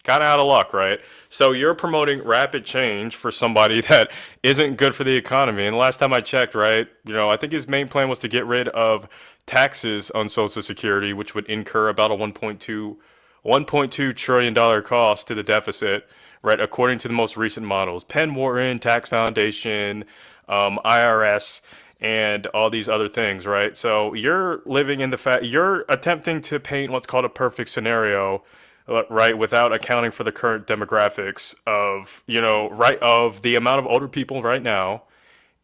kind of out of luck, right? So you're promoting rapid change for somebody that isn't good for the economy. And last time I checked, right, I think his main plan was to get rid of taxes on Social Security, which would incur about a 1.2 trillion dollar cost to the deficit, right? According to the most recent models, Penn Warren, Tax Foundation, IRS, and all these other things, right? So you're living in the fact you're attempting to paint what's called a perfect scenario, right, without accounting for the current demographics of, right, of the amount of older people right now,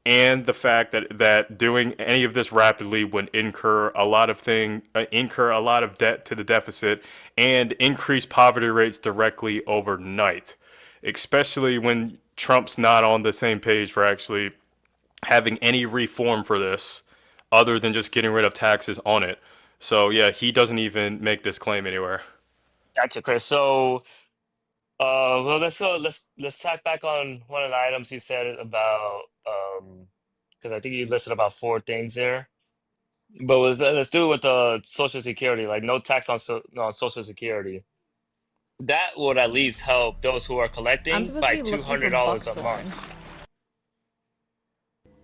and the fact that doing any of this rapidly would incur a lot of debt to the deficit and increase poverty rates directly overnight, especially when Trump's not on the same page for actually having any reform for this other than just getting rid of taxes on it. So yeah, he doesn't even make this claim anywhere. Gotcha, Chris. So, well, let's go. Let's tack back on one of the items you said about, because I think you listed about four things there. But let's do it with the Social Security, like no tax on on Social Security. That would at least help those who are I'm collecting supposed to by be two looking for hundred dollars a buckthorn. month.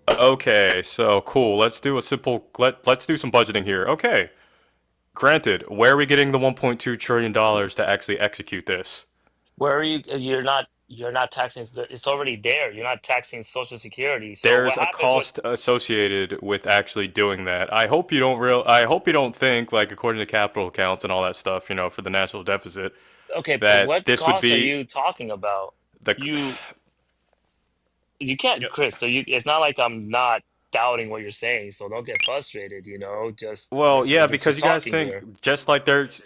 Okay, so cool. Let's do some budgeting here. Okay. Granted, where are we getting the 1.2 trillion dollars to actually execute this? Where are you? You're not taxing. It's already there. You're not taxing Social Security. So what There's a happens with? cost associated with actually doing that. I hope you don't think, like, according to capital accounts and all that stuff, for the national deficit, Okay, but that what this would costs are be you talking about? the You you can't, Yep. Chris. So it's not like I'm not doubting what you're saying. So don't get frustrated. Just Well, yeah, we're because just you guys talking here. think just like there's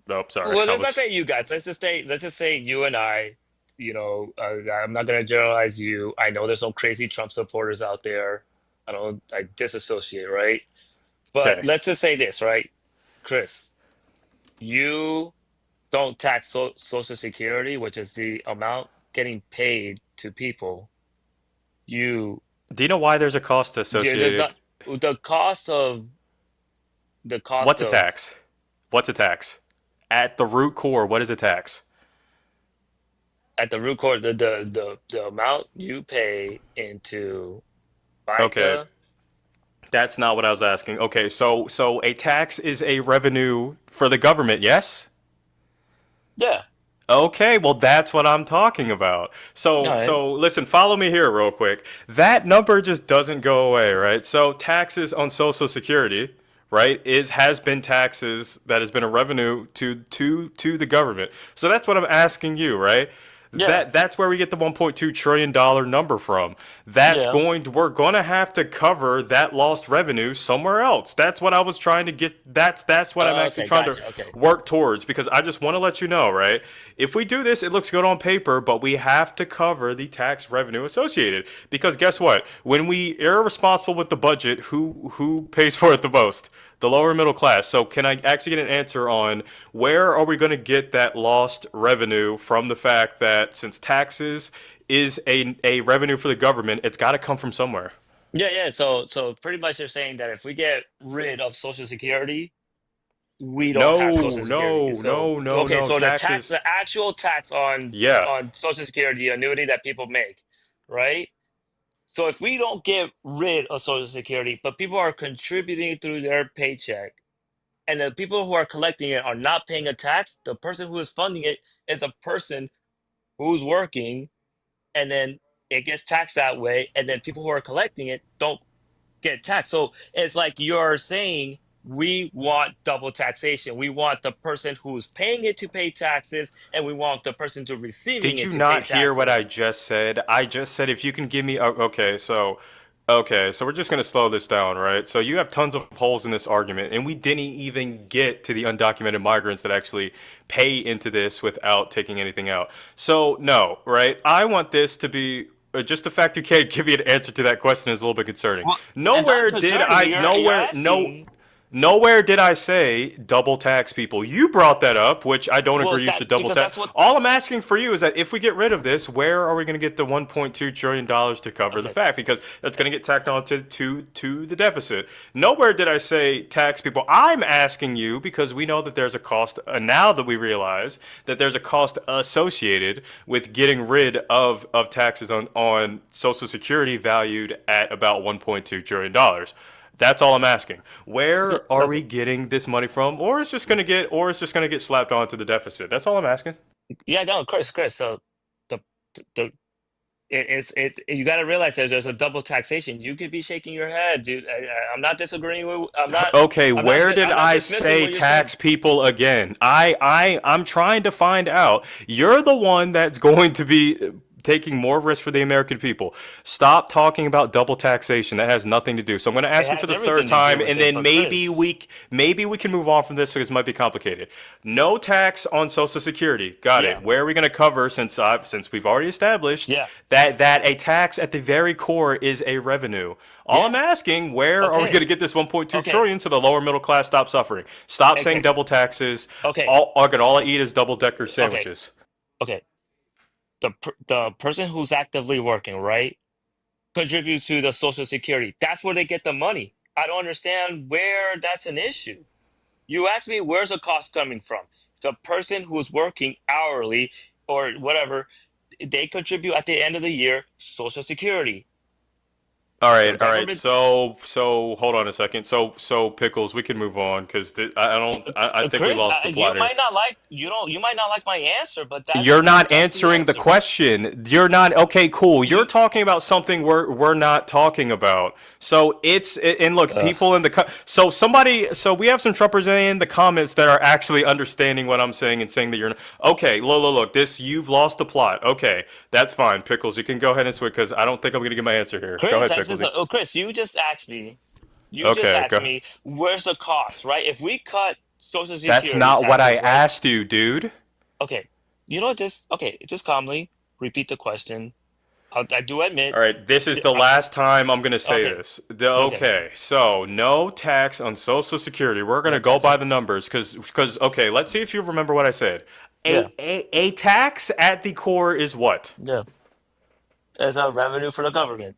Oh, sorry. Well, I let's not was say you guys. Let's just say you and I. I'm not gonna generalize you. I know there's some crazy Trump supporters out there. I disassociate, right? But okay. let's just say this, right, Chris? You don't tax Social Security, which is the amount getting paid to people. You Do you know why there's a cost there's not associated? the cost of the cost What's a of tax? What's a tax? At the root core, what is a tax? at the root core the amount you pay into Okay, FICA. that's not what I was asking. Okay, so a tax is a revenue for the government, yes? Yeah. Okay, well that's what I'm talking about. All So right. so listen, follow me here real quick. That number just doesn't go away, right? So taxes on Social Security, right, is has been taxes that has been a revenue to the government. So that's what I'm asking you, right? Yeah. That's where we get the 1.2 trillion dollar number from. Yeah. We're going to have to cover that lost revenue somewhere else. That's what I was trying to get. That's what I'm actually Okay. trying to Gotcha. Okay. work towards, because I just want to let you know, right? If we do this, it looks good on paper, but we have to cover the tax revenue associated. Because guess what? When we are irresponsible with the budget, who pays for it the most? The lower middle class. So can I actually get an answer on where are we going to get that lost revenue from, the fact that since taxes is a revenue for the government, it's got to come from somewhere. Yeah. Yeah. So pretty much you're saying that if we get rid of Social Security, we don't have No, Social Security. no, So no, no, okay. no. So Taxes. the actual tax Yeah. on Social Security, the annuity that people make, right? So if we don't get rid of Social Security, but people are contributing through their paycheck, and the people who are collecting it are not paying a tax, the person who is funding it is a person who's working, and then it gets taxed that way, and then people who are collecting it don't get taxed. So it's like you're saying we want double taxation. We want the person who's paying it to pay taxes, and we want the person to receiving Did it you to pay not hear what I taxes. just said? I just said if you can give me. Okay, so we're just gonna slow this down, right? So you have tons of holes in this argument, and we didn't even get to the undocumented migrants that actually pay into this without taking anything out. So no, right? I want this to be. Just the fact you can't give me an answer to that question is a little bit concerning. Well, it's not Nowhere did concerning. I. You're Nowhere. No. asking. Nowhere did I say double tax people. You brought that up, which I don't Well, agree you should that double because tax. that's what. All I'm asking for you is that if we get rid of this, where are we going to get the 1.2 trillion dollars to cover the Okay. fact? Because that's going to get tacked on to the deficit. Nowhere did I say tax people. I'm asking you because we know that there's a cost. Now that we realize that there's a cost associated with getting rid of taxes on Social Security valued at about 1.2 trillion dollars. That's all I'm asking. Okay. Where are we Okay. getting this money from, or it's just gonna get slapped onto the deficit? That's all I'm asking. Yeah, no, Chris. So the the you got to realize there's a double taxation. You could be shaking your head, dude. I'm not disagreeing with. Okay, where did I'm not I dismissing say what you're saying. tax people again? I'm trying to find out. You're the one that's going to be taking more risk for the American people. Stop talking about double taxation. That has nothing to do. So I'm going to It ask you for has the third everything to do time, with and it. then But Chris, maybe we can move on from this because it might be complicated. No tax on Social Security. Got it. yeah, Where are we going to cover since we've already established yeah, that a tax at the very core is a revenue. All I'm yeah. asking, where are we going Okay, to get this 1.2 okay, trillion so the lower middle class stop suffering? Stop saying okay, double taxes. okay, All I eat is double decker okay, sandwiches. okay. The person who's actively working, right, contributes to the Social Security. That's where they get the money. I don't understand where that's an issue. You ask me, where's the cost coming from? The person who's working hourly or whatever, they contribute at the end of the year Social Security. The All right. government, So hold on a second. So pickles, we can move on because I don't. I think we Chris, lost the you plot here. might not like you might not like my answer, but You're not that's the answering the answer. question. You're not okay. Cool. You're You talking about something we're not talking about. So it's and look, uh, people in the so we have some Trumpers in the comments that are actually understanding what I'm saying and saying that you're not, okay. Look. This you've lost the plot. Okay, that's fine. Pickles, you can go ahead and switch because I don't think I'm gonna get my answer here. Go Chris, ahead, that's just, Pickles. Chris, you just asked me. You just Okay, asked go. me where's the cost, right? If we cut Social That's Security not what I taxes, right? asked you, dude. Okay, you know, just okay, just calmly repeat the question. I do admit. All right, this is th- the I, last time I'm going to say okay, this. okay, Okay, so no tax on Social Security. We're going no to go tax by on. the numbers okay, let's see if you remember what I said. Yeah, A tax at the core is what? yeah. As a revenue for the government.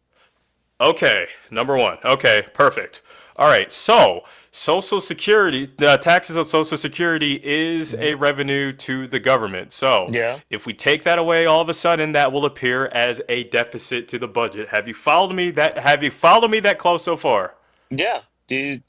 Okay, number one. Okay, perfect. All right, so Social Security, taxes on Social Security is Hmm. a revenue to the government. So Yeah, if we take that away, all of a sudden that will appear as a deficit to the budget. Have you followed me that close so far? yeah.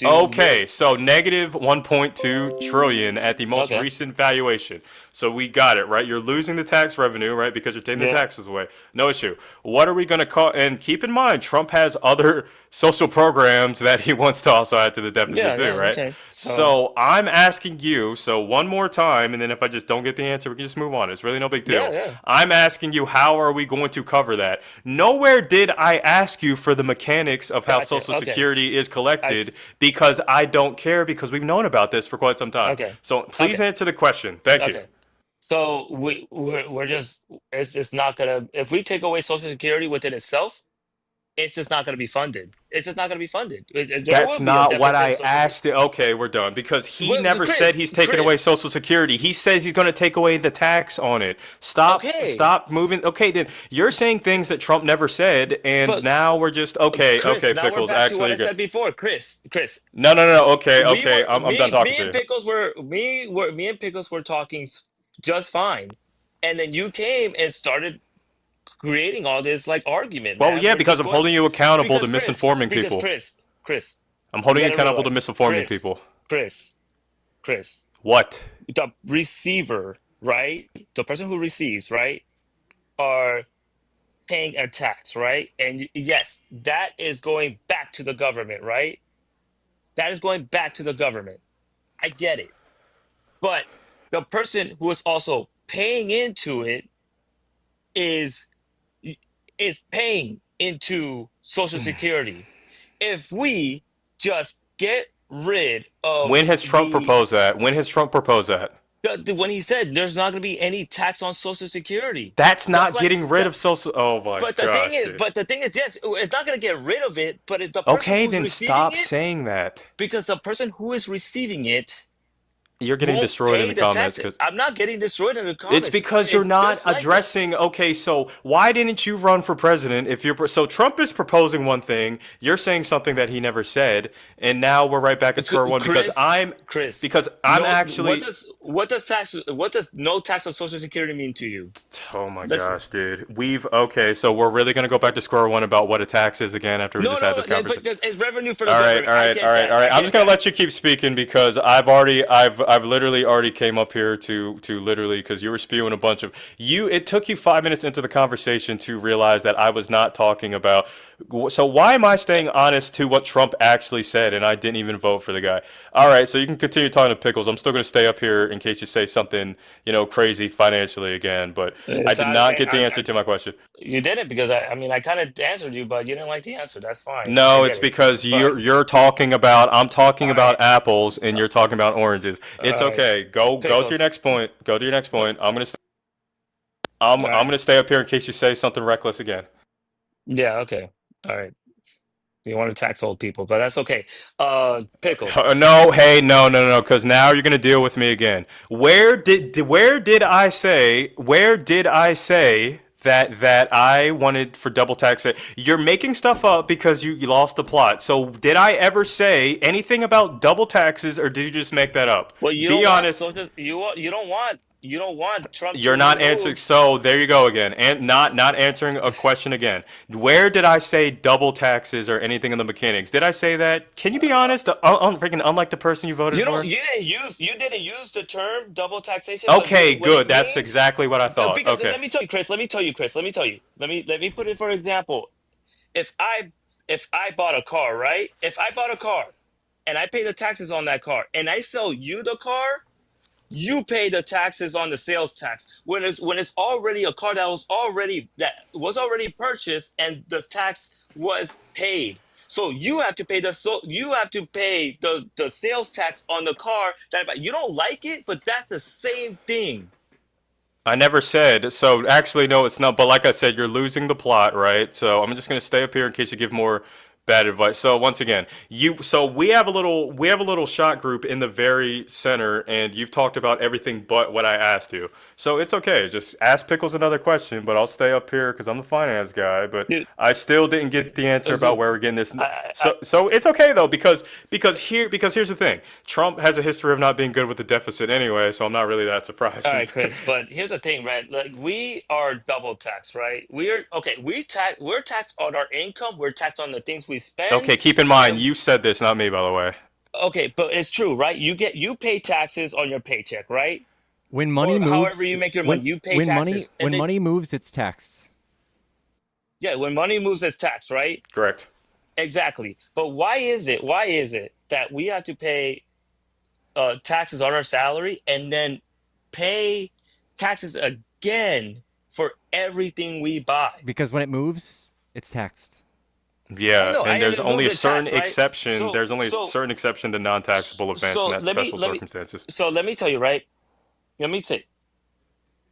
Okay, so negative 1.2 trillion at the most Okay. recent valuation. So we got it, right? You're losing the tax revenue, right? Because you're taking the Yeah, taxes away. No issue. What are we going to call? And keep in mind, Trump has other social programs that he wants to also add to the deficit yeah, too, yeah. right? Okay. So So I'm asking you, so one more time, and then if I just don't get the answer, we can just move on. It's really no big yeah, deal. yeah. I'm asking you, how are we going to cover that? Nowhere did I ask you for the mechanics of how Gotcha. Social Okay. Security is I collected s- because I don't care because we've known about this for quite some time. okay. So please Okay. answer the question. Thank you. Okay. So we're just it's just not gonna if we take away Social Security within itself, it's just not gonna be funded. It's just not gonna be funded. There That's will be a not what deficit in I Social Security. asked. Okay, we're done because he Well, never said Chris, he's taking away Chris. Social Security. He says he's going to take away the tax on it. Okay, Stop moving. Okay, then you're saying things that Trump never said, and but now we're just Chris, okay, now we're Pickles. back to Actually, what I you're good. said before. Chris, No. Okay, we okay. were I'm done talking me to and you. Pickles were me and Pickles were talking just fine, and then you came and started creating all this like argument, Well, man. yeah, We're because just I'm going holding you accountable to because Chris, misinforming because people. Chris, Chris, I'm you holding you got to accountable to realize, misinforming people. Chris, Chris, What? the receiver, right? The person who receives, right, are paying a tax, right? And yes, that is going back to the government, right? That is going back to the government. I get it. But the person who is also paying into it is is paying into Social Security. If we just get rid of When has Trump the proposed that? When has Trump proposed that? When he said there's not going to be any tax on Social Security, That's that's not like getting rid that. of social. Oh my gosh, dude. But the thing is, yes, it's not going to get rid of it. But the person Okay, who's then receiving stop it, saying that. because the person who is receiving it You're getting won't destroyed in pay the the comments tax. because I'm not getting destroyed in the it's comments. because you're It's not just like that. addressing. Okay, so why didn't you run for president if you're so Trump is proposing one thing, you're saying something that he never said, and now we're right back at square one Chris, because I'm no, actually. what does no tax on Social Security mean to you? Oh my Listen, gosh, dude. Okay, so we're really gonna go back to square one about what a tax is again after we no, just had no, this conversation. but it's revenue for the All right, government. all I right, all get right, that. all I right. I'm just get gonna that. let you keep speaking because I've literally already came up here to literally because you were spewing a bunch of you. It took you 5 minutes into the conversation to realize that I was not talking about. So why am I staying honest to what Trump actually said and I didn't even vote for the guy? All right, so you can continue talking to Pickles. I'm still gonna stay up here in case you say something crazy financially again, but I It's did not, not get the answer to my question. you did it because I mean, I kind of answered you, but you didn't like the answer. That's fine. I No, get it's it. because But you're talking about I'm talking all right, about apples and you're talking about oranges. It's all right, okay. Go to your pickles. next point. Go to your next point. All I'm right, gonna stay up here in case you say something reckless again. yeah, okay, all right. You want to tax old people, but that's okay. Pickles. No, hey, no, because now you're gonna deal with me again. Where did I say that I wanted for double tax? You're making stuff up because you lost the plot. So did I ever say anything about double taxes, or did you just make that up? Well, you Be don't want honest. social. You don't want Trump to You're not answering. remove. So there you go again, and not answering a question again. Where did I say double taxes or anything in the mechanics? Did I say that? Can you be honest? Freaking unlike the person you voted You don't. for. You didn't use the term double taxation, but Okay, really what it good. That's means. exactly what I thought. Because Okay. let me tell you, Chris. Let me tell you, Chris. Let me tell you. Let me put it for example. If I if I bought a car, right? If I bought a car and I pay the taxes on that car, and I sell you the car, you pay the taxes on the sales tax when it's already a car that was already purchased and the tax was paid. So you have to pay the sales tax on the car that you don't like it, but that's the same thing. I never said. So actually, no, it's not. But like I said, you're losing the plot, right? So I'm just gonna stay up here in case you give more bad advice. So once again, we have a little shot group in the very center, and you've talked about everything but what I asked you. So it's okay. Just ask Pickles another question, but I'll stay up here because I'm the finance guy. But Dude, I still didn't get the answer about so where we're getting this. I So it's okay though because here's the thing. Trump has a history of not being good with the deficit anyway, so I'm not really that surprised. all right, Chris, but here's the thing, right? Like we are double taxed, right? We're okay. We're taxed on our income. We're taxed on the things we spend, Okay, keep in and mind then you said this, not me, by the way. okay, but it's true, right? You pay taxes on your paycheck, right? When money Or however moves, you make your money, you pay taxes, and when then money moves, it's taxed. yeah, when money moves, it's taxed, right? Correct. Exactly. But why is it? Why is it that we have to pay taxes on our salary and then pay taxes again for everything we buy? Because when it moves, it's taxed. I Yeah, know, and I there's only move a the certain tax, right? exception. So There's only a so certain exception to non-taxable events and that's special let me circumstances. let me tell you, right? Let me say,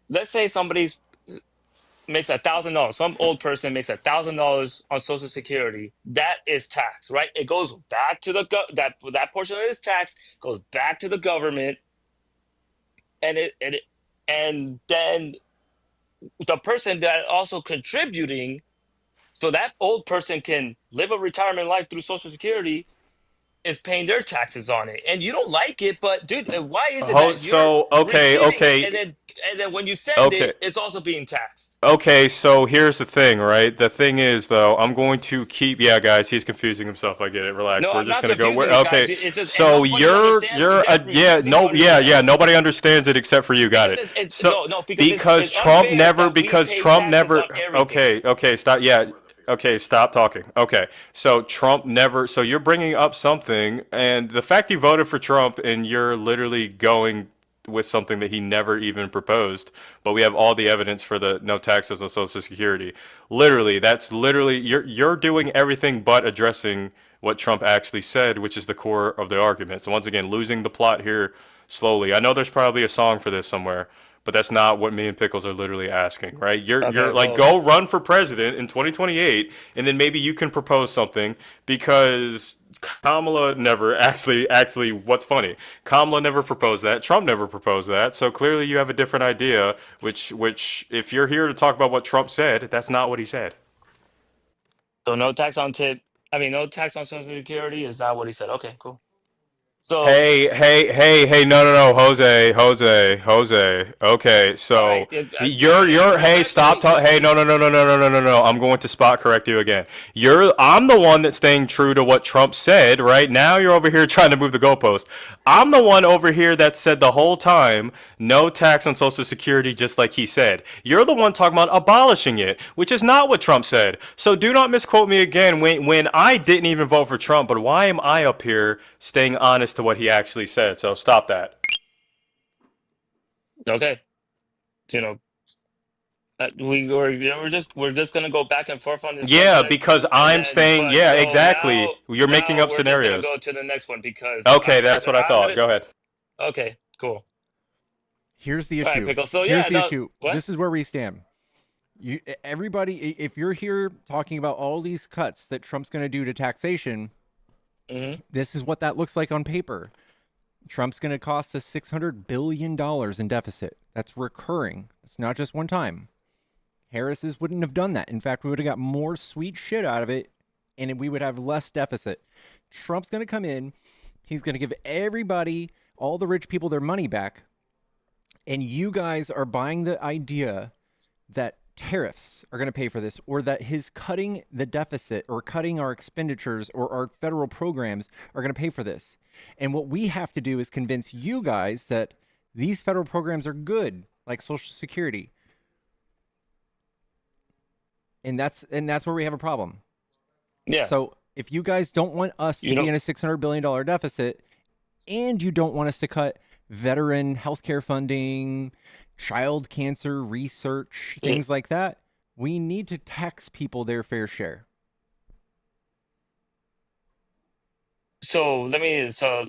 let's say somebody's makes $1,000. Some old person makes $1,000 on Social Security. That is tax, right? It goes back to that portion of his tax goes back to the government, and and then the person that also contributing, so that old person can live a retirement life through Social Security, is paying their taxes on it. And you don't like it, but dude, why is it Oh, that you're so okay, receiving it okay, and then when you send okay. it, it's also being taxed? Okay, so here's the thing, right? The thing is, though, I'm going to keep. Yeah, guys, he's confusing himself. I get it. Relax. No, We're I'm just not gonna go. confusing Where? you guys. Okay, It's just and so nobody understands you're except for yeah, you seem to no, yeah, understand. nobody understands it except for you. Got Because it. it's So no, because it's Trump unfair never, that we because pay Trump taxes never. on everything. Okay, stop. Yeah. Okay, stop talking. Okay, so Trump never. So you're bringing up something, and the fact you voted for Trump, and you're literally going with something that he never even proposed, but we have all the evidence for the no taxes on Social Security. Literally, that's literally you're doing everything but addressing what Trump actually said, which is the core of the argument. So once again, losing the plot here. slowly. I know there's probably a song for this somewhere, but that's not what me and Pickles are literally asking, right? You're Okay, like, well, go run for president in 2028, and then maybe you can propose something, because Kamala never actually what's funny, Kamala never proposed that. Trump never proposed that. So clearly you have a different idea, which if you're here to talk about what Trump said, that's not what he said. so no tax on tip. I mean, no tax on Social Security is not what he said. Okay, cool. So, Hey, no, Jose. Okay, all right, so you're, hey, stop talking. Hey, no. I'm going to spot correct you again. I'm the one that's staying true to what Trump said, right? Now you're over here trying to move the goalpost. I'm the one over here that said the whole time, no tax on Social Security, just like he said. You're the one talking about abolishing it, which is not what Trump said. So do not misquote me again when I didn't even vote for Trump, but why am I up here staying honest to what he actually said? So stop that. okay, you know, we're just gonna go back and forth on this Yeah, subject, because and I'm then staying, but yeah, so exactly. You're making now up we're just gonna scenarios. go to the next one because Okay, because that's what I I'm thought. gonna. Go ahead. Okay, cool. Here's the All right, issue. pickle. So Here's yeah, the no, issue. what? This is where we stand. Everybody, if you're here talking about all these cuts that Trump's going to do to taxation, Hmm. this is what that looks like on paper. Trump's going to cost us $600 billion in deficit. That's recurring. It's not just one time. Harris's wouldn't have done that. In fact, we would have got more sweet shit out of it, and we would have less deficit. Trump's going to come in. He's going to give everybody, all the rich people, their money back. And you guys are buying the idea that tariffs are going to pay for this, or that his cutting the deficit or cutting our expenditures or our federal programs are going to pay for this. And what we have to do is convince you guys that these federal programs are good, like Social Security. And that's where we have a problem. Yeah, So if you guys don't want us to you be know. in a $600 billion deficit, and you don't want us to cut veteran healthcare funding, child cancer research, Yeah. things like that, we need to tax people their fair share. So let me. So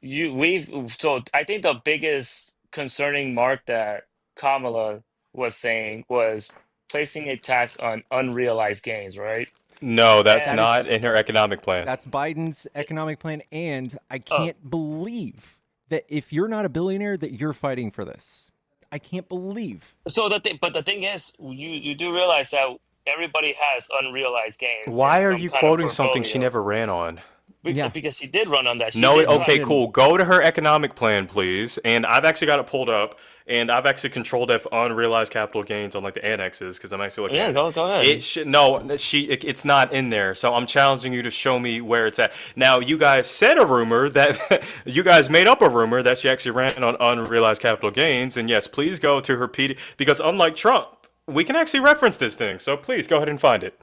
we've. So I think the biggest concerning mark that Kamala was saying was placing a tax on unrealized gains, right? No, that's That And not is in her economic plan. that's Biden's economic plan, and I oh, can't believe that if you're not a billionaire that you're fighting for this. I can't believe. so but the thing is, you do realize that everybody has unrealized gains in Why are some you kind of quoting something she portfolio. never ran on? Yeah, Because she did run on that. She No, did no, she okay, try. didn't. cool. Go to her economic plan, please. And I've actually got it pulled up, and I've actually controlled F unrealized capital gains on like the annexes because I'm actually looking Yeah, at it. go It ahead. should no, it's not in there. So I'm challenging you to show me where it's at. Now, you guys said a rumor that you guys made up a rumor that she actually ran on unrealized capital gains, and yes, please go to her PD because unlike Trump, we can actually reference this thing. So please go ahead and find it.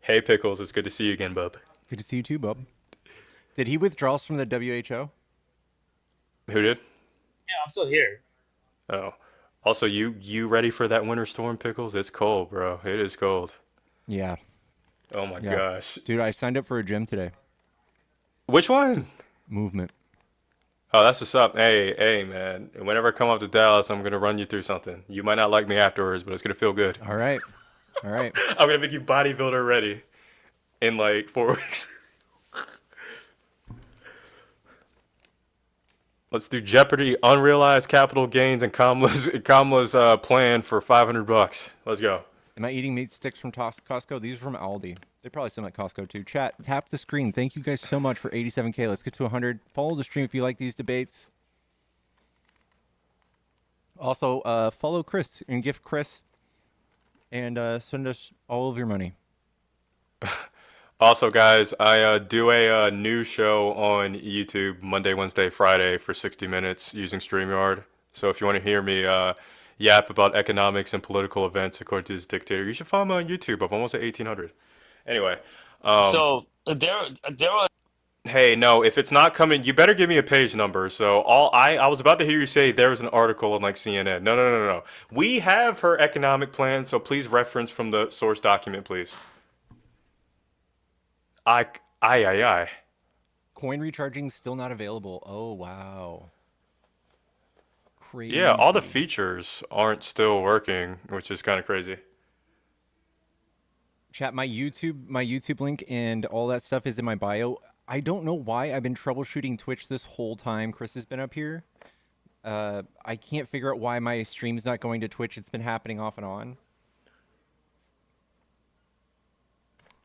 Hey, Pickles, it's good to see you again, bub. Good to see you too, Bob. Did he withdraw from the WHO? Who did? Yeah, I'm still here. Oh. Also, you ready for that winter storm, Pickles? It's cold, bro. It is cold. Yeah, Oh my yeah. gosh. Dude, I signed up for a gym today. Which one? Movement. Oh, that's what's up. Hey, man. Whenever I come up to Dallas, I'm gonna run you through something. You might not like me afterwards, but it's gonna feel good. All right. All right. I'm gonna make you bodybuilder ready in like 4 weeks. Let's do Jeopardy, unrealized capital gains, and Kamala's plan for $500. Let's go. Am I eating meat sticks from Costco? These are from Aldi. They probably sell them at Costco too. Chat, tap the screen. Thank you guys so much for 87K. Let's get to 100. Follow the stream if you like these debates. Also, follow Chris and gift Chris and send us all of your money. Also, guys, I do a new show on YouTube Monday, Wednesday, Friday for 60 minutes using StreamYard. So if you want to hear me yap about economics and political events according to this dictator, you should follow me on YouTube. I'm almost at 1,800. Anyway, So there was. hey, no, if it's not coming, you better give me a page number. So I was about to hear you say there was an article on like CNN. No. We have her economic plan, so please reference from the source document, please. I. coin recharging still not available. Oh wow. Yeah, all the Crazy. features aren't still working, which is kind of crazy. Chat, my YouTube link and all that stuff is in my bio. I don't know why I've been troubleshooting Twitch this whole time. Chris has been up here. I can't figure out why my stream's not going to Twitch. It's been happening off and on.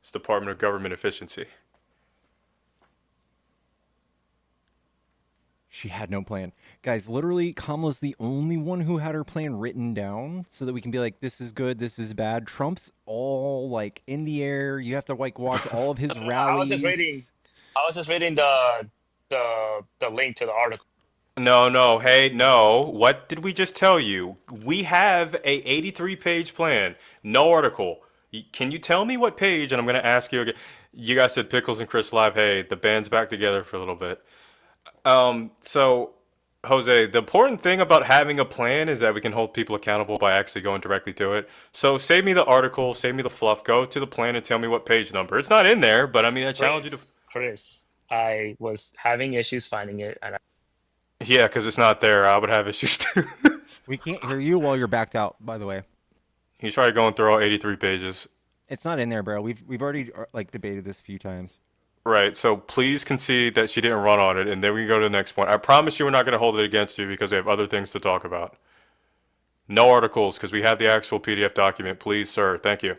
It's Department of Government Efficiency. She had no plan. Guys, literally, Kamala's the only one who had her plan written down so that we can be like, this is good, this is bad. Trump's all like in the air. You have to like watch all of his I was just reading. rallies. I was just reading the link to the article. No, hey, no. What did we just tell you? We have a 83-page plan, no article. Can you tell me what page? And I'm gonna ask you again. You guys said Pickles and Chris live. Hey, the band's back together for a little bit. So Jose, the important thing about having a plan is that we can hold people accountable by actually going directly to it. So save me the article, save me the fluff, go to the plan and tell me what page number. It's not in there, but I mean, I challenge you to. Chris, I was having issues finding it, and Yeah, because it's not there. I would have issues too. We can't hear you while you're backed out, by the way. He's tried going through all 83 pages. It's not in there, bro. We've already like debated this a few times. Right, so please concede that she didn't run on it, and then we can go to the next point. I promise you we're not going to hold it against you because we have other things to talk about. No articles, because we have the actual PDF document. Please, sir. Thank you.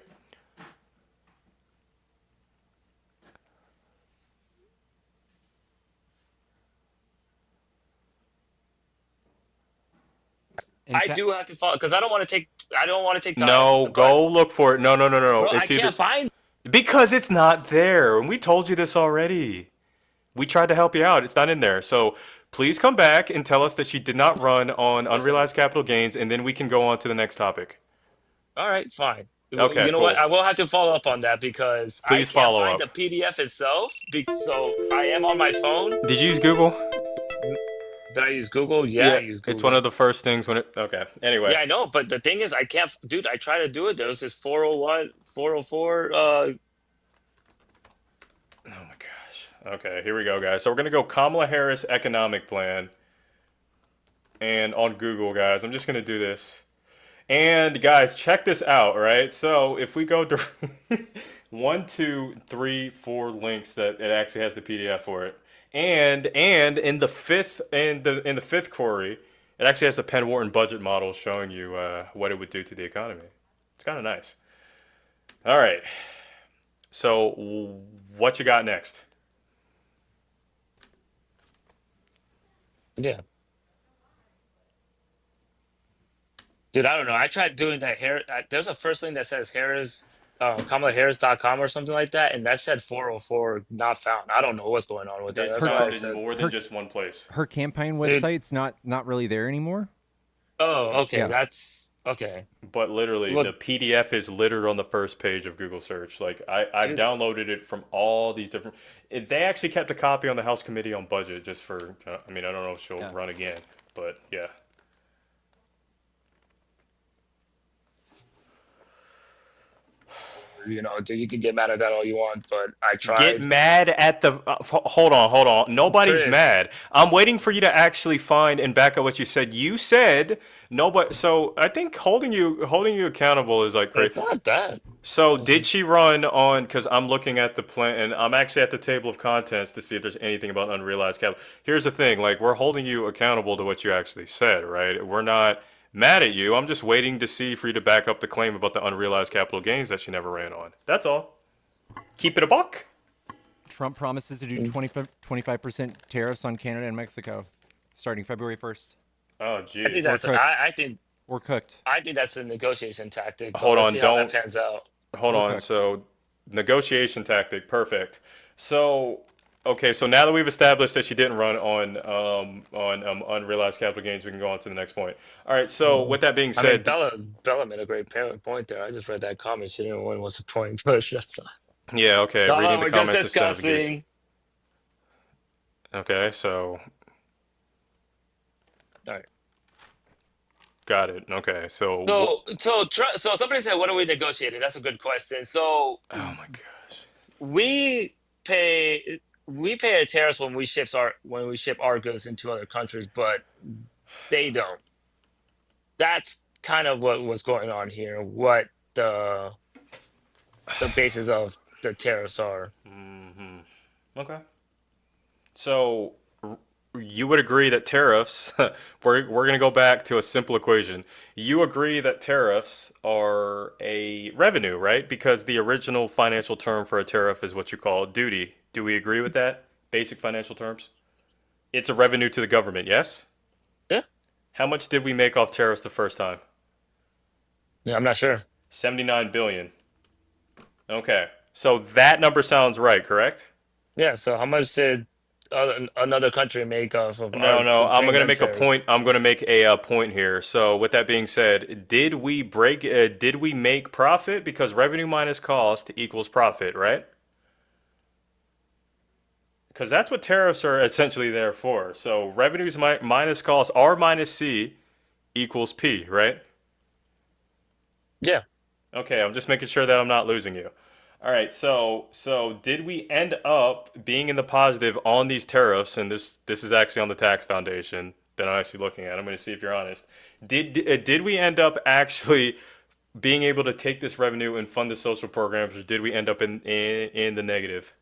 In I chat, do have to follow because I don't want to take. I don't want to take time. No, but, go look for it. No. bro, I It's either can't find. because it's not there, and we told you this already. We tried to help you out. It's not in there. So please come back and tell us that she did not run on Listen. unrealized capital gains, and then we can go on to the next topic. All right, fine. Okay, You know cool. what? I will have to follow up on that because I Please can't follow find up. the PDF itself. So I am on my phone. Did you use Google? Did I use Google? Yeah, I used Google. It's one of the first things when it. Okay. Anyway. Yeah, I know, but the thing is, I can't. Dude, I tried to do it. There was this 401, 404. Oh my gosh. Okay, here we go, guys. So we're gonna go Kamala Harris economic plan, and on Google, guys. I'm just gonna do this. And guys, check this out, right? So if we go to 1, 2, 3, 4 links that it actually has the PDF for it, and in the fifth query, it actually has the Penn Wharton budget model showing you what it would do to the economy. It's kind of nice. All right. So what you got next? Yeah. Dude, I don't know. I tried doing that hair. There's a first link that says Harris, KamalaHarris.com or something like that, and that said 404 not found. I don't know what's going on with that. It's That's why I found in said. more than just one place. her campaign Dude. website's not really there anymore. Oh, okay. Yeah. That's okay. But literally, Look- the PDF is littered on the first page of Google search. Like I Dude. downloaded it from all these different. They actually kept a copy on the House Committee on Budget just for. I mean, I don't know if she'll Yeah. run again, but yeah. You know, dude, you can get mad at that all you want, but I tried. Get mad at the. Hold on. Nobody's Chris. mad. I'm waiting for you to actually find and back up what you said. You said nobody. So I think holding you accountable is like It's great. not that. So did she run on? Because I'm looking at the plan, and I'm actually at the table of contents to see if there's anything about unrealized capital. Here's the thing: like we're holding you accountable to what you actually said, right? We're not mad at you. I'm just waiting to see for you to back up the claim about the unrealized capital gains that she never ran on. That's all. Keep it a buck. Trump promises to do 25% tariffs on Canada and Mexico starting February 1st. Oh, I think geez. that's. cooked. We're cooked. I think that's a negotiation tactic. But Hold let's on, see how that don't- pans out. Hold on. Okay. So, negotiation tactic. Perfect. So, okay. So now that we've established that she didn't run on unrealized capital gains, we can go on to the next point. All right. So, with that being I mean, said, Bella made a great point there. I just read that comment. She didn't win. What's the point? But that's not. yeah. Okay. No, Reading the we're comments just instead of engaging. discussing. Okay. So, All right. got it. Okay. So, So somebody said, "What are we negotiating?" That's a good question. So oh my gosh. we pay we pay a tariffs when we ship our goods into other countries, but they don't. That's kind of what was going on here. What the the basis of the tariffs are. Okay. So you would agree that tariffs, we're going to go back to a simple equation. You agree that tariffs are a revenue, right? Because the original financial term for a tariff is what you call duty. Do we agree with that? Basic financial terms? It's a revenue to the government, yes? Yeah, How much did we make off tariffs the first time? yeah, I'm not sure. 79 billion. Okay. So that number sounds right, correct? Yeah, so how much did another country make off of No, our no. I'm paying gonna them make a tariffs? point. I'm gonna make a point here. So, with that being said, did we break? Did we make profit? Because revenue minus cost equals profit, right? Because that's what tariffs are essentially there for. So, revenues minus cost, R minus C equals P, right? Yeah, Okay, I'm just making sure that I'm not losing you. All right, so did we end up being in the positive on these tariffs? And this is actually on the tax foundation that I'm actually looking at. I'm going to see if you're honest. Did we end up actually being able to take this revenue and fund the social programs, or did we end up in the negative?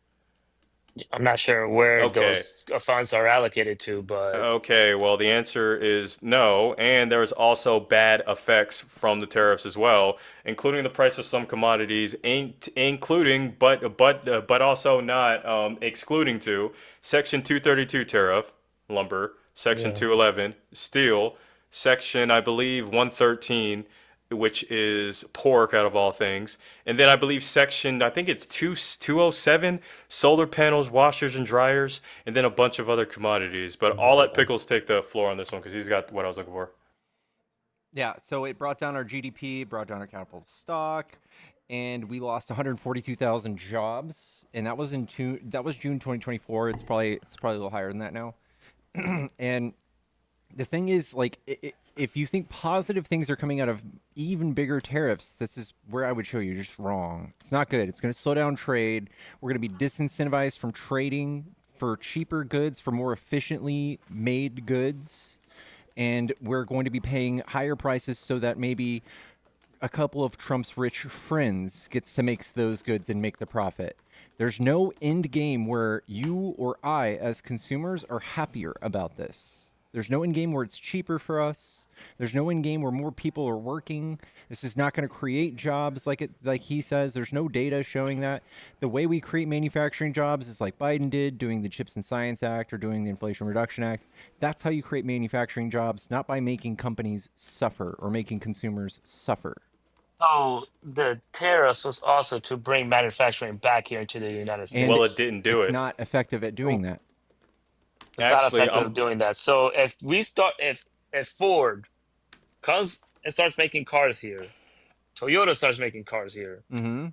I'm not sure where Okay. those funds are allocated to, but Okay, well, the answer is no, and there's also bad effects from the tariffs as well, including the price of some commodities, including but also not excluding to Section 232 tariff, lumber, Section yeah. 211 steel, Section I believe 113, which is pork out of all things. And then I believe section, I think it's 207, solar panels, washers and dryers, and then a bunch of other commodities. But I'll let Pickles take the floor on this one because he's got what I was looking for. Yeah, so it brought down our GDP, brought down our capital stock, and we lost 142,000 jobs. And that was that was June 2024. It's probably a little higher than that now. And the thing is, like, if you think positive things are coming out of even bigger tariffs, this is where I would show you just wrong. It's not good. It's going to slow down trade. We're going to be disincentivized from trading for cheaper goods, for more efficiently made goods. And we're going to be paying higher prices so that maybe a couple of Trump's rich friends gets to make those goods and make the profit. There's no end game where you or I, as consumers, are happier about this. There's no end game where it's cheaper for us. There's no end game where more people are working. This is not going to create jobs like he says. There's no data showing that. The way we create manufacturing jobs is like Biden did, doing the Chips and Science Act or doing the Inflation Reduction Act. That's how you create manufacturing jobs, not by making companies suffer or making consumers suffer. So the tariffs was also to bring manufacturing back here into the United And Well, it States. didn't do it's it. not effective at doing that. It's not Actually, effective doing that. So if Ford comes and starts making cars here, Toyota starts making cars here, Mm-hmm.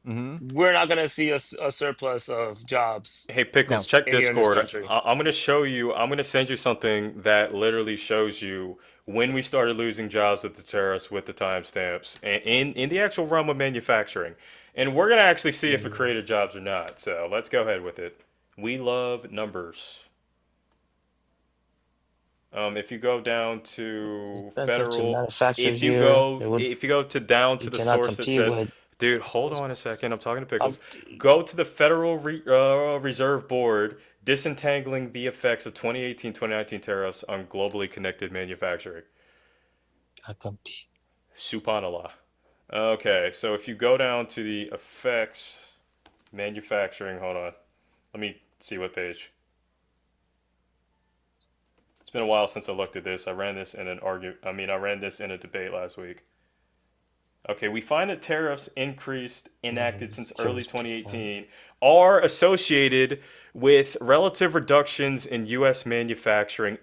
Mm-hmm. we're not gonna see a surplus of jobs hey, Pickles, No. check here in this Discord. country. I'm going to show you, I'm going to send you something that literally shows you when we started losing jobs with the tariffs with the timestamps and in the actual realm of manufacturing. And we're going to actually see if it created jobs or not. So let's go ahead with it. We love numbers. If you go down It's to expensive to federal, manufacture here. if you go to down You to the cannot source that compete said, with. dude, hold on a second, I'm talking to Um, Pickles. Go to the Federal Reserve Board disentangling the effects of 2018-2019 tariffs on globally connected manufacturing. I compete. Subhanallah. Okay, so if you go down to the effects manufacturing, hold on. Let me see what page. It's been a while since I looked at this. I ran this in I ran this in a debate last week. Okay, we find that tariffs enacted since early 0%. 2018 are associated with relative reductions in U.S. manufacturing,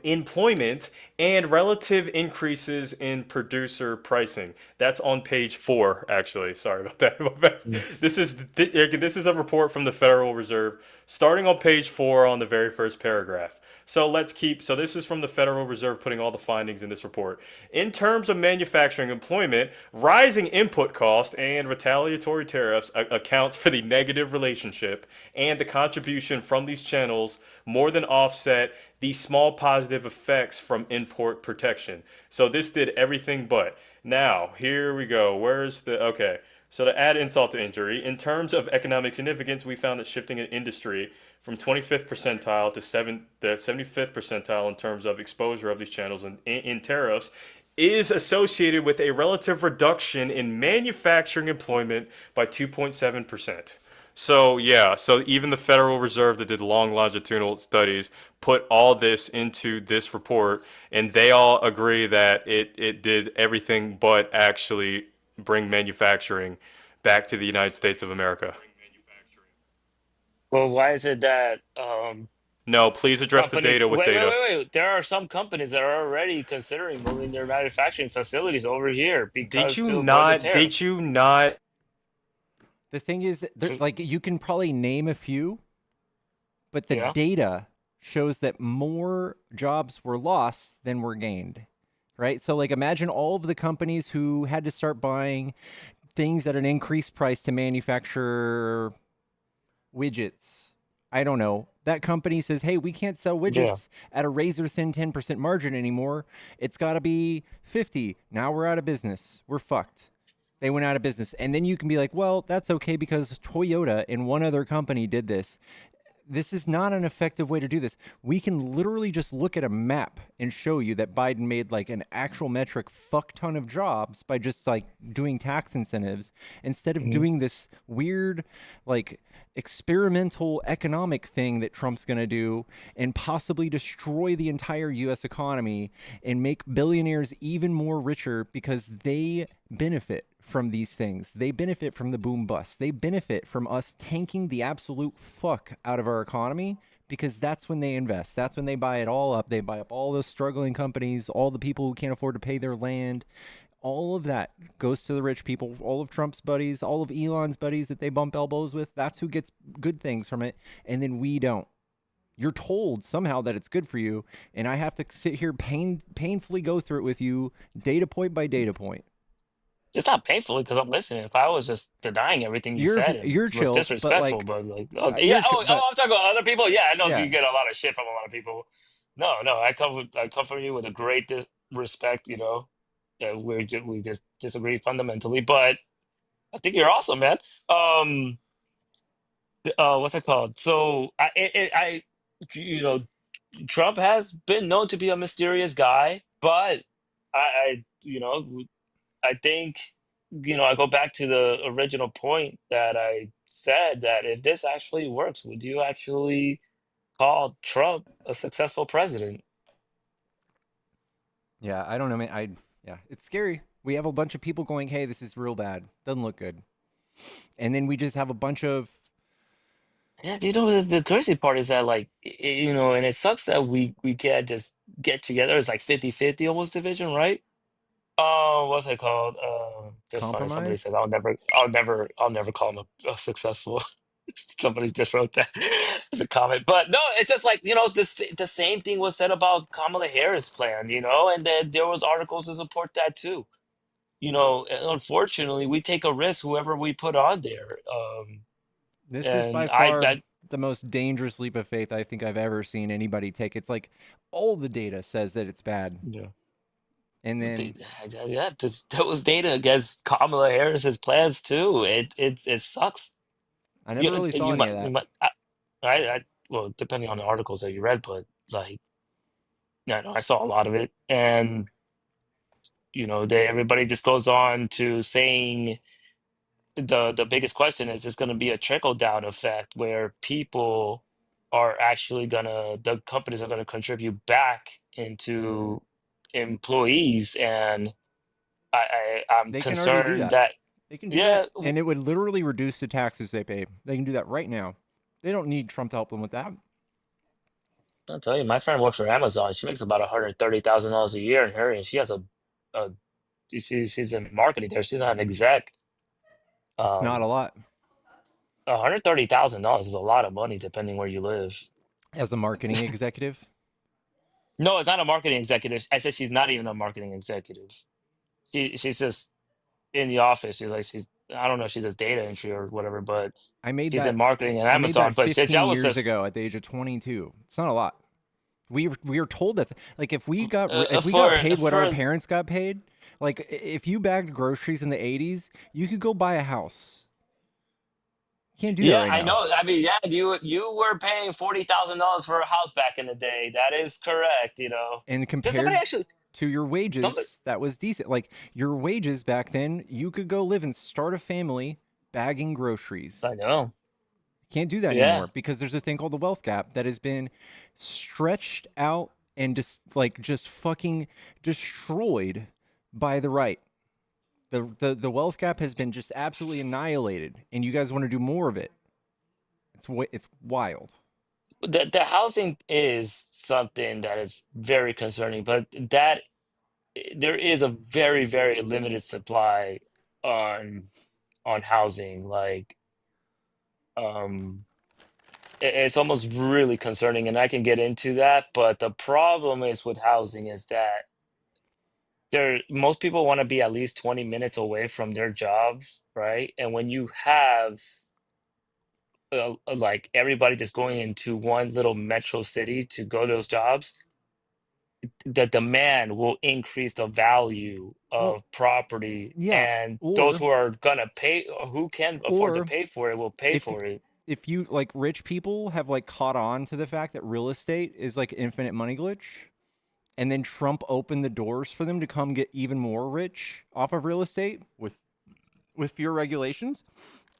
employment, and relative increases in producer pricing. That's on page 4, actually. Sorry about that. This is a report from the Federal Reserve, starting on page 4 on the very first paragraph. So this is from the Federal Reserve putting all the findings in this report. In terms of manufacturing employment, rising input cost and retaliatory tariffs accounts for the negative relationship and the contribution from these channels more than offset the small positive effects from import protection. So this did everything but. Now, here we go. Where's the, okay. So to add insult to injury, in terms of economic significance, we found that shifting an industry from 25th percentile to the 75th percentile in terms of exposure of these channels in tariffs is associated with a relative reduction in manufacturing employment by 2.7%. So yeah, so even the Federal Reserve that did long longitudinal studies put all this into this report, and they all agree that it did everything but actually bring manufacturing back to the United States of America. Well, why is it that No, please address the companies? data with data. Wait. There are some companies that are already considering moving their manufacturing facilities over here Did because you to avoid the not? Did tariffs. you not? The thing is, like, you can probably name a few, but the Yeah. data shows that more jobs were lost than were gained, right? So, like, imagine all of the companies who had to start buying things at an increased price to manufacture widgets. I don't know. That company says, hey, we can't sell Yeah. widgets at a razor thin 10% margin anymore. It's got to be 50. Now we're out of business. We're fucked. They went out of business. And then you can be like, well, that's okay because Toyota and one other company did this. This is not an effective way to do this. We can literally just look at a map and show you that Biden made like an actual metric fuck ton of jobs by just like doing tax incentives instead of Mhm. doing this weird like experimental economic thing that Trump's going to do and possibly destroy the entire US economy and make billionaires even more richer because they benefit from these things. They benefit from the boom bust. They benefit from us tanking the absolute fuck out of our economy because that's when they invest. That's when they buy it all up. They buy up all those struggling companies, all the people who can't afford to pay their land. All of that goes to the rich people. All of Trump's buddies, all of Elon's buddies that they bump elbows with, that's who gets good things from it. And then we don't. You're told somehow that it's good for you, and I have to sit here painfully go through it with you data point by data point. It's not painfully because I'm listening. If I was just denying everything you said and You're was chill, but disrespectful, like but like, okay, yeah. you're chill, but I'm talking about other people. Yeah, I know yeah, you get a lot of shit from a lot of people. No. I come from you with a great respect. You know, yeah, we just disagree fundamentally, but I think you're awesome, man. Um, what's it called? So you know, Trump has been known to be a mysterious guy, but you know, I think, I go back to the original point that I said that if this actually works, would you actually call Trump a successful president? yeah. I don't know, man. Yeah, it's scary. We have a bunch of people going, "Hey, this is real bad. Doesn't look good," and then we just have a bunch of Yeah, the crazy part is that like and it sucks that we can't just get together. It's like 50-50 almost division, right? What's it called? Just funny. Somebody compromise. said, I'll never call him a successful." Somebody just wrote that as a comment, but no, it's just like the same thing was said about Kamala Harris' plan, and then there was articles to support that too. And unfortunately, we take a risk whoever we put on there. This is by And far the most dangerous leap of faith I think I've ever seen anybody take. It's like all the data says that it's bad, yeah, and Th- then yeah, that was data against Kamala Harris's plans too. It sucks. I never really saw any of You that. might, well, depending on the articles that you read, but like, yeah, no, I saw a lot of it, and everybody just goes on to saying the biggest question is going to be a trickle down effect where people are actually the companies are gonna contribute back into employees, and I'm They can already do concerned that. that They can do yeah. that, and it would literally reduce the taxes they pay. They can do that right now. They don't need Trump to help them with that. I'll tell you, my friend works for Amazon. She makes about $130,000 a year in her, and she has a she's in marketing there. She's not an exec. It's not a Um, lot. $130,000 is a lot of money depending where you live. As a marketing executive, No, it's not a marketing executive. I said she's not even a marketing executive. She's just in the office. She's like I don't know if she does data entry or whatever, but I made she's that in marketing at I made that Amazon. But shit, 15 that was years just ago at the age of 22. It's not a lot. We are told that, like, if we got for paid what our for parents got paid, like if you bagged groceries in the 80s, you could go buy a house. Can't do that yeah, right I now. know. I mean, yeah, you were paying $40,000 for a house back in the day. That is correct. And Did somebody compared actually? to your Somebody, wages, that was decent. Like your wages back then, you could go live and start a family bagging groceries. I know. Can't do that Yeah. anymore because there's a thing called the wealth gap that has been stretched out and just fucking destroyed by the right. The wealth gap has been just absolutely annihilated, and you guys want to do more of it. It's wild. The housing is something that is very concerning, but there is a very, very limited supply on housing. Like, um, it's almost really concerning, and I can get into that. But the problem is with housing is that most people want to be at least 20 minutes away from their jobs, right? And when you have like everybody just going into one little metro city to go to those jobs, the demand will increase the value Well, of property, yeah, and those or who are gonna pay or who can afford to or pay for it will pay if for it. if you like rich people have like caught on to the fact that real estate is like infinite money glitch, and then Trump opened the doors for them to come get even more rich off of real estate with fewer regulations,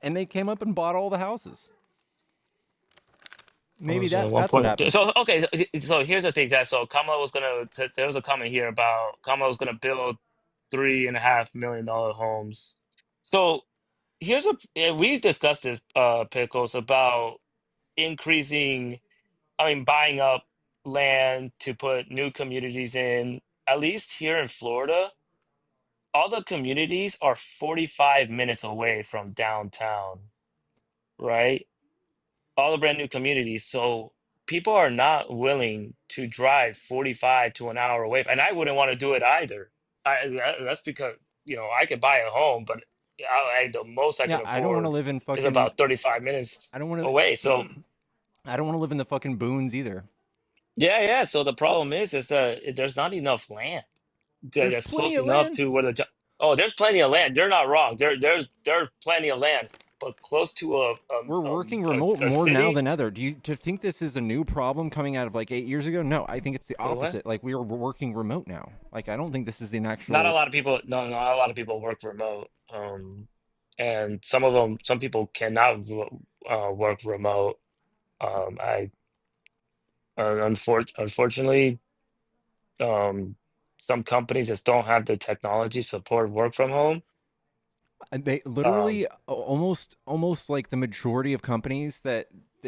and they came up and bought all the houses. Maybe So one that's what point. happened. So okay. So here's the thing that Kamala was gonna. There was a comment here about Kamala was gonna build $3.5 million homes. So we've discussed this, Pickles, about increasing. I mean, buying up land to put new communities in. At least here in Florida, all the communities are 45 minutes away from downtown, right? All the brand new communities. So people are not willing to drive 45 to an hour away. And I wouldn't want to do it either. That's because, I could buy a home, but the most I Yeah, can I don't want to afford live in is fucking. about 35 minutes I don't want away. to. So I don't want to live in the fucking boons either. yeah, yeah. So the problem is that there's not enough land There's that's plenty close of enough land. to where oh, there's plenty of land. They're not wrong. There's plenty of land, but close to We're working remote a more now city. than ever. Do you think this is a new problem coming out of like 8 years ago? No, I think it's the Wait, what? opposite. Like we are working remote now. Like I don't think this is an Not a actual. lot of people. No, not a lot of people work remote. And some of them, some people cannot work remote. I unfortunately, um, some companies just don't have the technology support work from home. They Um, literally almost like the majority of companies that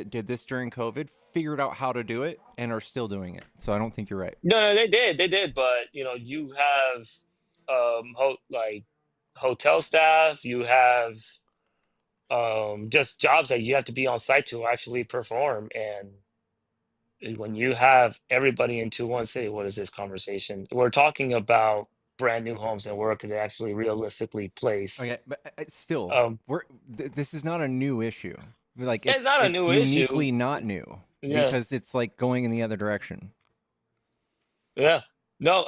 did this during COVID figured out how to do it and are still doing it. So I don't think you're right. no, no, they did, but you have like hotel staff, you have just jobs that you have to be on site to actually perform, and when you have everybody into one city, what is this conversation? We're talking about brand new homes and where it could actually realistically place. Okay, but still, Um, this is not a new issue. Like it's not a it's new issue. uniquely not new Yeah, because it's like going in the other direction. yeah. No,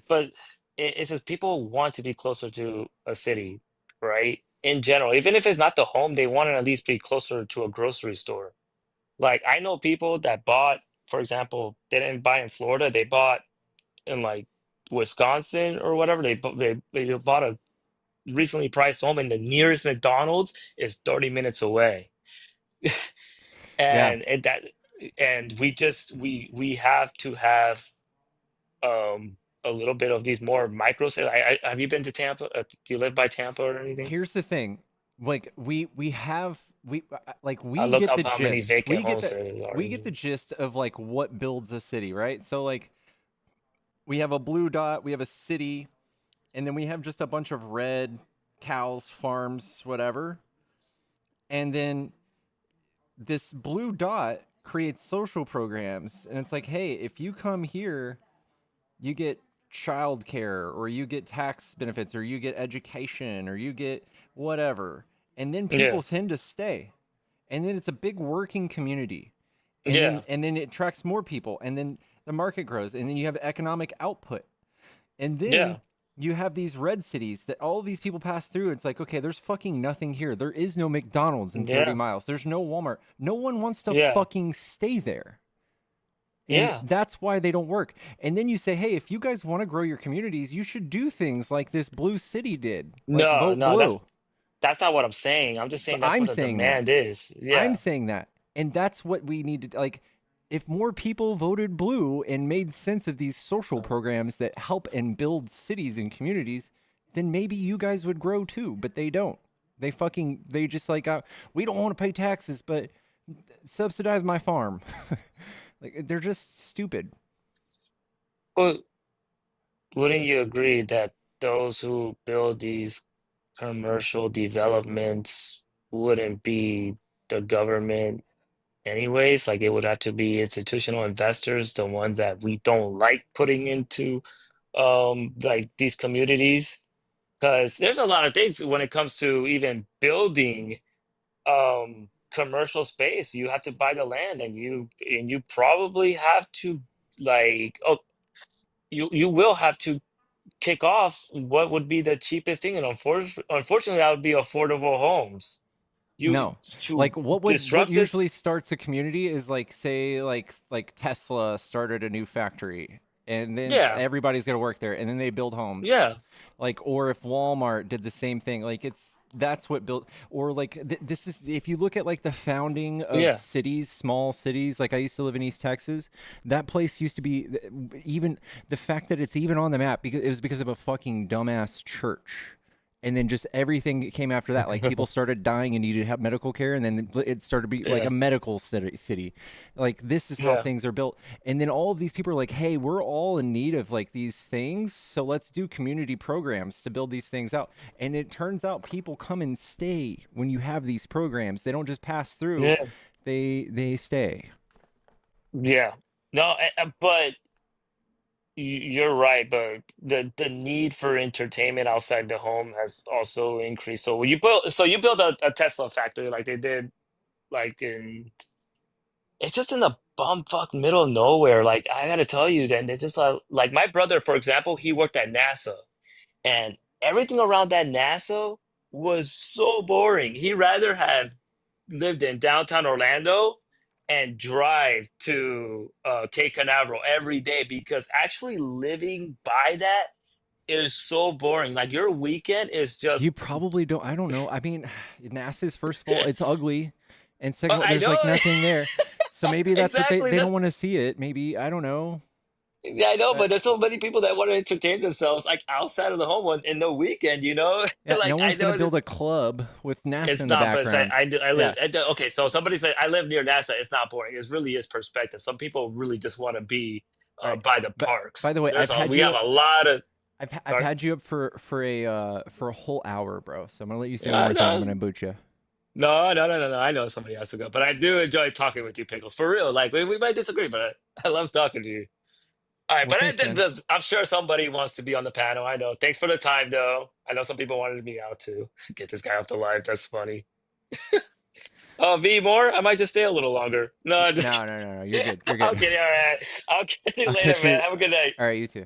but it's just people want to be closer to a city, right? In general, even if it's not the home, they want to at least be closer to a grocery store. Like I know people that bought, for example, they didn't buy in Florida, they bought in like Wisconsin or whatever. They bought a recently priced home, and the nearest McDonald's is 30 minutes away. Yeah, And we have to have a little bit of these more micro cities. Have you been to Tampa? Do you live by Tampa or anything? here's the thing. Like we have like I we look get the up how many gist. vacant homes there are. We get the gist of like what builds a city, right? So like we have a blue dot, we have a city, and then we have just a bunch of red cows, farms, whatever. And then this blue dot creates social programs, and it's like, hey, if you come here, you get childcare, or you get tax benefits, or you get education, or you get whatever. And then Yeah. people tend to stay. And then it's a big working community. Yeah. And then it attracts more people, and then the market grows, and then you have economic output. And then Yeah. you have these red cities that all of these people pass through. It's like, okay, there's fucking nothing here. There is no McDonald's in 30 Yeah. miles. There's no Walmart. No one wants to Yeah. fucking stay there. And Yeah. that's why they don't work. And then you say, hey, if you guys want to grow your communities, you should do things like this blue city did, like No, vote no, blue. that's not what I'm saying. I'm just But saying that's I'm what the saying that. demand is. I'm Yeah. saying that. And that's what we need to, like, if more people voted blue and made sense of these social programs that help and build cities and communities, then maybe you guys would grow too. But they don't. They just like, we don't want to pay taxes, but subsidize my farm. Like, they're just stupid. Well, wouldn't you agree that those who build these commercial developments wouldn't be the government anyways? Like it would have to be institutional investors, the ones that we don't like putting into like these communities. Because there's a lot of things when it comes to even building commercial space. You have to buy the land and you probably have to like you will have to kick off what would be the cheapest thing, and unfortunately that would be affordable homes. You No. to Like, what disrupt this. usually starts a community is, like, say, like Tesla started a new factory, and then Yeah, everybody's gonna work there, and then they build homes. yeah, Like, or if Walmart did the same thing, like, that's what built. Or like, this is, if you look at like the founding of yeah, cities, small cities. Like, I used to live in East Texas. That place used to be, even the fact that it's even on the map, because it was because of a fucking dumbass church. And then just everything that came after that, like, people started dying and needed to have medical care, and then it started to be like a yeah, medical city. Like, this is how yeah, things are built. And then all of these people are like, hey, we're all in need of like these things, so let's do community programs to build these things out. And it turns out people come and stay when you have these programs. They don't just pass through, yeah, they stay. yeah. No, but you're right, but the need for entertainment outside the home has also increased. So you build a Tesla factory like they did like in it's just in the bumfuck middle of nowhere. Like I gotta tell you, then it's just like my brother, for example, he worked at NASA, and everything around that NASA was so boring. He rather have lived in downtown Orlando and drive to Cape Canaveral every day because actually living by that is so boring. Like your weekend is You just. probably don't. I don't know. I mean, NASA's, first of all, it's ugly, and second of all, I there's like know nothing there. So maybe that's what exactly. they don't That's want to see it. Maybe, I don't know. Yeah, I know, Uh, but there's so many people that want to entertain themselves like outside of the home on in the weekend, you know? yeah, Like no I one's gonna know build this a club with NASA it's in the not, but it's like background. I live Yeah. okay, so somebody said I live near NASA, it's not boring. It really is perspective. Some people really just want to be All right. by the But by parks. the way, We have a lot of I've sorry. had you up for a whole hour, bro. So I'm gonna let you say one Yeah, more thing. I'm no, gonna boot you. no. I know somebody has to go, but I do enjoy talking with you, Pickles. For real, like we might disagree, but I love talking to you. All right, Well, but thanks, man. I'm sure somebody wants to be on the panel. I know. Thanks for the time, though. I know some people wanted me out too. Get this guy off the live. That's funny. V more? I might just stay a little longer. No, I'm just No, no, no, no. You're kidding. good. You're I'm good. kidding. All right. I'll catch you I'll later, catch man. you. Have a good night. All right, you too.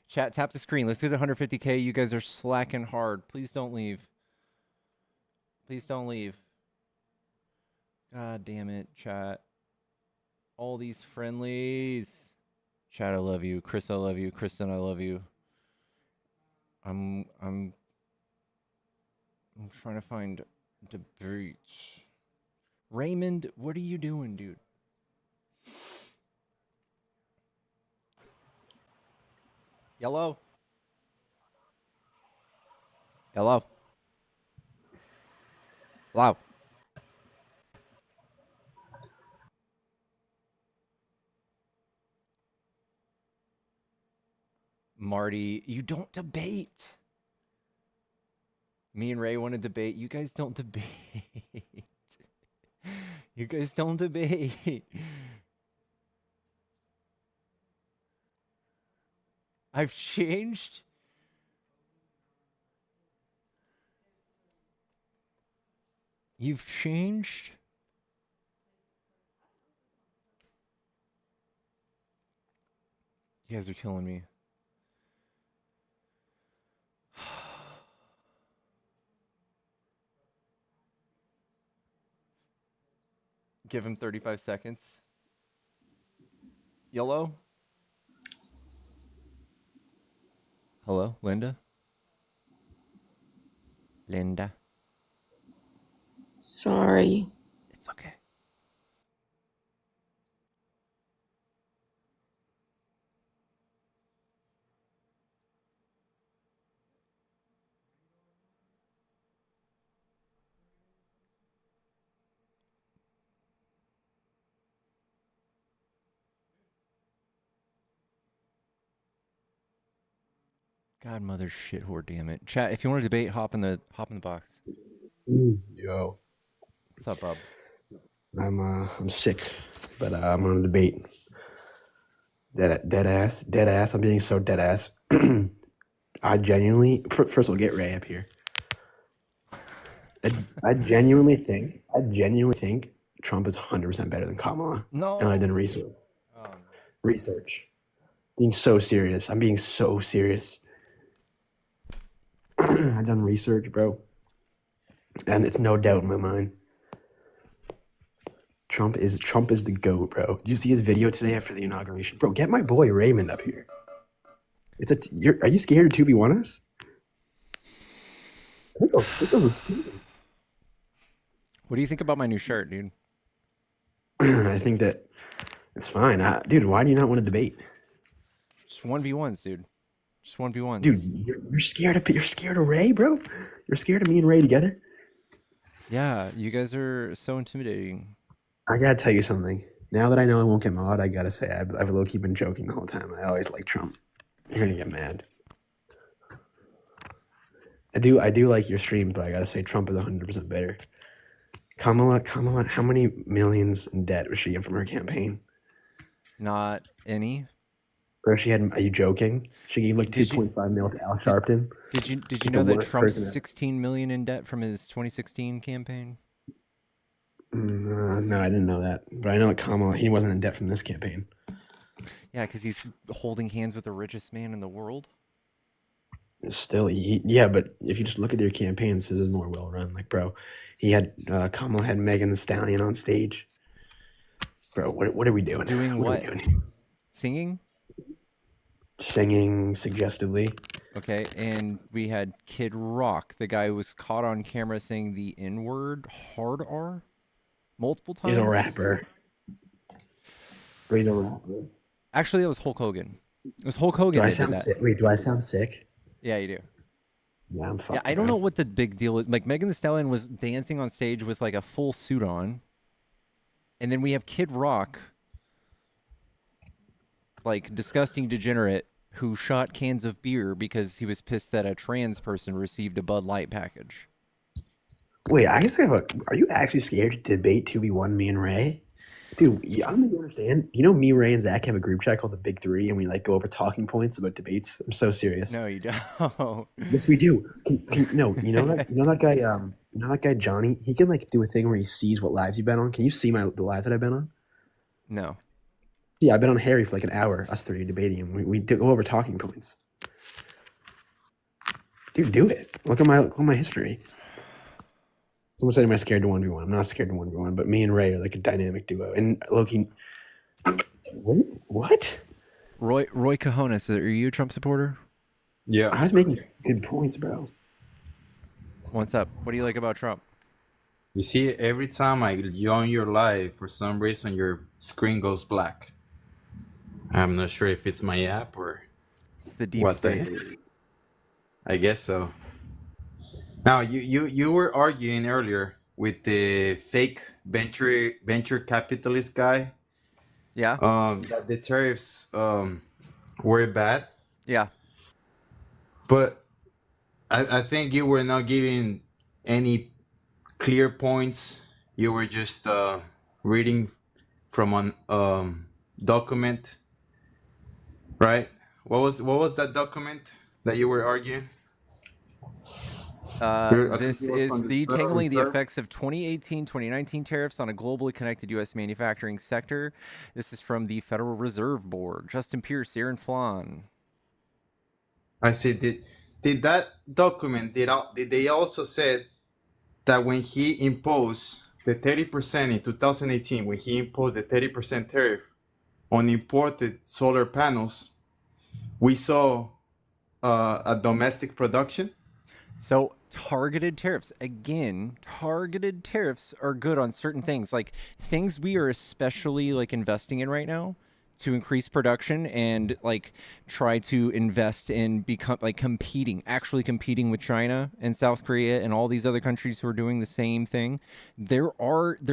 Chat, tap the screen. Let's do the 150K. You guys are slacking hard. Please don't leave. Please don't leave. God damn it, chat. All these friendlies. Chat, I love you. Chris, I love you. Kristen, I love you. I'm trying to find debates. Raymond, what are you doing, dude? Yellow? Hello? Hello? Marty, you don't debate. Me and Ray want to debate. You guys don't debate. You guys don't debate. I've changed. You've changed? You guys are killing me. Give him 35 seconds. Yellow? Hello, Linda? Linda? Sorry. It's okay. Godmother shit whore, damn it. Chat, if you want to debate, hop in the box. Yo, What's up, bub? I'm sick, but I'm on a debate. Dead ass. I'm being so dead ass. I genuinely, first of all, get Ray up here. I genuinely think Trump is 100% better than Kamala. No. And I did research. Oh, no. Research. Being so serious. I'm being so serious. I've done research, bro, and it's no doubt in my mind. Trump is the GOAT, bro. Did you see his video today after the inauguration? Bro, get my boy Raymond up here. Are you scared to 2v1 us? I think those are scared. What do you think about my new shirt, dude? I think that it's fine. Dude, why do you not want to debate? Just 1v1s, dude. Just 1v1s. Dude, you're scared of Ray, bro? You're scared of me and Ray together? Yeah, you guys are so intimidating. I gotta tell you something. Now that I know I won't get mod, I gotta say I've low-key been joking the whole time. I always like Trump. You're gonna get mad. I do like your streams, but I gotta say Trump is 100% better. Kamala, how many millions in debt was she in from her campaign? Not any. Bro, are you joking? She gave like 2.5 mil to Al Sharpton. Did you know that Trump's 16 million in debt from his 2016 campaign? No, I didn't know that. But I know that Kamala, he wasn't in debt from this campaign. Yeah, because he's holding hands with the richest man in the world. Still, yeah, but if you just look at their campaigns, this is more well run. Like, bro, Kamala had Megan Thee Stallion on stage. Bro, what are we doing? Doing what? Are we doing? Singing? Singing suggestively. Okay, and we had Kid Rock, the guy who was caught on camera saying the N-word, hard R, multiple times. He's a rapper. He's a rapper. Actually, that was Hulk Hogan. It was Hulk Hogan. Do I sound sick? Wait, do I sound sick? Yeah, you do. Yeah, I'm fucked. Yeah, I don't know what the big deal is. Like, Megan Thee Stallion was dancing on stage with like a full suit on, and then we have Kid Rock, like disgusting degenerate, who shot cans of beer because he was pissed that a trans person received a Bud Light package. Wait, I just have are you actually scared to debate 2v1 me and Ray? Dude, I don't think you understand. You know, me, Ray, and Zach have a group chat called the Big Three, and we like go over talking points about debates. I'm so serious. No, you don't. Yes, we do. No, you know that guy Johnny. He can like do a thing where he sees what lives you've been on. Can you see the lives that I've been on? No. Yeah, I've been on Harry for like an hour. Us three debating him. We go over talking points. Dude, do it. Look at my history. Someone said, "Am I scared to 1v1?" I'm not scared to 1v1, but me and Ray are like a dynamic duo. And Loki, what? Roy Cajones, are you a Trump supporter? Yeah, I was making good points, bro. What's up? What do you like about Trump? You see, every time I join your live, for some reason your screen goes black. I'm not sure if it's my app or it's the deep state. I guess so. Now, you were arguing earlier with the fake venture capitalist guy. Yeah. That the tariffs were bad. Yeah. But I think you were not giving any clear points. You were just reading from a document, right? what was that document that you were arguing? I think This it was is from the Federal detangling the Reserve. effects of 2018-2019 tariffs on a globally connected U.S. manufacturing sector. This is from the Federal Reserve Board. Justin Pierce, Aaron Flan. I see. Did that document did they also said that when he imposed the 30% in 2018, when he imposed the 30% tariff on imported solar panels, we saw a domestic production? So targeted tariffs, again, targeted tariffs are good on certain things, like things we are especially like investing in right now to increase production and like try to invest in become like actually competing with China and South Korea and all these other countries who are doing the same thing. There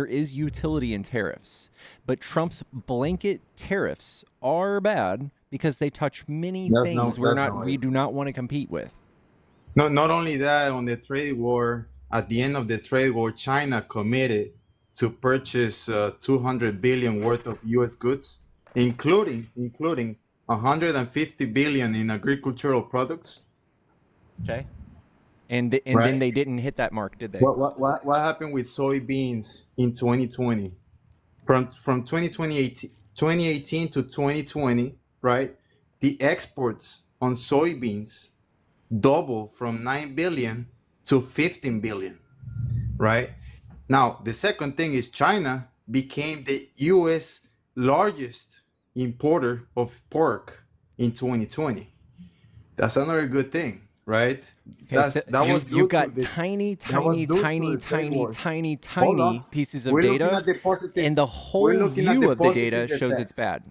is utility in tariffs, but Trump's blanket tariffs are bad because they touch many things we do not want to compete with. No, not only that, on the trade war, at the end of the trade war, China committed to purchase 200 billion worth of U.S. goods, including 150 billion in agricultural products. Okay. And then Right. they didn't hit that mark, did they? What happened with soybeans in 2020? From 2018 to 2020, right? The exports on soybeans double from 9 billion to 15 billion, right? Now, the second thing is China became the US largest importer of pork in 2020. That's another good thing, right? Okay, you've got tiny pieces of We're looking data, at the positive, and the whole view of the data positive shows it's effects. bad.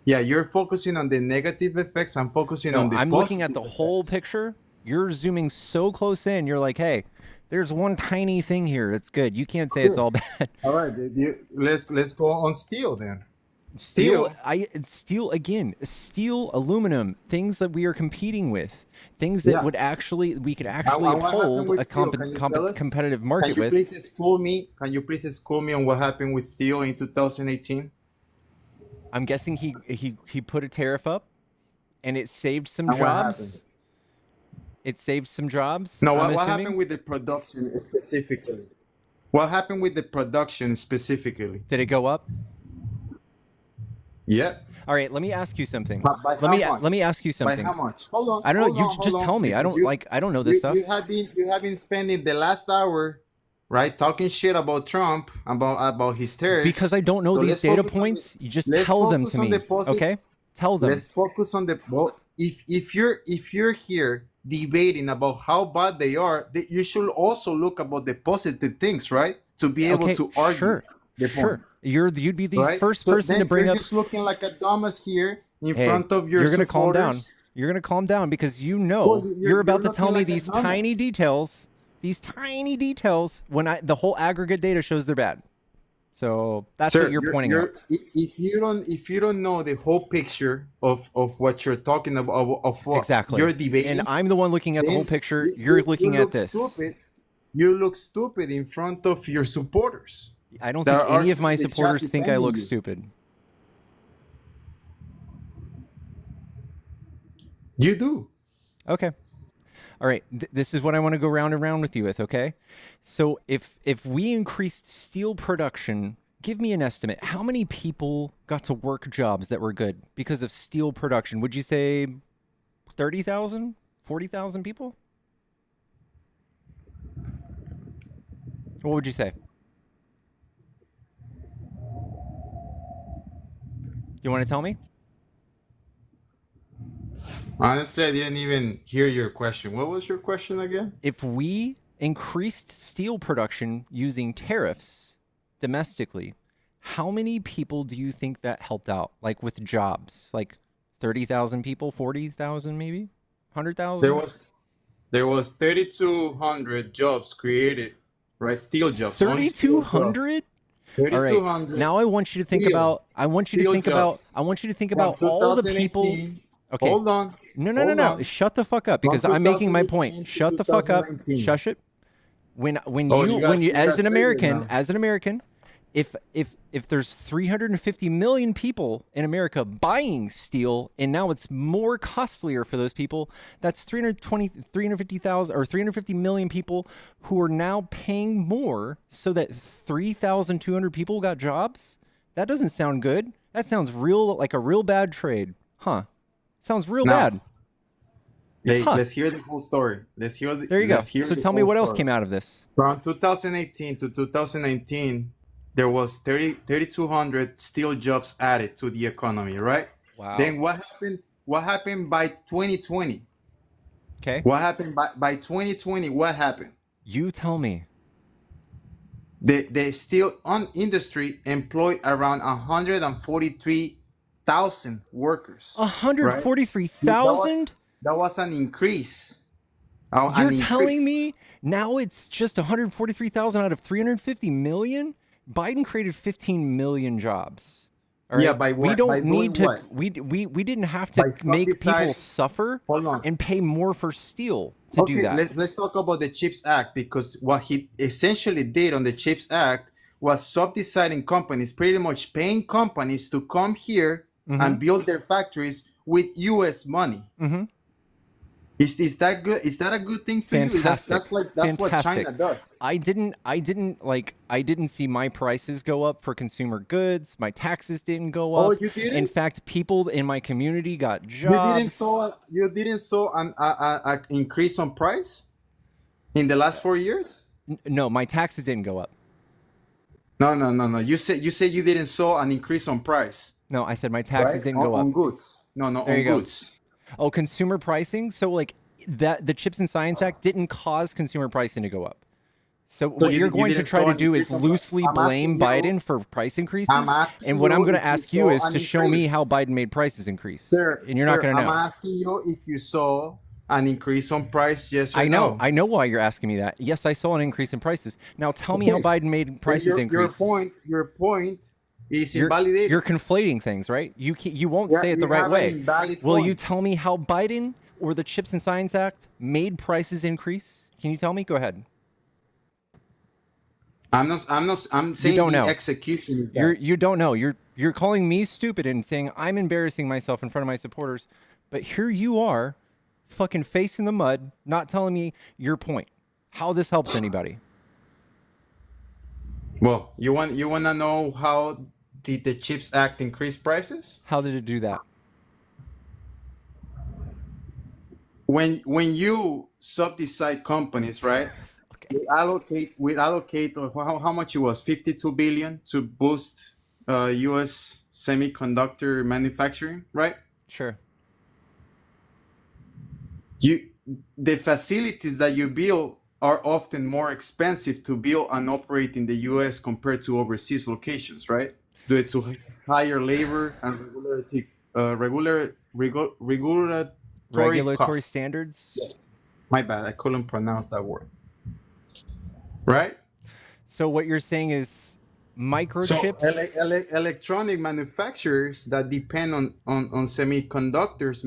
Yeah, you're focusing on the negative effects. I'm focusing on the I'm looking at the positive whole effects. picture. You're zooming so close in. You're like, hey, there's one tiny thing here. It's good. You can't say it's all bad. All right, let's go on steel then. Steel, Steel, aluminum, things that we are competing with, things that we could actually what happened uphold with a steel? Can you tell us? competitive market Can you with. please school me? Can you please school me on what happened with steel in 2018? I'm guessing he put a tariff up, and it saved some And what jobs. happened? It saved some jobs. No, I'm what assuming. happened with the production specifically? What happened with the production specifically? Did it go up? Yeah. All right, let me ask you something. By Let how me ask you By something. how much? Hold on. I don't know. hold Just on, tell me. I because don't know this stuff. You have been spending the last hour, right, talking shit about Trump, about his tariffs. Because I don't know So these let's data focus on points. You just let's tell them focus to on me. the positive- Okay? Tell them. Let's focus on the well. If you're here debating about how bad they are, you should also look about the positive things, right? To be able to argue the point. You'd be the Right? first So person to then bring you're up. just looking like a dumbass here in Hey, front of your you're gonna calm down. supporters. You're gonna calm down because you know Well, you're about to looking tell me like a these tiny dumbass. details. These tiny details when the whole aggregate data shows they're bad. So that's Sir, what you're pointing out. If you don't know the whole picture of what you're talking about, of what Exactly. you're debating, And I'm the one looking at the then whole picture. you- You're you looking look at this. Stupid. You look stupid in front of your supporters. I don't that think are any of my in the chat supporters think I defending look you. stupid. You do. Okay. All right. This is what I want to go round and round with you with, okay? So if we increased steel production, give me an estimate. How many people got to work jobs that were good because of steel production? Would you say 30,000? 40,000 people? What would you say? You want to tell me? Honestly, I didn't even hear your question. What was your question again? If we increased steel production using tariffs domestically, how many people do you think that helped out? Like with jobs, like 30,000 people, 40,000 maybe, 100,000? There was 3,200 jobs created, right? Steel jobs. only steel jobs. 3,200? All 3,200. right. Now I want you to think Steel. about. I want you to Steel think about. jobs. I want you to think From about all the people. 2018. Okay. Hold on. No. Hold on. Shut the fuck up From because I'm making my 2018 point. to Shut the fuck up. 2019. Shush it. When Oh, you you got as an triggered American, now. if there's 350 million people in America buying steel, and now it's more costlier for those people, that's 350,000 or 350 million people who are now paying more, so that 3,200 people got jobs. That doesn't sound good. That sounds like a real bad trade, huh? Sounds real Now, bad. let's hear the whole story. There you go. Let's hear So the tell me whole what else story. came out of this. From 2018 to 2019, there was 3,200 steel jobs added to the economy, right? Wow. Then what happened? What happened by 2020? Okay. What happened by 2020? What happened? You tell me. The steel industry employed around 143,000 workers. Right? 143,000? That was an increase. You're telling me now it's just 143,000 out of 350 million? Biden created 15 million jobs. All right? Yeah, by what? We don't By doing need to. what? We didn't have to By make people subsidizing- suffer Hold on. and pay more for steel to do that. Let's talk about the CHIPS Act, because what he essentially did on the CHIPS Act was subsidizing companies, pretty much paying companies to come here and build their factories with U.S. money. Mhm. Is that good? Is that a good thing to you? Fantastic. That's what Fantastic. China does. I didn't see my prices go up for consumer goods. My taxes didn't go Oh, up. you didn't? In fact, people in my community got jobs. You didn't saw an increase on price in the last 4 years? No, my taxes didn't go up. No. You said you didn't saw an increase on price. No, I said my taxes Right? didn't go On up. goods. No, There you on go. goods. Oh, consumer pricing. So like that, the Chips and Science Act didn't cause consumer pricing to go up. So what you you're di- you going to didn't try saw to an do is increase on price. loosely I'm blame asking you- Biden for price increases. I'm asking And what I'm you going if to you ask you saw is an to show me increase. how Biden made prices increase. Sir, And you're not going to know. I'm asking you if you saw an increase on price, yes or I know. no. I know why you're asking me that. Yes, I saw an increase in prices. Now tell me how Okay. Biden made prices your increase. Your point is You're invalidated. You're conflating things, right? You won't say it the you right have way. an invalid Will you point. tell me how Biden or the Chips and Science Act made prices increase? Can you tell me? Go ahead. I'm saying don't the know. execution is bad. You don't know. You're calling me stupid and saying I'm embarrassing myself in front of my supporters, but here you are, fucking face in the mud, not telling me your point. How this helps anybody? Well, you want to know how did the CHIPS Act increase prices? How did it do that? When you subsidize companies, right? Okay. We allocate how much it was, 52 billion to boost US semiconductor manufacturing, right? Sure. The facilities that you build are often more expensive to build and operate in the US compared to overseas locations, right? Due to higher labor and regulatory costs. standards. My bad, I couldn't pronounce that word. Right? So what you're saying is So microchips. electronic manufacturers that depend on semiconductors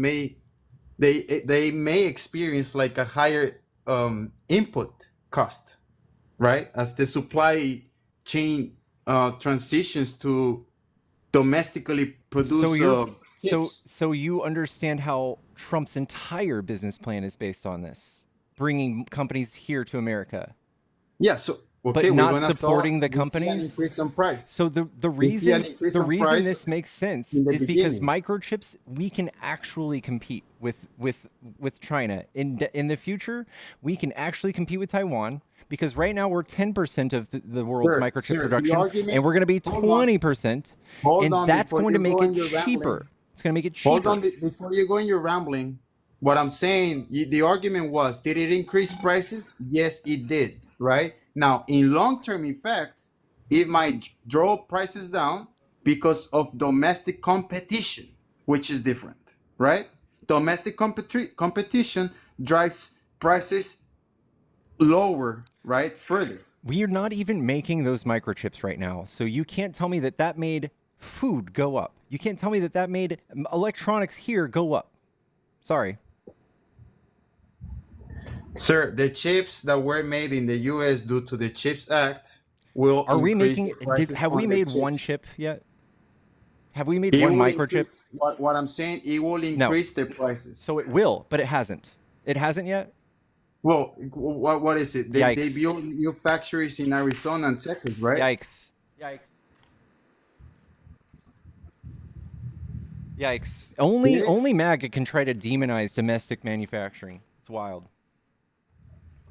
they may experience like a higher input cost, right? As the supply chain transitions to domestically produce chips. So you understand how Trump's entire business plan is based on this, bringing companies here to America, Yeah, so but okay, we're not gonna supporting the we see an companies. increase in price. So the We see an reason increase in price this makes sense in the is because beginning. microchips, we can actually compete with China in the future. We can actually compete with Taiwan, because right now we're 10% of the world's Sir, microchip sir, the production, argument- and we're going to be hold on. 20%, Hold and on that's before going to you make go it on your cheaper. rambling. It's going to make it cheaper. Hold on, before you go in your rambling, what I'm saying, the argument was, did it increase prices? Yes, it did, right? Now, in long-term effect, it might draw prices down because of domestic competition, which is different, right? Domestic competition drives prices lower, right? Further. We are not even making those microchips right now, so you can't tell me that made food go up. You can't tell me that made electronics here go up. Sorry. Sir, the chips that were made in the U.S. due to the CHIPS Act will Are we increase making? the prices Have we on the made one chips. chip yet? Have we made It one will microchip? increase, what I'm saying, it will No. increase the prices. So it will, but it hasn't. It hasn't yet. Well, what is it? They Yikes. build new factories in Arizona and Texas, right? Yikes. Yikes. Yikes. Only MAGA can try to demonize domestic manufacturing. It's wild.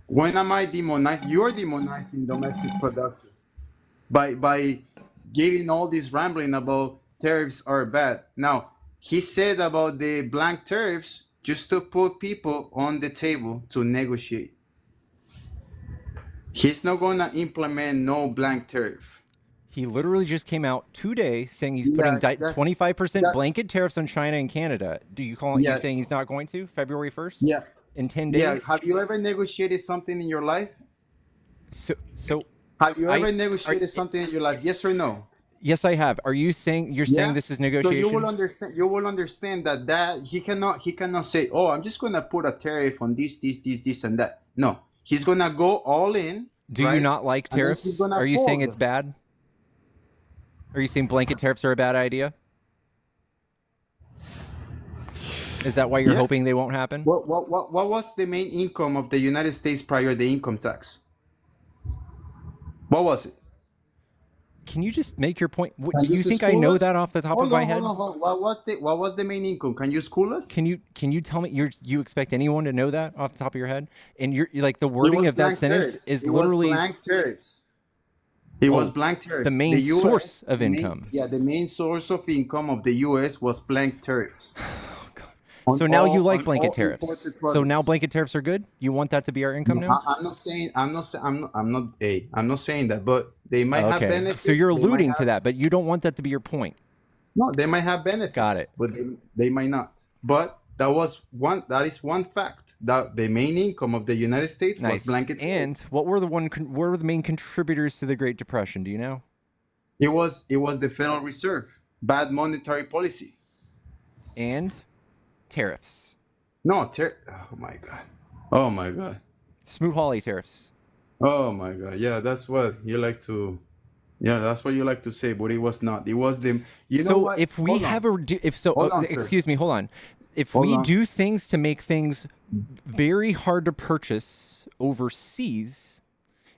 When am I demonized? You're demonizing domestic production by giving all this rambling about tariffs are bad. Now, he said about the blank tariffs just to put people on the table to negotiate. He's not gonna implement no blank tariff. He literally just came out today saying he's Yeah, putting 25% that- blanket tariffs on China and Canada. Do you call it? Yeah. You saying he's not going to February 1st? Yeah. In 10 days. Yeah. Have you ever negotiated something in your life? So Have you ever I- negotiated something in your life? Yes or no? yes, I have. Are you saying saying this is negotiation? So you will understand. You will understand that he cannot say, "Oh, I'm just gonna put a tariff on this, and that." No, he's gonna go all in. Do right? you not like And then tariffs? he's gonna Are you saying follow it's them. bad? Are you saying blanket tariffs are a bad idea? Is that why you're Yeah. hoping they won't happen? What was the main income of the United States prior to the income tax? What was it? Can you just make your point? Can Do you you think I school know us? that off the top Hold of my on, head? hold on, hold on. What was the main income? Can you school us? Can you tell me you expect anyone to know that off the top of your head? And you're like the wording of that sentence is literally blank tariffs. It was blank tariffs. the main US source of the main- income. Yeah, the main source of income of the U.S. was blank tariffs. So now you like on blanket all tariffs. imported So now products. blanket tariffs are good? You want that to be our income now? I'm not saying that, but they might have Okay. benefits. So you're they might alluding to have- that, but you don't want that to be your point. No, they might have benefits. Got it. But they might not. But that is one fact, that the main income of the United States was Nice. blanket And tariffs. what were the main contributors to the Great Depression? Do you know? It was the Federal Reserve, bad monetary policy. And tariffs. No, oh my god. Oh my god. Smoot-Hawley tariffs. Oh my god. Yeah, that's what you like to. Yeah, that's what you like to say, but it was not. It was the. You know So what? if we Hold on. have Hold on, sir. excuse me, hold on. If Hold we on. do things to make things very hard to purchase overseas,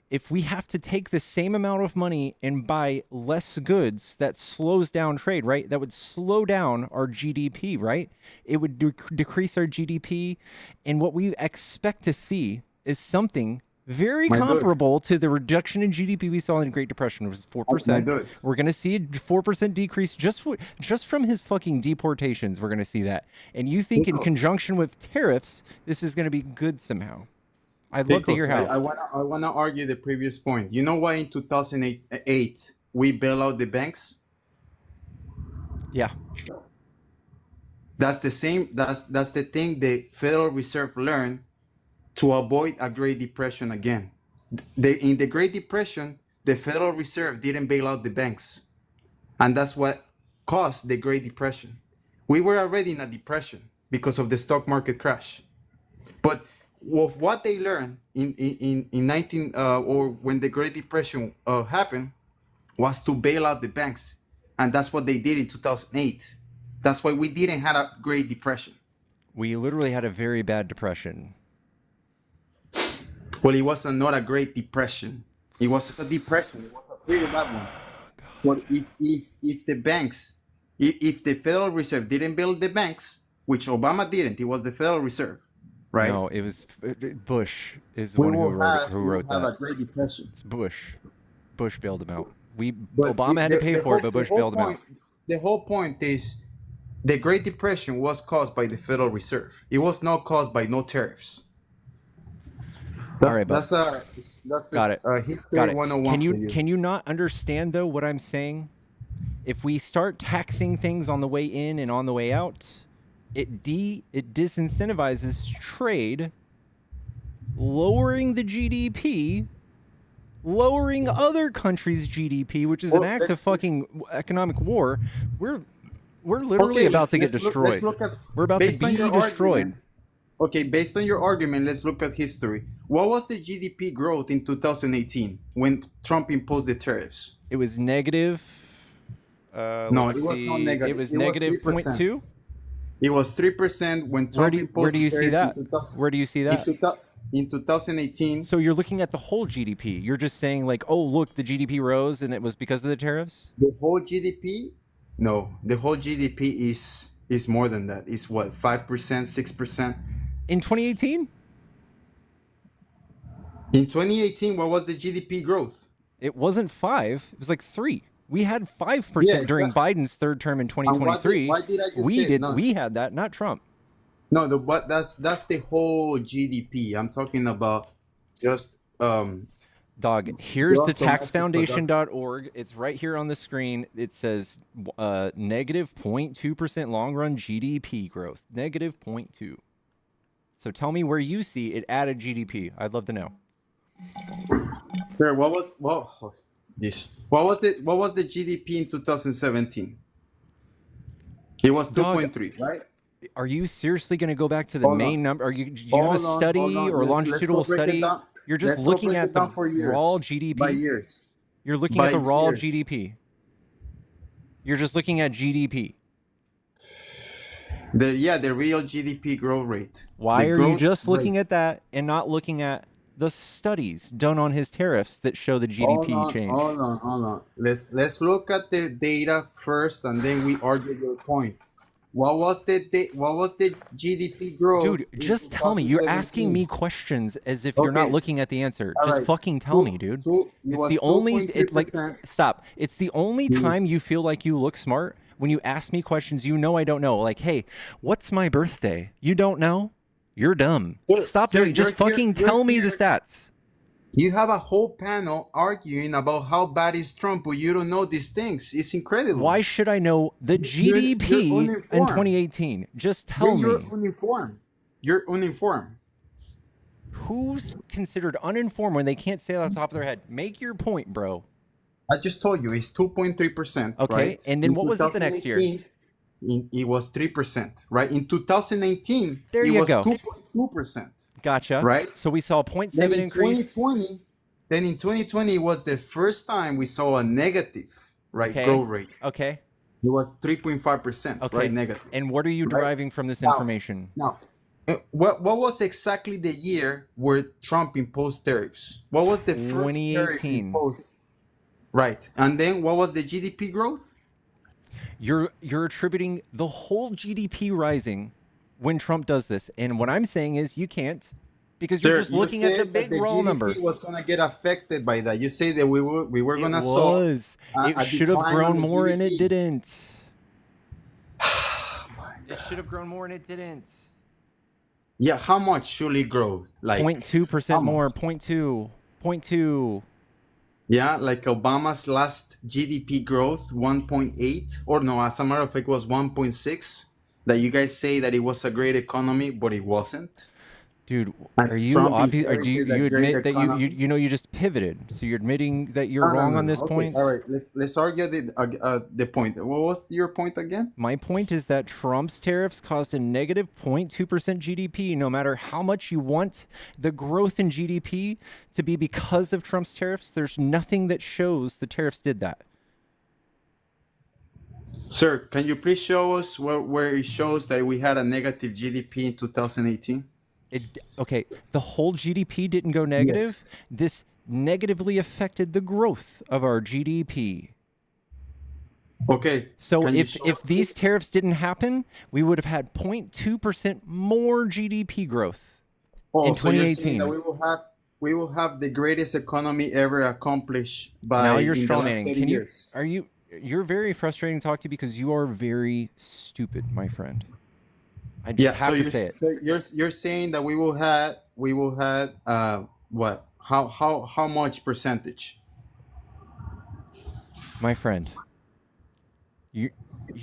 if we have to take the same amount of money and buy less goods, that slows down trade, right? That would slow down our GDP, right? It would decrease our GDP. And what we expect to see is something very My dude. comparable to the reduction in GDP we saw in the Great Depression, which was 4%. dude. We're going to see a 4% decrease just from his fucking deportations. We're going to see that. And you think in Pickles. conjunction with tariffs, this is going to be good somehow. I'd love to hear Because how. I wanna argue the previous point. You know why in 2008 we bail out the banks? Yeah. That's the same. That's the thing the Federal Reserve learned to avoid a Great Depression again. In the Great Depression, the Federal Reserve didn't bail out the banks, and that's what caused the Great Depression. We were already in a depression because of the stock market crash, but with what they learned in 19 or when the Great Depression happened was to bail out the banks, and that's what they did in 2008. That's why we didn't have a Great Depression. We literally had a very bad depression. Well, it was not a Great Depression. It was a depression. It was a pretty bad one. But if the banks, if the Federal Reserve didn't bail the banks, which Obama didn't, it was the Federal Reserve, right? No, it was Bush is the one who wrote have a that. Great Depression. It's Bush. Bush bailed him out. But Obama had to pay for it, but the Bush whole bailed him out. point- The whole point is the Great Depression was caused by the Federal Reserve. It was not caused by no tariffs. All right, bud. That's Got it. History Got it. 101 for you. Can you not understand though what I'm saying? If we start taxing things on the way in and on the way out, it disincentivizes trade, lowering the GDP, lowering other countries' GDP, which is an Well, act of let's- fucking economic war. We're literally Okay, about to get let's destroyed. look at- We're about to based on be your destroyed. argument- Okay, based on your argument, let's look at history. What was the GDP growth in 2018 when Trump imposed the tariffs? It was negative. No, Let's it was not see. It negative. was It was negative 3%. 0.2. It was 3% when Where Trump do imposed you the see tariffs that? in 2000. Where do you see that? In 2018. So you're looking at the whole GDP. You're just saying like, oh, look, the GDP rose and it was because of the tariffs? The whole GDP? No, the whole GDP is more than that. It's what, 5%, 6%? In 2018? In 2018, what was the GDP growth? It wasn't 5. It was like 3. We had 5% Yeah, during Biden's third term in 2023. why did I just say it? No. We had that, not Trump. No, that's the whole GDP. I'm talking about just Dog, here's the gross domestic taxfoundation.org. It's right here on the screen. It says negative 0.2% long run GDP growth. Negative 0.2. So tell me where you see it added GDP. I'd love to know. Sure, what was the GDP in 2017? It was Dog, 2.3, right? Are you seriously going to go back to the Hold main on. number? Do you have a Hold on, study hold on. or Let's go longitudinal break it study? down. You're just Let's go looking break at it the down for years. raw By GDP. years. You're looking By at the raw years. GDP. You're just looking at GDP. The real GDP growth rate. Why The are you growth just looking rate. at that and not looking at the studies done on his tariffs that show the GDP change? Hold on. Let's look at the data first, and then we argue your point. What was the GDP growth? Dude, in just tell me. You're asking 2017? me questions as if you're not Okay. looking at the answer. All Just right. fucking tell me, dude. It's the only stop. It's the only time you feel like you look smart when you ask me questions you know I don't know. Like, hey, what's my birthday? You don't know? You're dumb. Stop Sir, there. Just you're fucking here- tell me the stats. You have a whole panel arguing about how bad is Trump, but you don't know these things. It's incredible. Why should I know the GDP in uninformed. 2018? Just tell You're me. uninformed. You're uninformed. Who's considered uninformed when they can't say it off the top of their head? Make your point, bro. I just told you it's 2.3%. Okay, right? and then In what was it the next year? 2018, it was 3%, right? In 2019, There it you was go. 2.2%. Gotcha. Right. So we saw a 0.7 Then in increase. 2020 was the first time we saw a negative, right, Okay. growth rate. Okay. It was 3.5%, Okay. right, negative. And what are you Right. deriving from this Now- information? Now, what was exactly the year where Trump imposed tariffs? What was the first tariff 2018. imposed? Right. And then what was the GDP growth? You're attributing the whole GDP rising when Trump does this. And what I'm saying is you can't because you're Sir, just you looking at the said big that raw number. GDP was going to get affected by that. You say that we were going to It solve. was. a It should have decline grown in the more and it GDP. didn't. It should have grown more and it didn't. Yeah, how much should it grow? Like 0.2% how much? more. 0.2. 0.2. Yeah, like Obama's last GDP growth, 1.8, or no, as a matter of fact, it was 1.6. That you guys say that it was a great economy, but it wasn't. Dude, And are you Trump obvious? Or do inherited a you great admit that economy. you just pivoted? So you're admitting that you're No, no, wrong no, on no. this Okay, point? all right, let's argue the point. What was your point again? My point is that Trump's tariffs caused a negative 0.2% GDP. No matter how much you want the growth in GDP to be because of Trump's tariffs, there's nothing that shows the tariffs did that. Sir, can you please show us where it shows that we had a negative GDP in 2018? Okay, the whole GDP didn't go negative. Yes. This negatively affected the growth of our GDP. Okay. So can you if show- these tariffs didn't happen, we would have had 0.2% more GDP growth in so you're saying 2018. that we will have the greatest economy ever accomplished by Now you're in the last strawmanning. 30 Can you? years. You're very frustrating to talk to because you are very stupid, my friend. I just have to say it. So you're saying that we will have what? How much percentage? My friend, you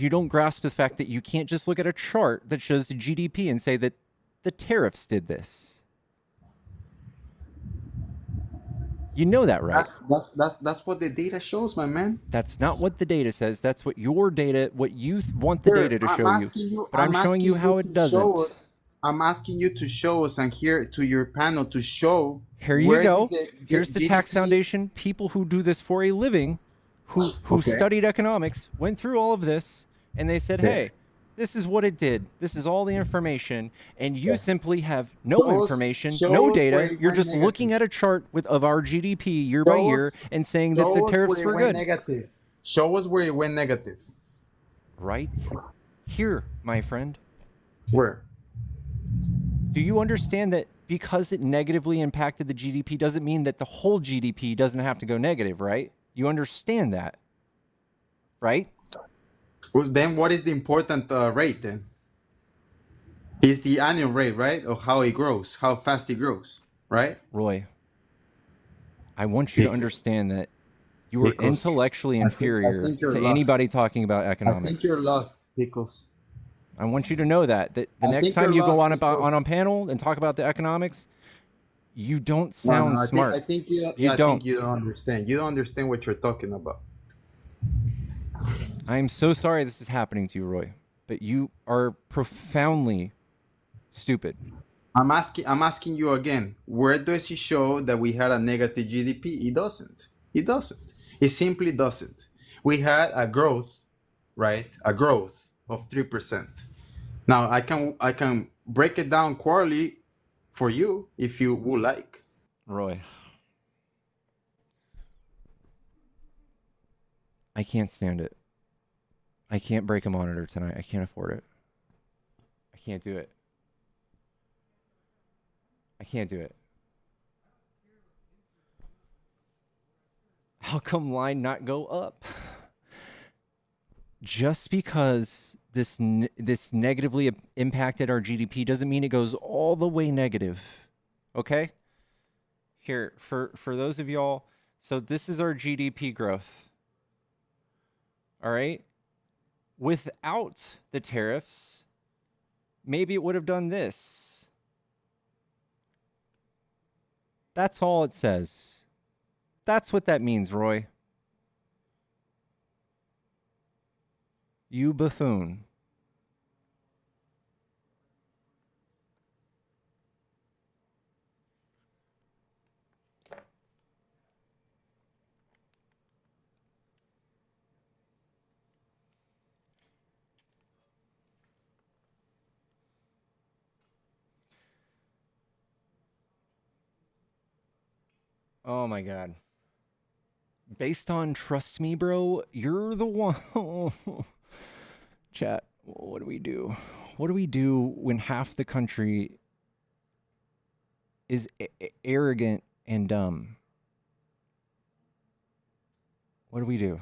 don't grasp the fact that you can't just look at a chart that shows the GDP and say that the tariffs did this. You know that, right? That's what the data shows, my man. That's not what the data says. That's what your data, what you want the Sir, data to I'm show asking you. But I'm showing you asking how to it doesn't. show us- I'm asking you to show us and here to your panel to show Here you where go. did Here's the tax GDP. foundation. People who do this for a living, who Okay. studied economics, went through all of this, and they said, Yeah. hey, this is what it did. This is all the information. And you Yeah. simply have no Show us- information, show no us where data. it You're went just looking negative. at a chart of our GDP year by Show year us- and saying that Show the us tariffs where it were went good. negative. Show us where it went negative. Right here, my friend. Where? Do you understand that because it negatively impacted the GDP doesn't mean that the whole GDP doesn't have to go negative, right? You understand that, right? Well, then what is the important rate then? Is the annual rate, right? Of how it grows, how fast it grows, right? Roy, I want you to Because- understand that you are because intellectually I inferior think you're to lost. anybody talking about I economics. think you're lost, Pickles. I want you to know that the I next think time you're you go lost on a because- panel and talk about the economics, you don't No, sound I smart. I think you You I don't. think you don't understand. You don't understand what you're talking about. I'm so sorry this is happening to you, Roy, but you are profoundly stupid. I'm asking you again. Where does it show that we had a negative GDP? It doesn't. It doesn't. It simply doesn't. We had a growth, right? A growth of 3%. Now I can break it down quarterly for you if you would like. Roy, I can't stand it. I can't break a monitor tonight. I can't afford it. I can't do it. I can't do it. How come line not go up? Just because this negatively impacted our GDP doesn't mean it goes all the way negative. Okay? Here, for those of y'all, so this is our GDP growth. All right? Without the tariffs, maybe it would have done this. That's all it says. That's what that means, Roy. You buffoon. Oh my God. Based on trust me, bro, you're the one. Chat, what do we do? What do we do when half the country is arrogant and dumb? What do we do?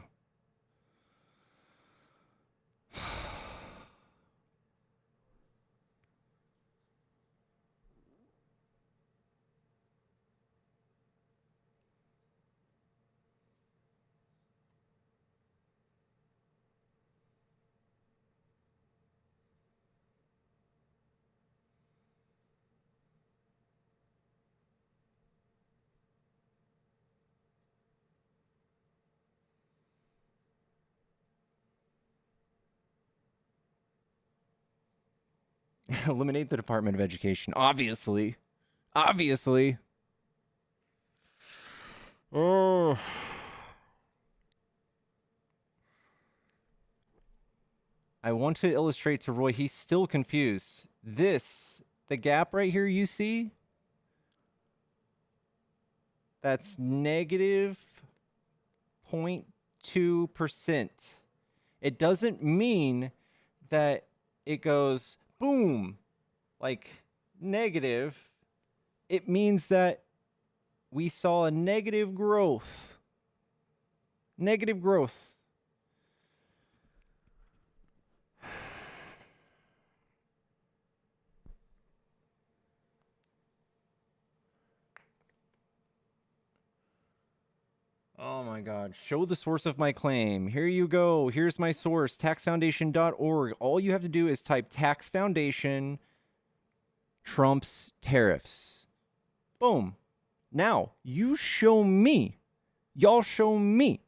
Eliminate the Department of Education. Obviously. Obviously. Oh. I want to illustrate to Roy, he's still confused. This, the gap right here you see, that's negative 0.2%. It doesn't mean that it goes boom, like negative. It means that we saw a negative growth. Negative growth. Oh my God. Show the source of my claim. Here you go. Here's my source, taxfoundation.org. All you have to do is type tax foundation trumps tariffs. Boom. Now, you show me, y'all show me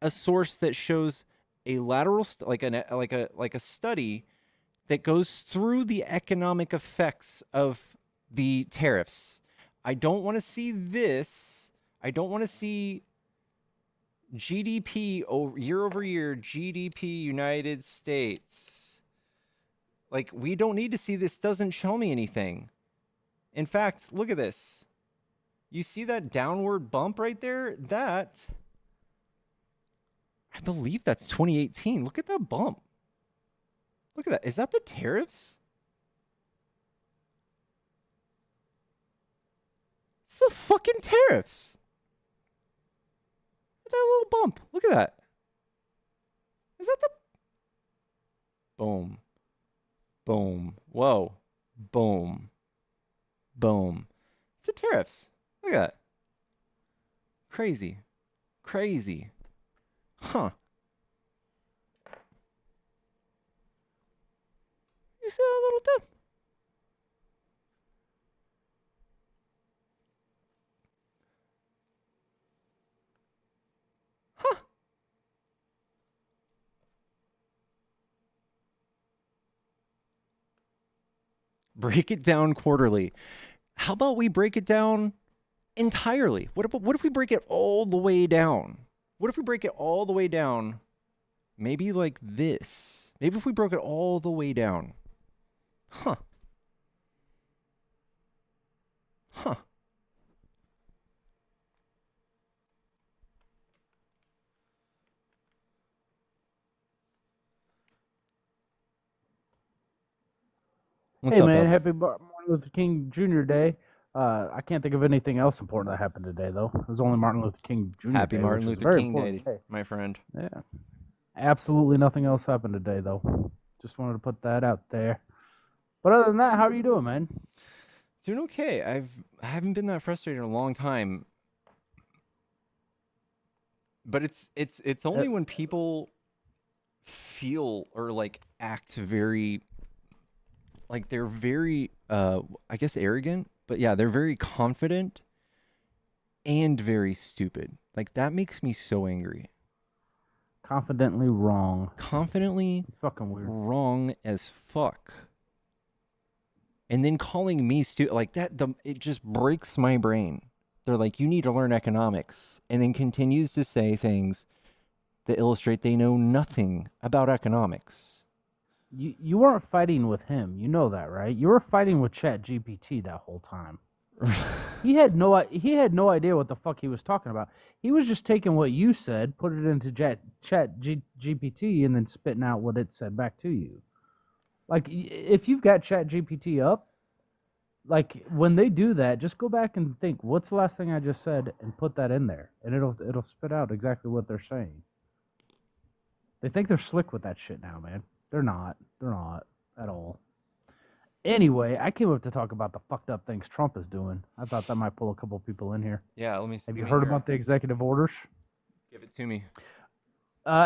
a source that shows a lateral like a study that goes through the economic effects of the tariffs. I don't want to see this. I don't want to see GDP year over year, GDP United States. Like, we don't need to see this. Doesn't show me anything. In fact, look at this. You see that downward bump right there? That, I believe that's 2018. Look at that bump. Look at that. Is that the tariffs? It's the fucking tariffs. Look at that little bump. Look at that. Is that the... Boom. Boom. Whoa. Boom. Boom. It's the tariffs. Look at that. Crazy. Crazy. Huh. You see that little dip? Huh. Break it down quarterly. How about we break it down entirely? What if we break it all the way down? What if we break it all the way down? Maybe like this. Maybe if we broke it all the way down. Huh. Huh. What's Hey up, man, bub? happy Martin Luther King Jr. Day. I can't think of anything else important that happened today, though. It was only Martin Luther King Jr. Happy Day, Martin which is a Luther very King important Day, my friend. Yeah, absolutely nothing else happened today, though. Just wanted to put that out there. But other than that, how are you doing, man? Doing okay. I haven't been that frustrated in a long time. But it's only when people feel or like act very, like they're very I guess arrogant, but yeah, they're very confident and very stupid. Like that makes me so angry. Confidently wrong. Confidently It's fucking weird. wrong as fuck. And then calling me stupid like that, it just breaks my brain. They're like, you need to learn economics, and then continues to say things that illustrate they know nothing about economics. You weren't fighting with him. You know that, right? You were fighting with ChatGPT that whole time. He had no idea what the fuck he was talking about. He was just taking what you said, put it into GPT, and then spitting out what it said back to you. Like, if you've got ChatGPT up, like when they do that, just go back and think, what's the last thing I just said, and put that in there, and it'll spit out exactly what they're saying. They think they're slick with that shit now, man. They're not. They're not at all. Anyway, I came up to talk about the fucked up things Trump is doing. I thought that might pull a couple people in here. Yeah, let me see. Have you heard about the executive orders? Give it to me.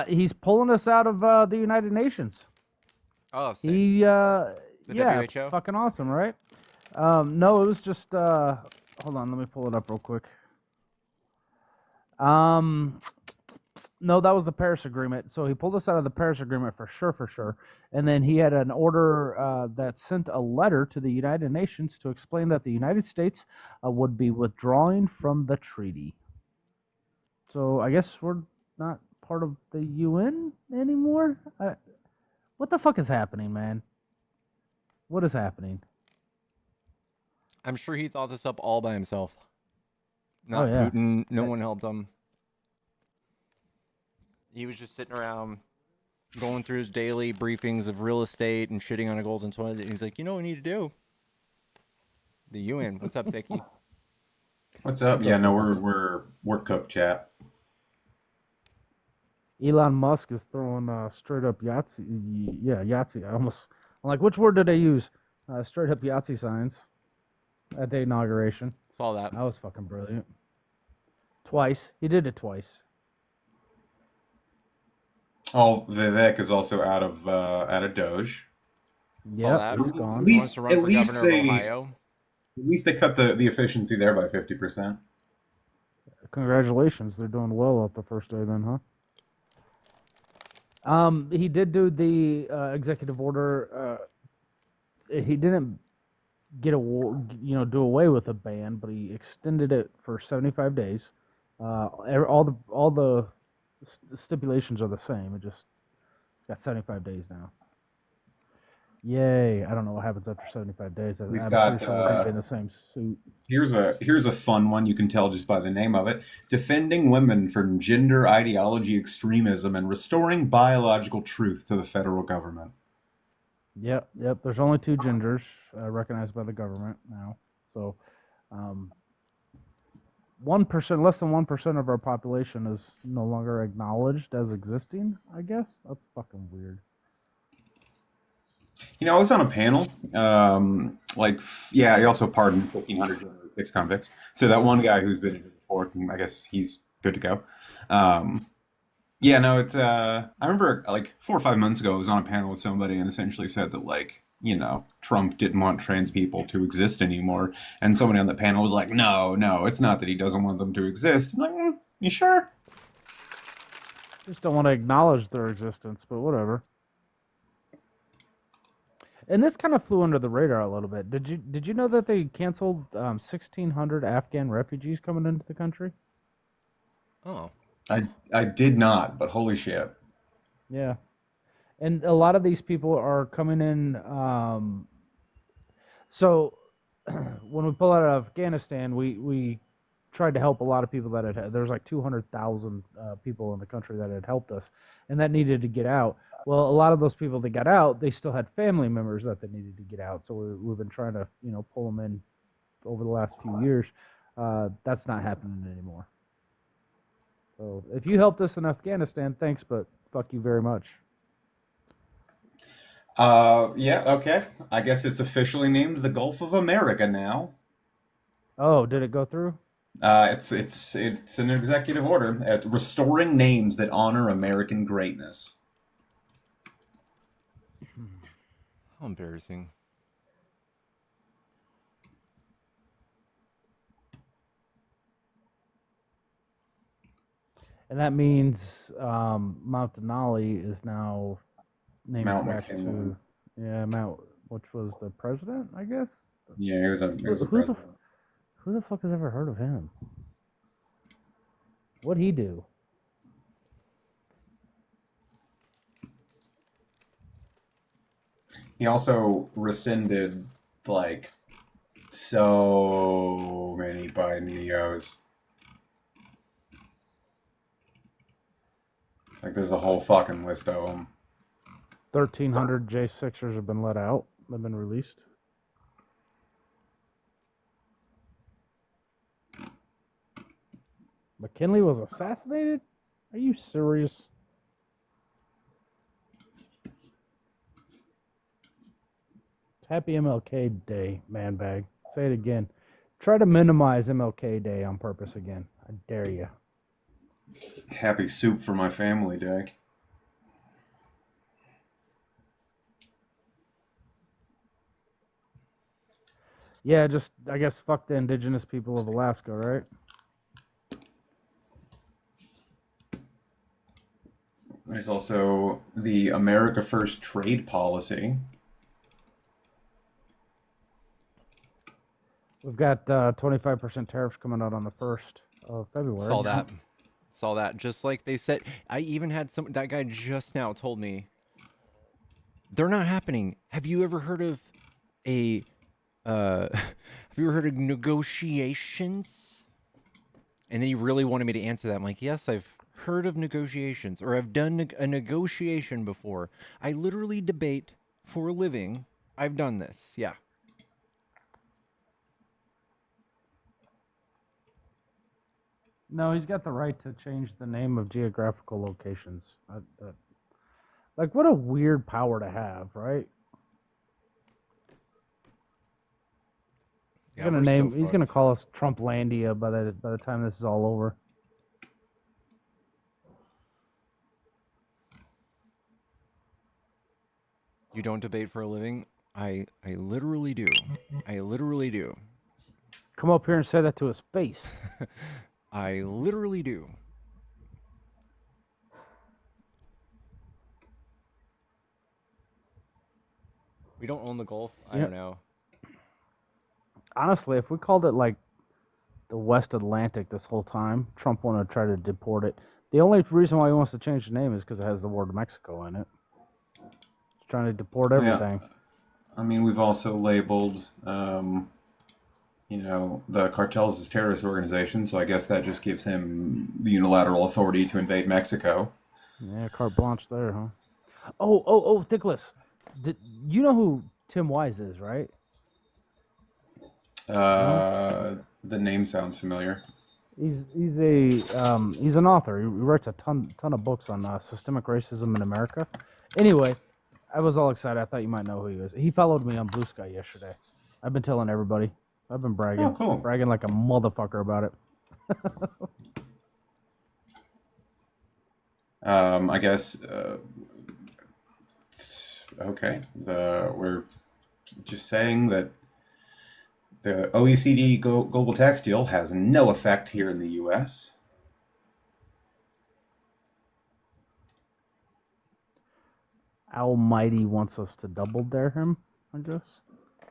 He's pulling us out of the United Nations. Oh, sick. He, The yeah, WHO? fucking awesome, right? No, it was just, hold on, let me pull it up real quick. No, that was the Paris Agreement. So he pulled us out of the Paris Agreement for sure. And then he had an order that sent a letter to the United Nations to explain that the United States would be withdrawing from the treaty. So I guess we're not part of the UN anymore? What the fuck is happening, man? What is happening? I'm sure he thought this up all by himself. Not yeah. Putin. No one helped him. He was just sitting around going through his daily briefings of real estate and shitting on a golden toilet. And he's like, you know what we need to do? The UN. What's up, Vicky? What's up? Yeah, no, we're cooked, chat. Elon Musk is throwing straight up Yahtzee. Yeah, Yahtzee. I'm like, which word did they use? Straight up Yahtzee signs at the inauguration. Saw that. That was fucking brilliant. Twice. He did it twice. Oh, Vivek is also out of Doge. Yeah, he's gone. He wants to run for governor of Ohio. At least they cut the efficiency there by 50%. Congratulations, they're doing well up the first day then, huh? He did do the executive order. He didn't do away with the ban, but he extended it for 75 days. All the stipulations are the same. It just got 75 days now. Yay! I don't know what happens after 75 days. We've I'm got pretty sure we're gonna be in the same suit. here's a fun one. You can tell just by the name of it: defending women from gender ideology extremism and restoring biological truth to the federal government. Yep. There's only 2 genders recognized by the government now. So, 1%, less than 1% of our population is no longer acknowledged as existing. I guess that's fucking weird. I was on a panel. He also pardoned 1,506 convicts. So that one guy who's been in it before, I guess he's good to go. It's. I remember like 4 or 5 months ago, I was on a panel with somebody and essentially said that Trump didn't want trans people to exist anymore, and somebody on the panel was like, "No, it's not that he doesn't want them to exist." I'm like, "You sure?" Just don't want to acknowledge their existence, but whatever. And this kind of flew under the radar a little bit. Did you know that they canceled 1,600 Afghan refugees coming into the country? Oh. I did not, but holy shit. Yeah. And a lot of these people are coming in. So when we pull out of Afghanistan, we tried to help a lot of people that there was like 200,000 people in the country that had helped us, and that needed to get out. Well, a lot of those people that got out, they still had family members that they needed to get out. So we've been trying to pull them in over the last few years. That's not happening anymore. So if you helped us in Afghanistan, thanks, but fuck you very much. Okay. I guess it's officially named the Gulf of America now. Oh, did it go through? It's an executive order restoring names that honor American greatness. How embarrassing. And that means Mount Denali is now named Mount back McKinley. to Mount, which was the president, I guess. Yeah, he was a Who president. the fuck has ever heard of him? What'd he do? He also rescinded like so many Biden EOs. Like there's a whole fucking list of them. 1,300 J6ers have been let out. They've been released. McKinley was assassinated? Are you serious? Happy MLK Day, man bag. Say it again. Try to minimize MLK Day on purpose again. I dare you. Happy Soup for My Family Day. Yeah, just, I guess, fuck the indigenous people of Alaska, right? There's also the America First trade policy. We've got 25% tariffs coming out on the 1st of February. Saw that. Just like they said. I even had that guy just now told me they're not happening. Have you ever heard of negotiations? And then he really wanted me to answer that. I'm like, yes, I've heard of negotiations, or I've done a negotiation before. I literally debate for a living. I've done this. Yeah. No, he's got the right to change the name of geographical locations. Like, what a weird power to have, right? Yeah, He's gonna call us Trumplandia by the time this is all over. You don't debate for a living? I literally do. I literally do. Come up here and say that to his face. I literally do. We don't own the Gulf. I Yeah. don't know. Honestly, if we called it like the West Atlantic this whole time, Trump wanted to try to deport it. The only reason why he wants to change the name is because it has the word Mexico in it. He's trying to deport everything. I mean, we've also labeled, the cartels as terrorist organizations, so I guess that just gives him the unilateral authority to invade Mexico. Yeah, carte blanche there, huh? Oh, Nicholas, you know who Tim Wise is, right? The name sounds familiar. He's an author. He writes a ton of books on systemic racism in America. Anyway, I was all excited. I thought you might know who he was. He followed me on Blue Sky yesterday. I've been telling everybody. I've been bragging, Oh, cool. bragging like a motherfucker about it. I guess. Okay. We're just saying that the OECD global tax deal has no effect here in the U.S. Almighty wants us to double dare him, I guess.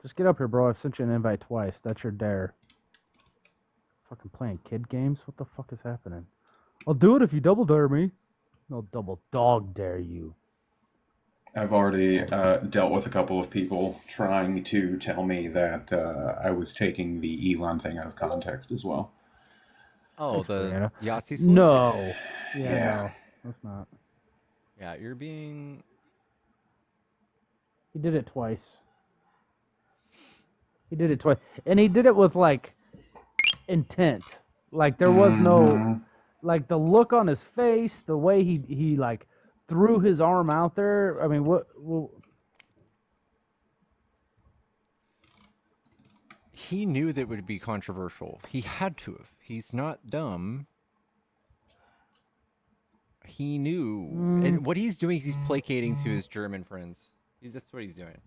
Just get up here, bro. I've sent you an invite twice. That's your dare. Fucking playing kid games? What the fuck is happening? I'll do it if you double dare me. I'll double dog dare you. I've already dealt with a couple of people trying to tell me that I was taking the Elon thing out of context as well. Oh, the Yeah. Yahtzee salute? No. Yeah. No. That's not. Yeah, you're being... He did it twice. And he did it with, like, intent. Like, there was no... Like, the look on his face, the way he like, threw his arm out there. I mean, what He knew that it would be controversial. He had to have. He's not dumb. He knew. And what he's doing is he's placating to his German friends. That's what he's doing.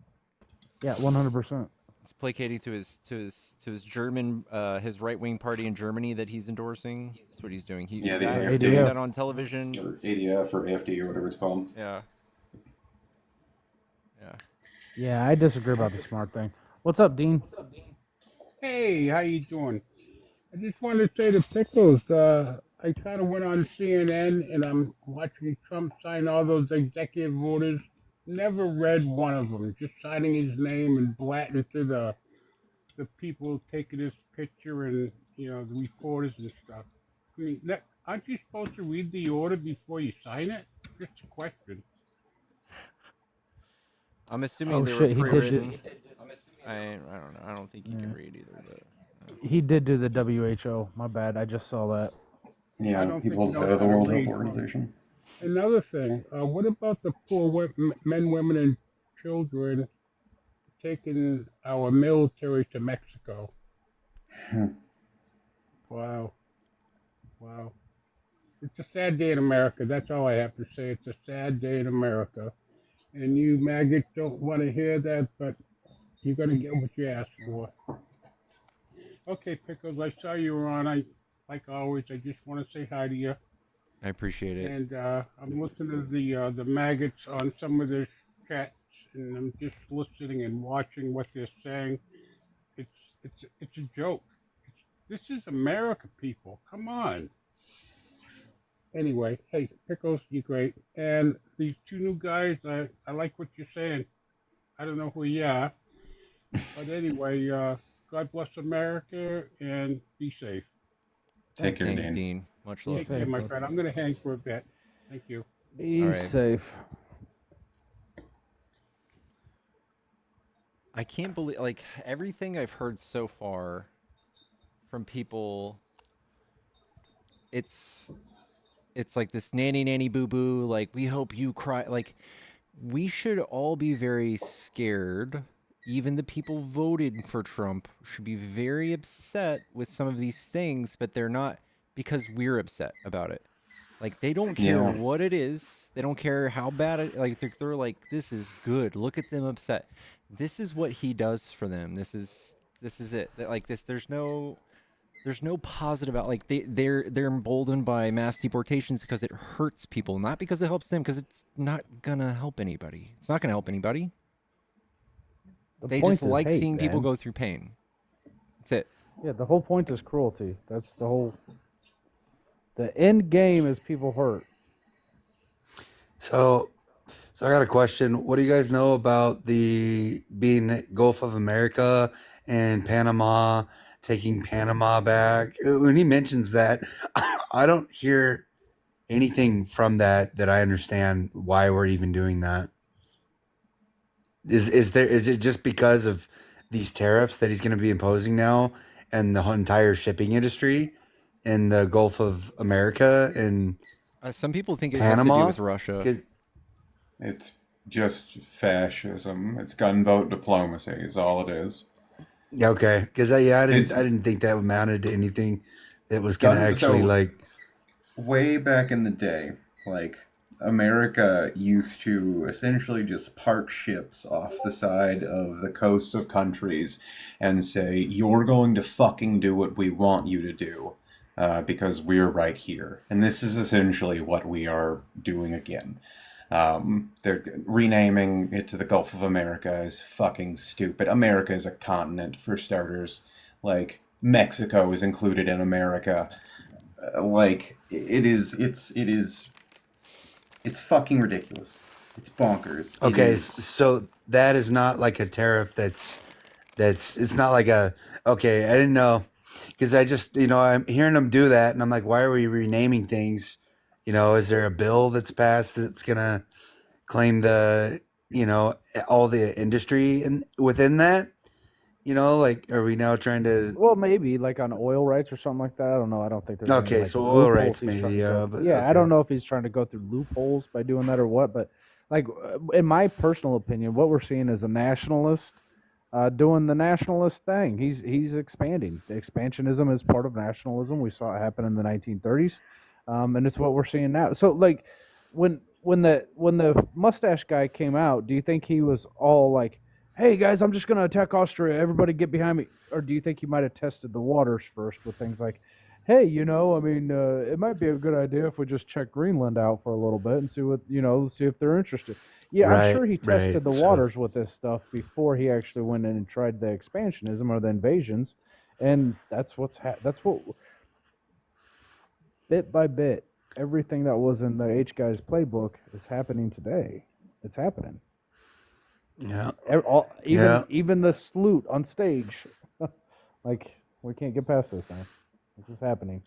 Yeah, 100%. He's placating to his German, his right-wing party in Germany that he's endorsing. That's what he's doing. He's the doing AFD. that on television. Or ADF or AFD or whatever it's called. Yeah. Yeah. Yeah, I disagree about the smart thing. What's up, Dean? Hey, how you doing? I just wanted to say to Pickles, I kind of went on CNN and I'm watching Trump sign all those executive orders. Never read one of them. Just signing his name and blatting to the people taking his picture and the reporters and stuff. I mean, aren't you supposed to read the order before you sign it? Just a question. I'm assuming Oh, they shit, were he did pre-written. I don't know. I don't think he can read either. But He did do the WHO. My bad. I just saw that. Yeah, don't he think pulls he out knows of the how to World Health read. Organization. Another thing, what about the poor men, women, and children taking our military to Mexico? Wow. It's a sad day in America. That's all I have to say. It's a sad day in America. And you maggots don't want to hear that, but you're going to get what you asked for. Okay, Pickles, I saw you were on. Like always, I just want to say hi to you. I appreciate it. And I'm listening to the maggots on some of their chats, and I'm just listening and watching what they're saying. It's a joke. This is America, people. Come on. Anyway, hey, Pickles, you're great. And these two new guys, I like what you're saying. I don't know who you are. But anyway, God bless America and be safe. Take care, Thanks, Dan. Dean. Much love. Take care, my friend. I'm going to hang for a bit. Thank you. Be All right. safe. I can't believe, like, everything I've heard so far from people, it's like this nanny boo boo, like, we hope you cry. Like, we should all be very scared. Even the people voted for Trump should be very upset with some of these things, but they're not, because we're upset about it. Like, they don't care what it is. They don't care how bad it, like, they're like, this is good. Look at them upset. This is what he does for them. This is it. Like, this, there's no positive out. Like, they're emboldened by mass deportations because it hurts people, not because it helps them, because it's not gonna help anybody. It's not gonna help anybody. The They point just is like hate, seeing people man. go through pain. That's it. Yeah, the whole point is cruelty. That's the whole. The end game is people hurt. So, so I got a question. What do you guys know about the being Gulf of America and Panama, taking Panama back? When he mentions that, I don't hear anything from that I understand why we're even doing that. Is it just because of these tariffs that he's going to be imposing now and the entire shipping industry in the Gulf of America and Some people think it has to do Panama? with Russia. 'Cause- It's just fascism. It's gunboat diplomacy is all it is. Yeah, okay, because I It's didn't think that amounted to anything that was going to actually so like. way back in the day, like America used to essentially just park ships off the side of the coasts of countries and say, "You're going to fucking do what we want you to do." Because we're right here. And this is essentially what we are doing again. They're renaming it to the Gulf of America is fucking stupid. America is a continent, for starters. Like, Mexico is included in America. Like, it's fucking ridiculous. It's bonkers. It Okay, is. so that is not like a tariff. It's not like a. Okay, I didn't know because I just I'm hearing them do that and I'm like, why are we renaming things? Is there a bill that's passed that's gonna claim the all the industry and within that? Like, are we now trying to? Well, maybe like on oil rights or something like that. I don't know. I don't think there's any Okay, like so oil loopholes rights he's trying maybe, to go. but Yeah, I okay. don't know if he's trying to go through loopholes by doing that or what. But like in my personal opinion, what we're seeing is a nationalist doing the nationalist thing. He's expanding. The expansionism is part of nationalism. We saw it happen in the 1930s, and it's what we're seeing now. So like when the mustache guy came out, do you think he was all like, "Hey guys, I'm just going to attack Austria. Everybody get behind me," or do you think he might have tested the waters first with things like, "Hey, I mean, it might be a good idea if we just check Greenland out for a little bit and see what see if they're interested." Yeah, I'm sure he tested Right. the So waters with this stuff before he actually went in and tried the expansionism or the invasions, and that's that's what bit by bit everything that was in the H guy's playbook is happening today. It's happening. yeah, Even yeah. the salute on stage, like we can't get past this, man. This is happening.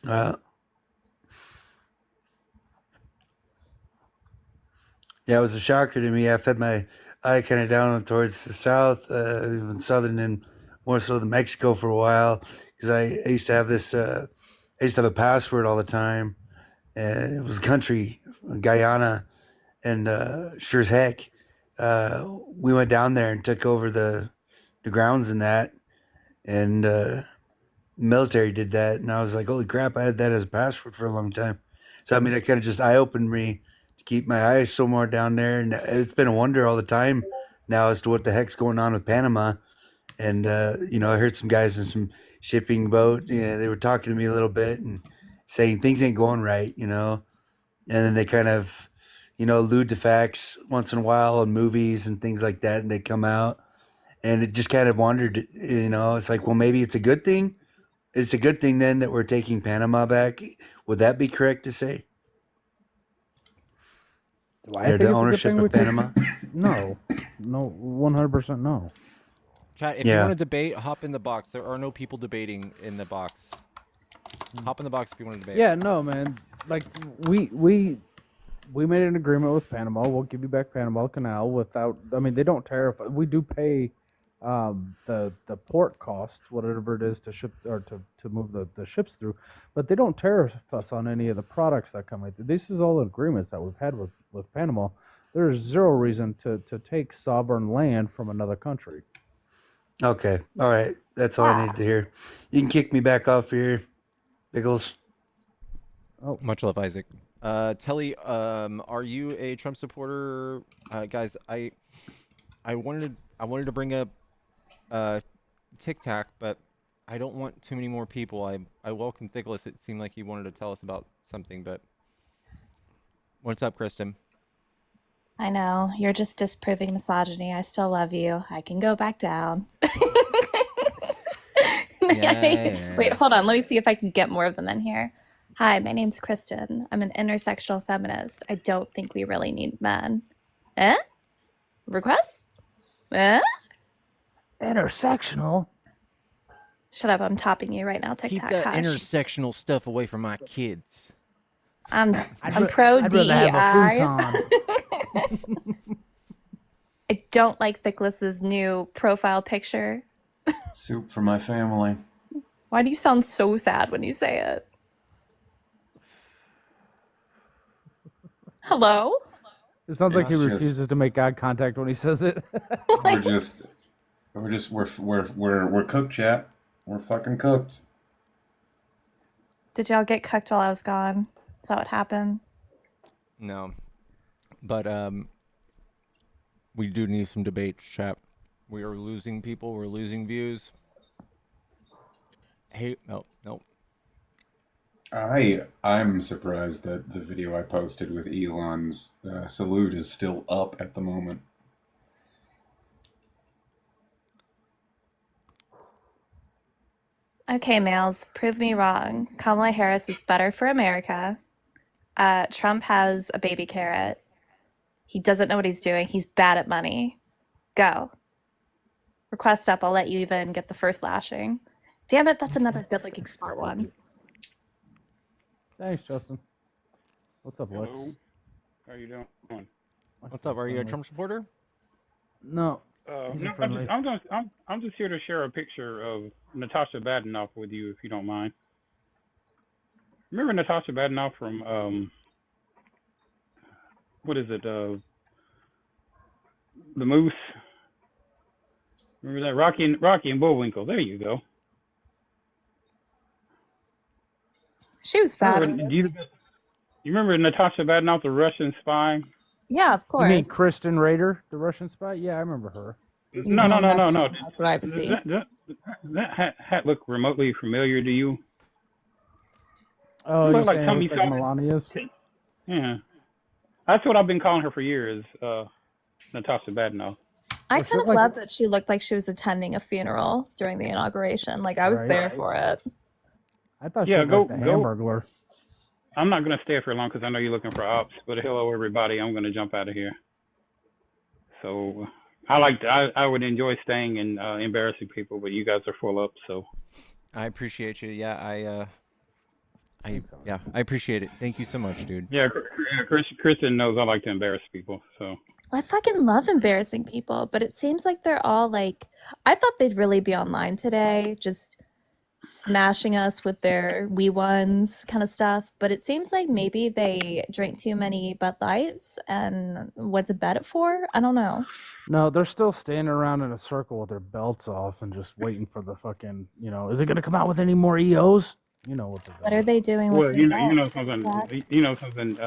Yeah, it was a shocker to me. I fed my eye kind of down towards the south, even southern and more so the Mexico for a while, because I used to have this. I used to have a password all the time, and it was country, Guyana, and sure as heck, we went down there and took over the grounds in that, and military did that, and I was like, holy crap, I had that as a password for a long time. So I mean, it kind of just eye opened me to keep my eyes somewhere down there, and it's been a wonder all the time now as to what the heck's going on with Panama. And I heard some guys in some shipping boat, yeah, they were talking to me a little bit and saying things ain't going right, and then they kind of, allude to facts once in a while on movies and things like that, and they come out, and it just kind of wondered, it's like, well, maybe it's a good thing. It's a good thing then that we're taking Panama back. Would that be correct to say? Do I Or think the it's a good ownership thing we of take? Panama? No, 100% no. Chat, if you want Yeah. to debate, hop in the box. There are no people debating in the box. Hop in the box if you want to debate. Yeah, no, man. Like we made an agreement with Panama. We'll give you back Panama Canal without. I mean, they don't tariff. We do pay the port cost, whatever it is to ship or to move the ships through, but they don't tariff us on any of the products that come in. This is all agreements that we've had with Panama. There is zero reason to take sovereign land from another country. Okay. All right. That's all I needed to hear. You can kick me back off here, Biggles. Oh, Much love, Isaac. Telly, are you a Trump supporter? Guys, I wanted to bring up Tic Tac, but I don't want too many more people. I welcome Nicholas. It seemed like he wanted to tell us about something, but what's up, Kristen? I know. You're just disproving misogyny. I still love you. I can go back down. Wait, Yeah. hold on. Let me see if I can get more of them in here. Hi, my name's Kristen. I'm an intersectional feminist. I don't think we really need men. Eh? Requests? Eh? Intersectional. Shut up. I'm topping you right now, Keep TikTok. that Hush. intersectional stuff away from my kids. I'm I'd pro rather have a DEI. futon. I don't like Thickless's new profile picture. Soup for my family. Why do you sound so sad when you say it? Hello? It sounds like It's he just refuses to make eye contact when he says it. we're cooked, chat. We're fucking cooked. Did y'all get cooked while I was gone? Is that what happened? No. But we do need some debates, chat. We are losing people. We're losing views. Hey, no. I'm surprised that the video I posted with Elon's salute is still up at the moment. Okay, males, prove me wrong. Kamala Harris was better for America. Trump has a baby carrot. He doesn't know what he's doing. He's bad at money. Go. Request up. I'll let you even get the first lashing. Damn it, that's another good-looking smart one. Thanks, Justin. What's up, Lex? Hello. How you doing? What's up? Are you a Trump supporter? No. No, He's a friendly. I'm just here to share a picture of Natasha Badenoch with you, if you don't mind. Remember Natasha Badenoch from what is it? The Moose. Remember that Rocky and Bullwinkle? There you go. She was fabulous. You remember Natasha Badenoch, the Russian spy? Yeah, of You mean course. Kristen Rader, the Russian spy? Yeah, I remember her. No. Privacy. That hat look remotely familiar to you? Oh, Look you're like saying Tommy it's like Selleck. Melania's? Yeah. That's what I've been calling her for years, Natasha Badenoch. I Well, she kind looked of like- love that she looked like she was attending a funeral during the inauguration. Like, I was Right. there for it. I thought Yeah, she looked like the go. Hamburglar. I'm not going to stay for long because I know you're looking for ops, but hello, everybody. I'm going to jump out of here. So I would enjoy staying and embarrassing people, but you guys are full up, so. I appreciate you. Yeah, I appreciate it. Thank you so much, dude. Yeah, Kristen knows I like to embarrass people, so. I fucking love embarrassing people, but it seems like they're all like, I thought they'd really be online today, just smashing us with their we ones kind of stuff. But it seems like maybe they drank too many Bud Lights and went to bed at 4. I don't know. No, they're still standing around in a circle with their belts off and just waiting for the fucking, is it going to come out with any more EOs? You know what they're What are they doing with Well, their you know belts? something. You know something.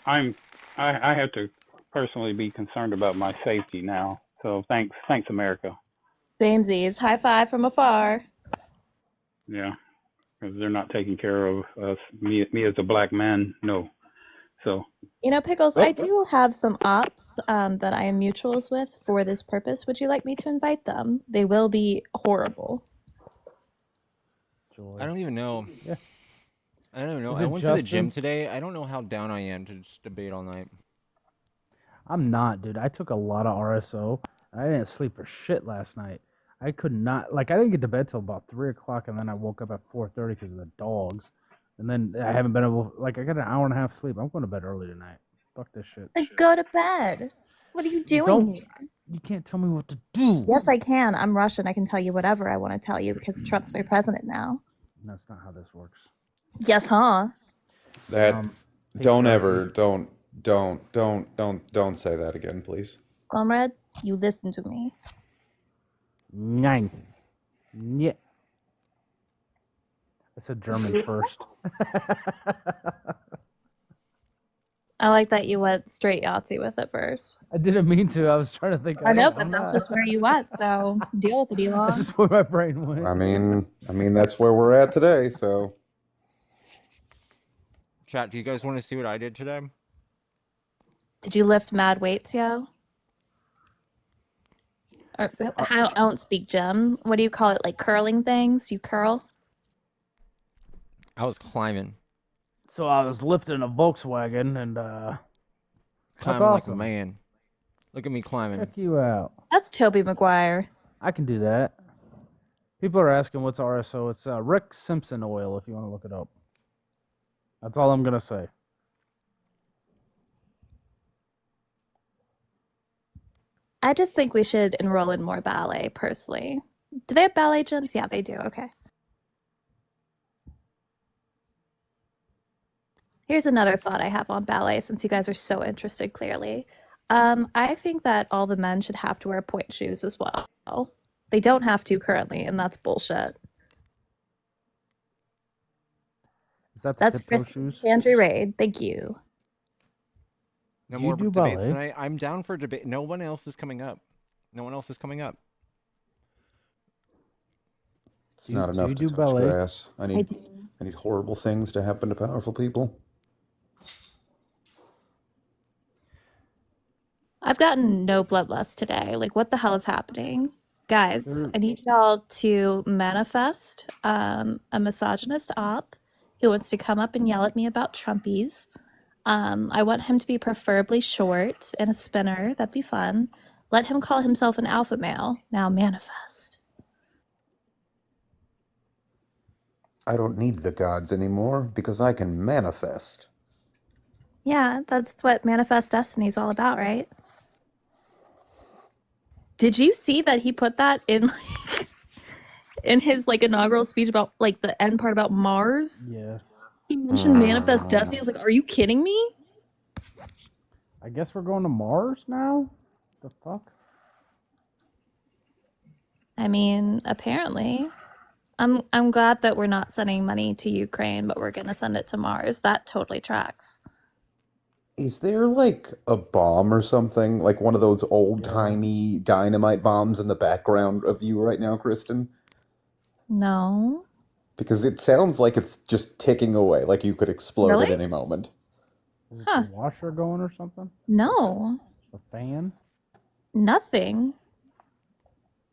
I have to personally be concerned about my safety now. So thanks, America. Samesies, high five from afar. Yeah, because they're not taking care of us. Me as a black man, no. So. Pickles, I do have some ops that I am mutuals with for this purpose. Would you like me to invite them? They will be horrible. I don't even know. Yeah. I don't even know. Is I it went to the Justin? gym today. I don't know how down I am to just debate all night. I'm not, dude. I took a lot of RSO. I didn't sleep for shit last night. I could not, I didn't get to bed till about 3 o'clock, and then I woke up at 4:30 because of the dogs. And then I haven't been able, I got an hour and a half sleep. I'm going to bed early tonight. Fuck this shit. Then go to bed. What are you doing Don't- here? You can't tell me what to do. Yes, I can. I'm Russian. I can tell you whatever I want to tell you because Trump's my president now. That's not how this works. Yes, huh? That Hey, don't Frankie. ever don't say that again, please. Comrade, you listen to me. Nein. Yeah. I said German first. I like that you went straight Yahtzee with it first. I didn't mean to. I was trying to think. I know, I'm but that's not- just where you went, so deal with it, Elon. That's just where my brain went. I mean that's where we're at today. So Chat, do you guys want to see what I did today? Did you lift mad weights, yo? Or I don't speak gym. What do you call it? Like curling things? You curl? I was climbing. So I was lifting a Volkswagen, and that's Climbing like a awesome. man. Look at me climbing. Check you out. That's Toby Maguire. I can do that. People are asking what's RSO. It's Rick Simpson oil, if you want to look it up. That's all I'm gonna say. I just think we should enroll in more ballet, personally. Do they have ballet gyms? Yeah, they do. Okay. Here's another thought I have on ballet, since you guys are so interested, clearly. I think that all the men should have to wear point shoes as well. They don't have to currently, and that's bullshit. Is that the That's tiptoe Chris shoes? Andrew Raid. Thank you. No Do more you do debates ballet? tonight. I'm down for debate. No one else is coming up. No one else is coming up. It's Do you- not do enough you to do touch ballet? grass. I need horrible things to happen to powerful people. I've gotten no bloodlust today. Like, what the hell is happening? Guys, I need y'all to manifest a misogynist op who wants to come up and yell at me about Trumpies. I want him to be preferably short and a spinner. That'd be fun. Let him call himself an alpha male. Now manifest. I don't need the gods anymore because I can manifest. Yeah, that's what Manifest Destiny is all about, right? Did you see that he put that in like, in his like inaugural speech about like the end part about Mars? Yeah. He mentioned Manifest Destiny. I was like, are you kidding me? I guess we're going to Mars now? The fuck? I mean, apparently. I'm glad that we're not sending money to Ukraine, but we're gonna send it to Mars. That totally tracks. Is there like a bomb or something? Like one of those old-timey dynamite bombs in the background of you right now, Kristen? No. Because it sounds like it's just ticking away, like you could explode at Really? any moment. Is Huh. the washer going or something? No. The fan? Nothing.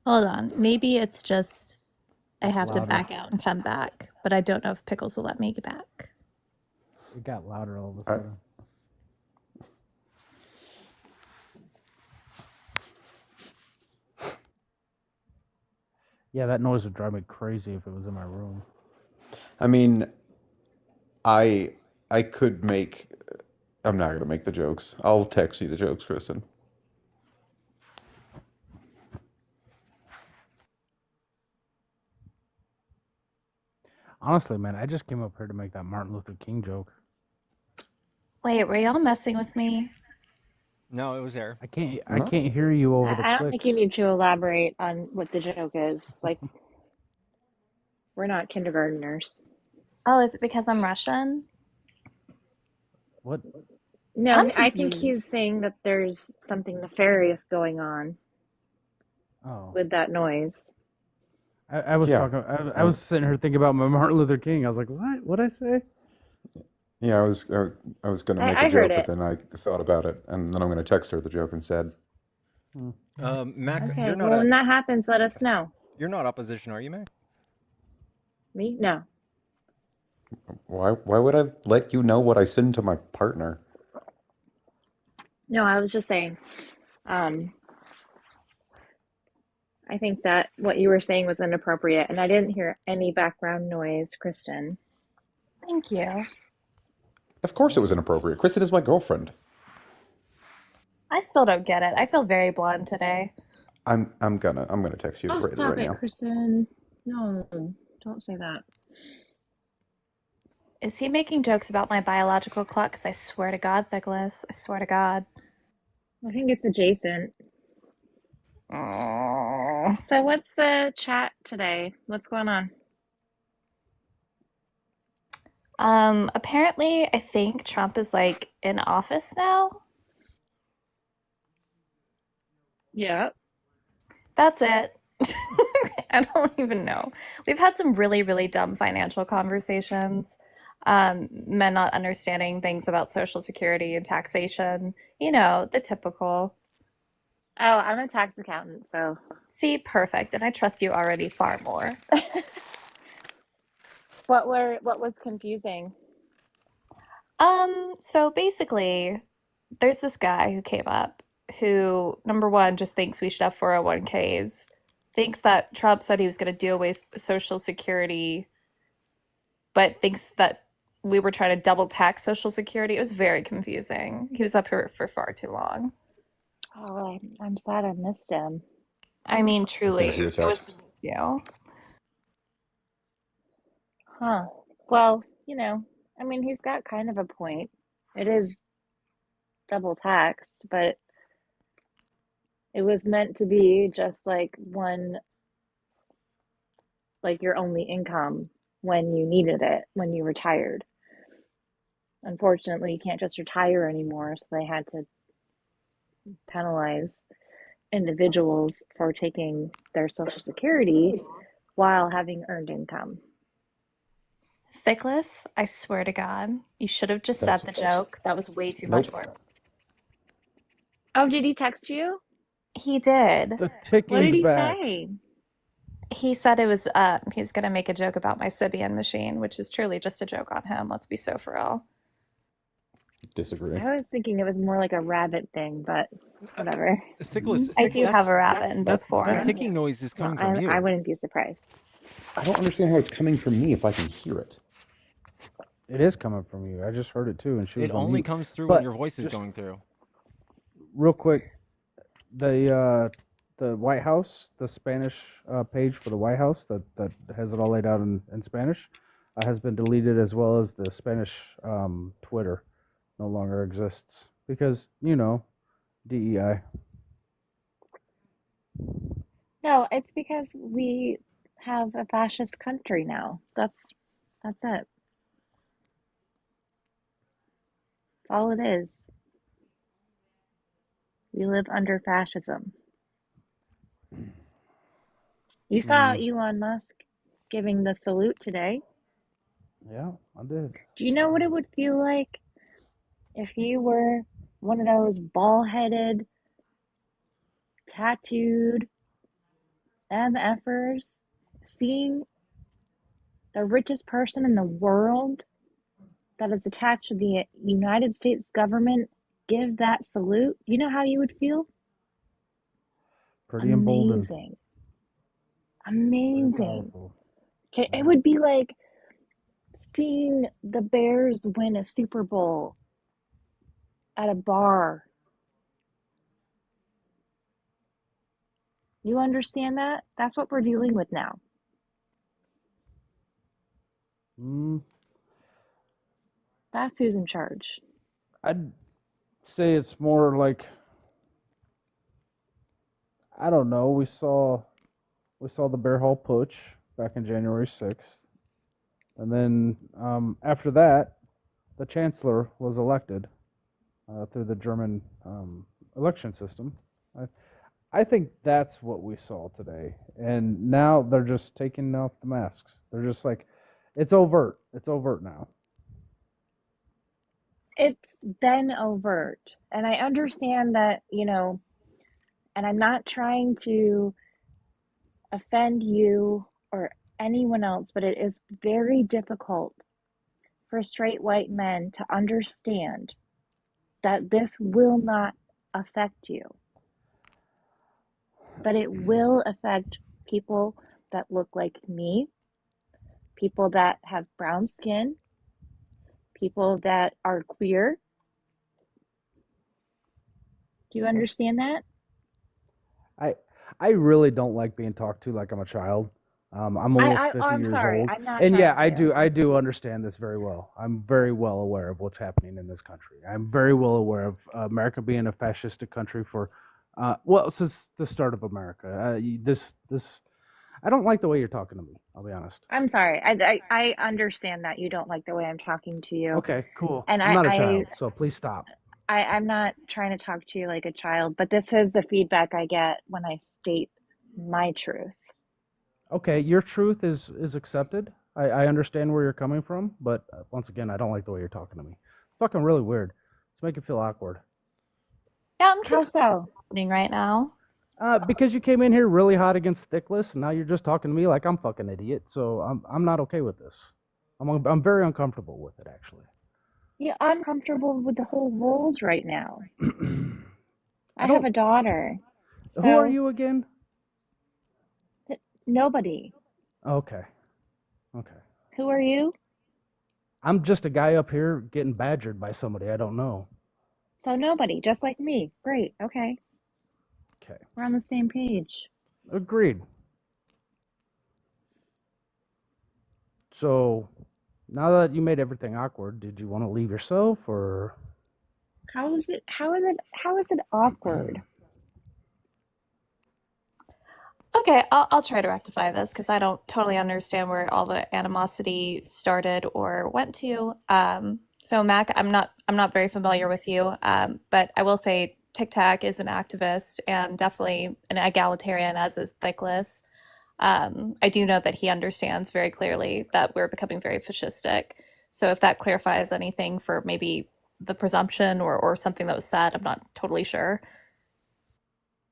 Hold on. Maybe it's just I have to Louder. back out and come back, but I don't know if Pickles will let me get back. It got louder all of a sudden. Yeah, that noise would drive me crazy if it was in my room. I mean, I could make. I'm not gonna make the jokes. I'll text you the jokes, Kristen. Honestly, man, I just came up here to make that Martin Luther King joke. Wait, were y'all messing with me? No, it was there. I can't hear you over the I don't clicks. think you need to elaborate on what the joke is. Like, we're not kindergarteners. Oh, is it because I'm Russian? What? No, I'm I think confused. he's saying that there's something nefarious going on Oh. with that noise. I was Yeah. talking. I was sitting here thinking about my Martin Luther King. I was like, what? What'd I say? Yeah, I was gonna make I a heard joke, it. but then I thought about it, and then I'm gonna text her the joke instead. Mac, Okay, you're well, not when that happens, let us know. you're not opposition, are you, Mac? Me? No. Why would I let you know what I send to my partner? No, I was just saying. I think that what you were saying was inappropriate, and I didn't hear any background noise, Kristen. Thank you. Of course it was inappropriate. Kristen is my girlfriend. I still don't get it. I feel very blunt today. I'm gonna text you Oh, right stop right it, now. Kristen. No, don't say that. Is he making jokes about my biological clock? Because I swear to God, Nicholas, I swear to God. I think it's adjacent. Oh. So what's the chat today? What's going on? Apparently, I think Trump is like in office now. Yeah. That's it. I don't even know. We've had some really, really dumb financial conversations. Men not understanding things about Social Security and taxation, you know, the typical. Oh, I'm a tax accountant, so See, perfect. And I trust you already far more. what was confusing? So basically, there's this guy who came up who, number one, just thinks we should have 401ks, thinks that Trump said he was going to do away with Social Security, but thinks that we were trying to double tax Social Security. It was very confusing. He was up here for far too long. Oh, I'm sad I missed him. I mean, I truly, didn't see the it was text. you. Huh. Well, I mean, he's got kind of a point. It is double taxed, but it was meant to be just like your only income when you needed it, when you retired. Unfortunately, you can't just retire anymore, so they had to penalize individuals for taking their Social Security while having earned income. Thickless, I swear to God, you should have just said the joke. That was way too much work. Oh, did he text you? He did. The What ticking's did he back. say? He said he was gonna make a joke about my Sibian machine, which is truly just a joke on him. Let's be so for real. Disagree. I was thinking it was more like a rabbit thing, but whatever. Thickless, I do have a rabbit in both that forms. ticking noise is No, coming from you. I wouldn't be surprised. I don't understand how it's coming from me if I can hear it. It is coming from you. I just heard it too, and she was It on only mute. comes through But when your voice is just going through. real quick, the White House, the Spanish page for the White House that has it all laid out in Spanish, has been deleted, as well as the Spanish Twitter no longer exists because DEI. No, it's because we have a fascist country now. That's it. That's all it is. We live under fascism. You saw Elon Musk giving the salute today. Yeah, I did. Do you know what it would feel like if you were one of those ball-headed, tattooed MFers seeing the richest person in the world that is attached to the United States government give that salute? You know how you would feel? Pretty emboldened. Amazing. Very Amazing. powerful. It would be like seeing the Bears win a Super Bowl at a bar. You understand that? That's what we're dealing with now. That's who's in charge. I'd say it's more like, I don't know. We saw the Bear Hall Putsch back in January 6th, and then after that, the Chancellor was elected through the German election system. I think that's what we saw today, and now they're just taking off the masks. They're just like, it's overt. It's overt now. It's been overt. And I understand that, and I'm not trying to offend you or anyone else, but it is very difficult for straight white men to understand that this will not affect you. But it will affect people that look like me, people that have brown skin, people that are queer. Do you understand that? I really don't like being talked to like I'm a child. I'm almost 50 I'm years sorry. old, I'm not and yeah, trying to. I do understand this very well. I'm very well aware of what's happening in this country. I'm very well aware of America being a fascistic country for, since the start of America. This I don't like the way you're talking to me. I'll be honest. I'm sorry. I understand that you don't like the way I'm talking to you. Okay, cool. And I'm not a child, so please stop. I'm not trying to talk to you like a child, but this is the feedback I get when I state my truth. Okay, your truth is accepted. I understand where you're coming from, but once again, I don't like the way you're talking to me. It's fucking really weird. It's making me feel awkward. Yeah, I'm How confused so? what's happening right now. Because you came in here really hot against Thickless, and now you're just talking to me like I'm fucking idiot. So I'm not okay with this. I'm very uncomfortable with it, actually. Yeah, I'm comfortable with the whole rules right now. I I have don't. a daughter, Who are so you again? nobody. Okay. Okay. Who are you? I'm just a guy up here getting badgered by somebody I don't know. So nobody, just like me. Great. Okay. Okay. We're on the same page. Agreed. So now that you made everything awkward, did you want to leave yourself or? How is it awkward? Okay, I'll try to rectify this because I don't totally understand where all the animosity started or went to. So Mac, I'm not very familiar with you, but I will say Tic Tac is an activist and definitely an egalitarian, as is Thickless. I do know that he understands very clearly that we're becoming very fascistic. So if that clarifies anything for maybe the presumption or something that was said, I'm not totally sure.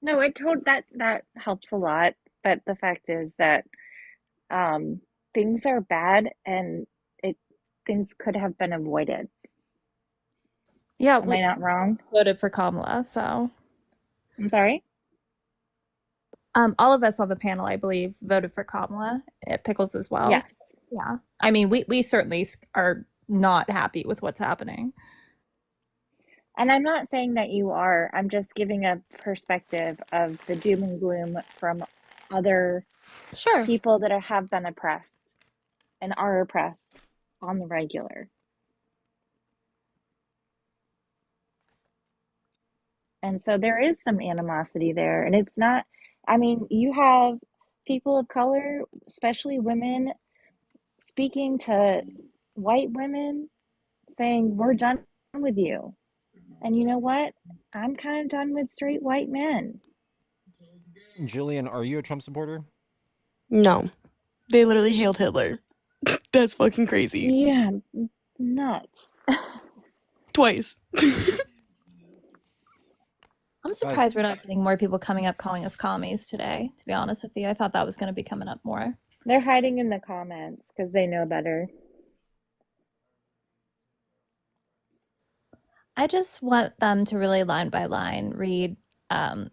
No, that helps a lot. But the fact is that um, things are bad, and it things could have been avoided. Yeah, Am we I not wrong? voted for Kamala, so I'm sorry. all of us on the panel, I believe, voted for Kamala. Pickles as well. Yes. Yeah, I mean, we certainly are not happy with what's happening. And I'm not saying that you are. I'm just giving a perspective of the doom and gloom from other Sure. people that have been oppressed and are oppressed on the regular. And so there is some animosity there. And it's not, I mean, you have people of color, especially women, speaking to white women saying, we're done with you. And you know what? I'm kind of done with straight white men. Jillian, are you a Trump supporter? No, they literally hailed Hitler. That's fucking crazy. Yeah, nuts. Twice. I'm surprised we're not getting more people coming up calling us commies today, to be honest with you. I thought that was going to be coming up more. They're hiding in the comments because they know better. I just want them to really line by line read um,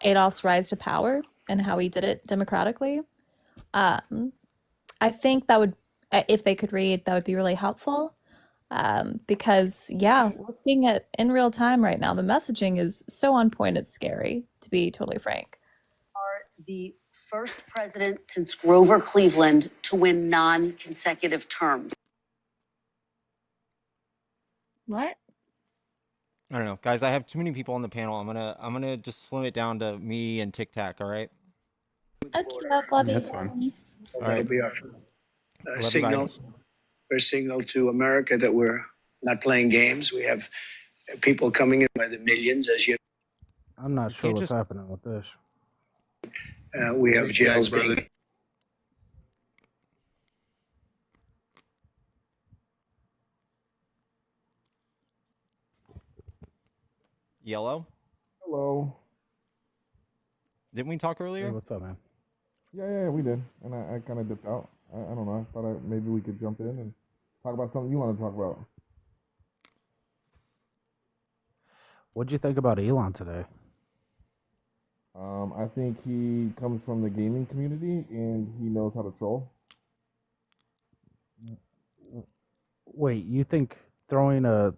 Adolf's rise to power and how he did it democratically. I think that would, if they could read, that would be really helpful. Because yeah, we're seeing it in real time right now. The messaging is so on point, it's scary, to be totally frank. Are the first president since Grover Cleveland to win non-consecutive terms. What? I don't know, guys. I have too many people on the panel. I'm gonna just slim it down to me and Tic Tac. All right. Okay, love you. That's fine. All That'll right. be our Love signal. you, bye. Our signal to America that we're not playing games. We have people coming in by the millions, as you. I'm not You sure can't what's just. happening with this. We have jails being. Yellow. Hello. Didn't we talk Hey, earlier? what's up, man? Yeah, we did. And I kind of dipped out. I don't know. I thought maybe we could jump in and talk about something you want to talk about. What'd you think about Elon today? I think he comes from the gaming community and he knows how to troll. Wait, you think throwing a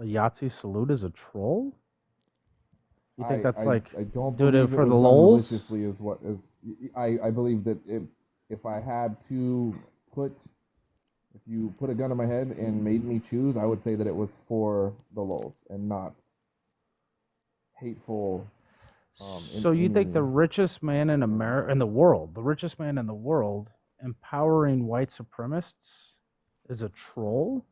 Yahtzee salute is a troll? You think that's like I don't doing believe it for was the done lols? maliciously is what is. I believe that if I had to put if you put a gun to my head and made me choose, I would say that it was for the lols and not hateful. So you think the any- richest man in America, in the world, the richest man in the world, empowering white supremacists is a troll?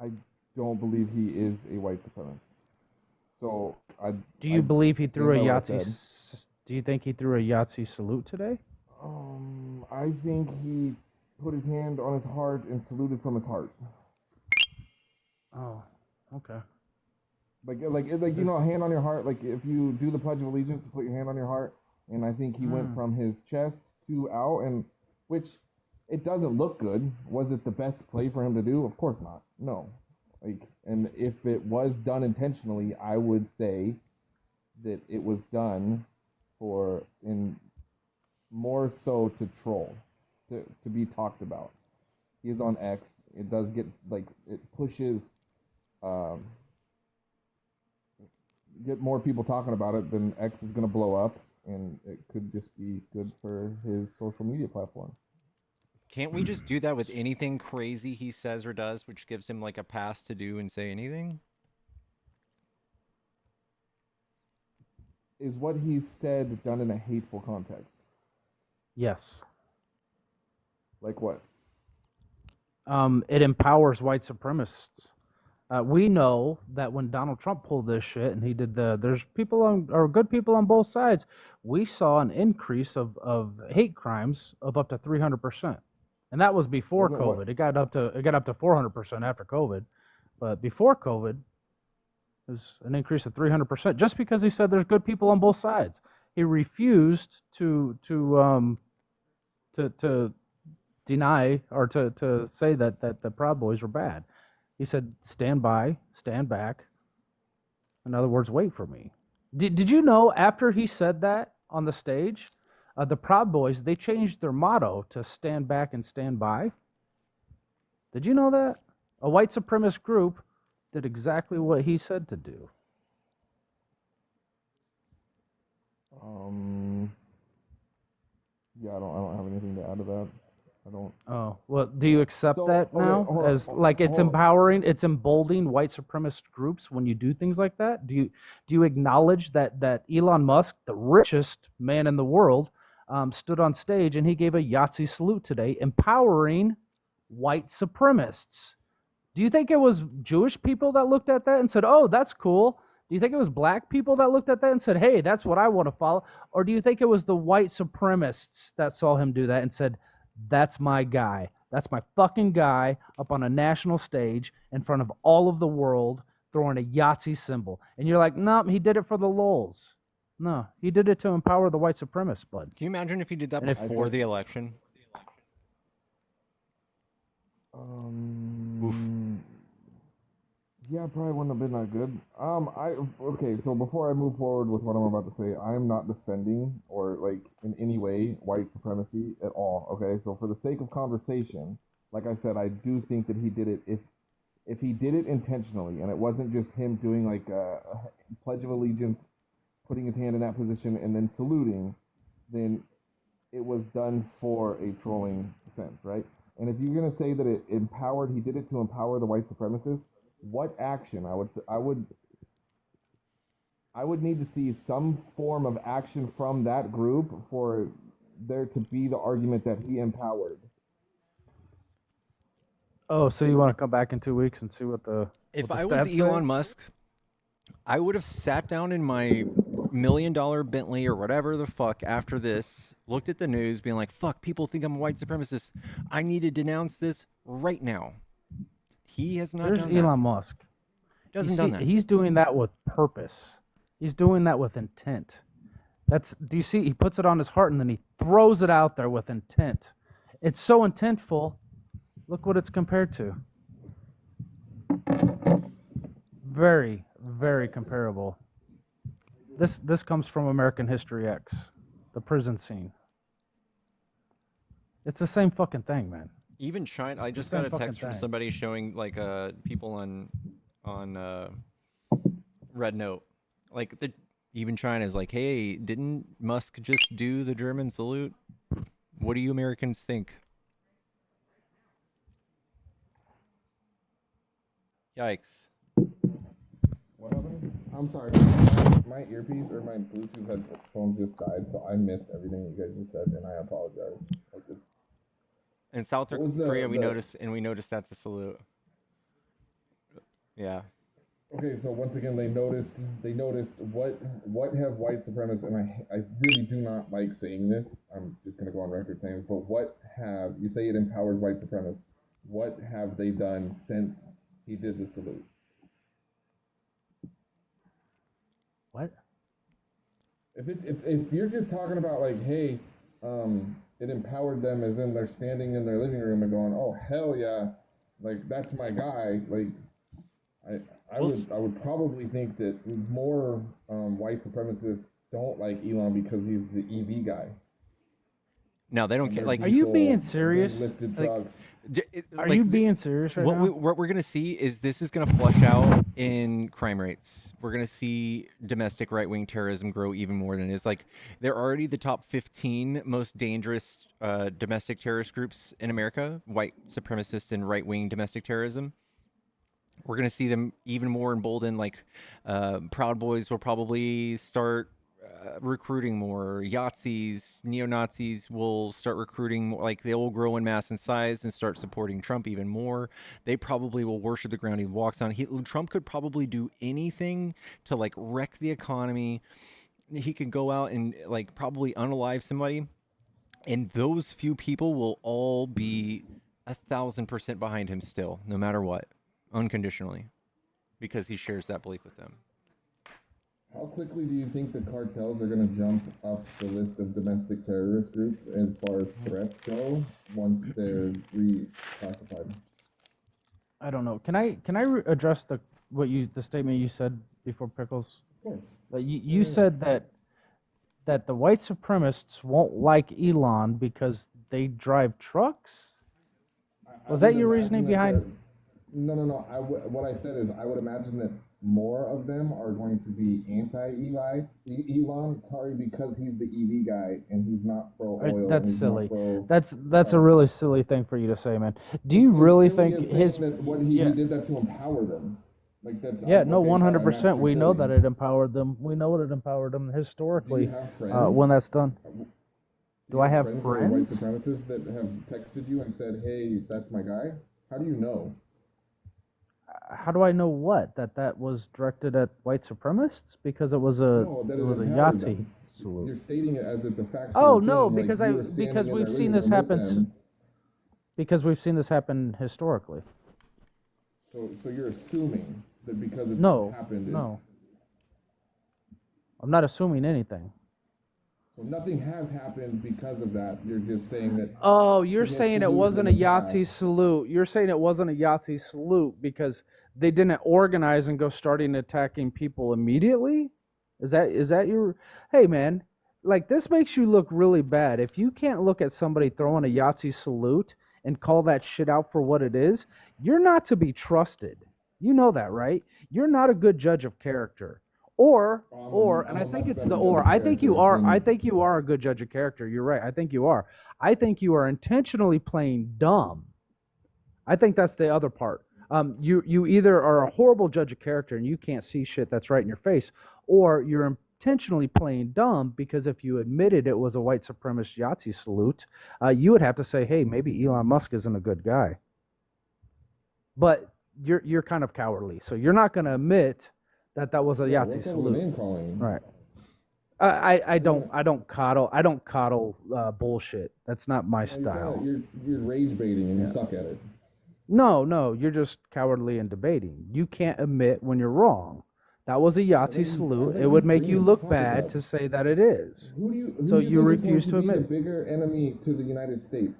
I don't believe he is a white supremacist. So Do you believe he threw a stand by what I Yahtzee? said. Do you think he threw a Yahtzee salute today? I think he put his hand on his heart and saluted from his heart. Oh, okay. Like you know, a hand on your heart. Like if you do the Pledge of Allegiance, you put your hand on your heart, and I think he went from his chest to out, and which it doesn't look good. Was it the best play for him to do? Of course not. No. Like, and if it was done intentionally, I would say that it was done more so to troll, to be talked about. He is on X. It does get it pushes, get more people talking about it. Then X is gonna blow up, and it could just be good for his social media platform. Can't we just do that with anything crazy he says or does, which gives him like a pass to do and say anything? Is what he said done in a hateful context? Yes. Like what? It empowers white supremacists. We know that when Donald Trump pulled this shit and he did there's people on or good people on both sides. We saw an increase of hate crimes of up to 300%, and that was before Wasn't what- COVID. It got up to 400% after COVID, but before COVID, it was an increase of 300% just because he said there's good people on both sides. He refused to deny or to say that the Proud Boys were bad. He said, stand by, stand back. In other words, wait for me. Did you know after he said that on the stage, the Proud Boys, they changed their motto to stand back and stand by? Did you know that? A white supremacist group did exactly what he said to do. Yeah, I don't have anything to add to that. I don't. Oh, well, do you accept So, that okay, now hold on, as like it's hold on. empowering, it's emboldening white supremacist groups when you do things like that? Do you acknowledge that Elon Musk, the richest man in the world, stood on stage and he gave a Yahtzee salute today, empowering white supremacists? Do you think it was Jewish people that looked at that and said, "Oh, that's cool"? Do you think it was black people that looked at that and said, "Hey, that's what I want to follow"? Or do you think it was the white supremacists that saw him do that and said, "That's my guy. That's my fucking guy up on a national stage in front of all of the world throwing a Yahtzee symbol"? And you're like, "No, he did it for the lols." No, he did it to empower the white supremacists, bud. Can you imagine if he did that And if- before the election? Yeah, probably wouldn't have been that good. Okay, so before I move forward with what I'm about to say, I am not defending or like in any way white supremacy at all. Okay, so for the sake of conversation, like I said, I do think that he did it if he did it intentionally and it wasn't just him doing like a Pledge of Allegiance, putting his hand in that position and then saluting, then it was done for a trolling sense, right? And if you're gonna say that he did it to empower the white supremacists, what action? I would need to see some form of action from that group for there to be the argument that he empowered. Oh, so you want to come back in 2 weeks and see what the If what the I was stats say? Elon Musk, I would have sat down in my $1 million Bentley or whatever the fuck after this, looked at the news, being like, fuck, people think I'm a white supremacist. I need to denounce this right now. He has not There's done that. Elon Musk. Doesn't done that. He's doing that with purpose. He's doing that with intent. Do you see? He puts it on his heart and then he throws it out there with intent. It's so intentful. Look what it's compared to. Very, very comparable. This comes from American History X, the prison scene. It's the same fucking thing, man. Even China, I just Same got a fucking text from thing. somebody showing like people on Red Note, like even China's like, hey, didn't Musk just do the German salute? What do you Americans think? Yikes. What happened? I'm sorry. My earpiece or my Bluetooth headphones just died, so I missed everything you guys just said, and I apologize. In South What was Korea, the- we noticed that's a salute. Yeah. Okay, so once again, they noticed what have white supremacists, and I really do not like saying this. I'm just gonna go on record saying this, but what have you say it empowers white supremacists? What have they done since he did the salute? What? If you're just talking about like, hey, it empowered them, as in they're standing in their living room and going, oh hell yeah, like that's my guy, like. I would probably think that more white supremacists don't like Elon because he's the EV guy. No, they don't care. Like, Are you being serious? Lifted Like, trucks. Are you being serious right now? What we're gonna see is this is gonna flush out in crime rates. We're gonna see domestic right-wing terrorism grow even more than it is. Like, they're already the top 15 most dangerous domestic terrorist groups in America, white supremacist and right-wing domestic terrorism. We're going to see them even more emboldened. Like, Proud Boys will probably start recruiting more. Yahtzees, neo-Nazis will start recruiting more. Like, they will grow in mass and size and start supporting Trump even more. They probably will worship the ground he walks on. Trump could probably do anything to, like, wreck the economy. He could go out and, like, probably unalive somebody. And those few people will all be 1,000% behind him still, no matter what. Unconditionally, because he shares that belief with them. How quickly do you think the cartels are going to jump up the list of domestic terrorist groups as far as threats go once they're reclassified? I don't know. Can I address the statement you said before, Pickles? Of course. Like you said that the white supremacists won't like Elon because they drive trucks. Was that your reasoning behind? No. What I said is I would imagine that more of them are going to be anti-Elon, because he's the EV guy and he's not pro oil. That's silly. That's a really silly thing for you to say, man. Do you really think he did that to empower them? Like that's no, 100%. We know that it empowered them. We know it empowered them historically. Do you have friends? When that's done. Do I have friends? White supremacists that have texted you and said, "Hey, that's my guy." How do you know? How do I know what? That was directed at white supremacists because it was a Yahtzee salute. You're stating it as it's a factual Oh no, thing, because we've seen this happen. Because we've seen this happen historically. So you're assuming that because it happened. No. I'm not assuming anything. So nothing has happened because of that. You're just saying that. Oh, you're saying it wasn't a Yahtzee salute. You're saying it wasn't a Yahtzee salute because they didn't organize and go starting attacking people immediately? Is that your? Hey man, like this makes you look really bad. If you can't look at somebody throwing a Yahtzee salute and call that shit out for what it is, you're not to be trusted. You know that, right? You're not a good judge of character. And I think it's the or. I think you are. I think you are a good judge of character. You're right. I think you are. I think you are intentionally playing dumb. I think that's the other part. You either are a horrible judge of character and you can't see shit that's right in your face, or you're intentionally playing dumb because if you admitted it was a white supremacist Yahtzee salute, you would have to say, hey, maybe Elon Musk isn't a good guy. But you're kind of cowardly, so you're not going to admit that was a Yahtzee salute. Name calling. Right. I don't coddle bullshit. That's not my style. You're rage baiting and you suck at it. No, you're just cowardly and debating. You can't admit when you're wrong. That was a Yahtzee salute. It would make you look bad to say that it is. Who do you refuse to admit the bigger enemy to the United States?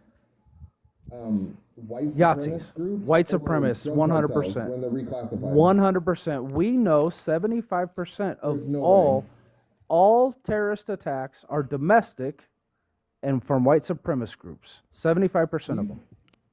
White Yahtzees, groups, white supremacists, 100%. When they're reclassified. 100%. We know 75% of all terrorist attacks are domestic and from white supremacist groups. 75% of them.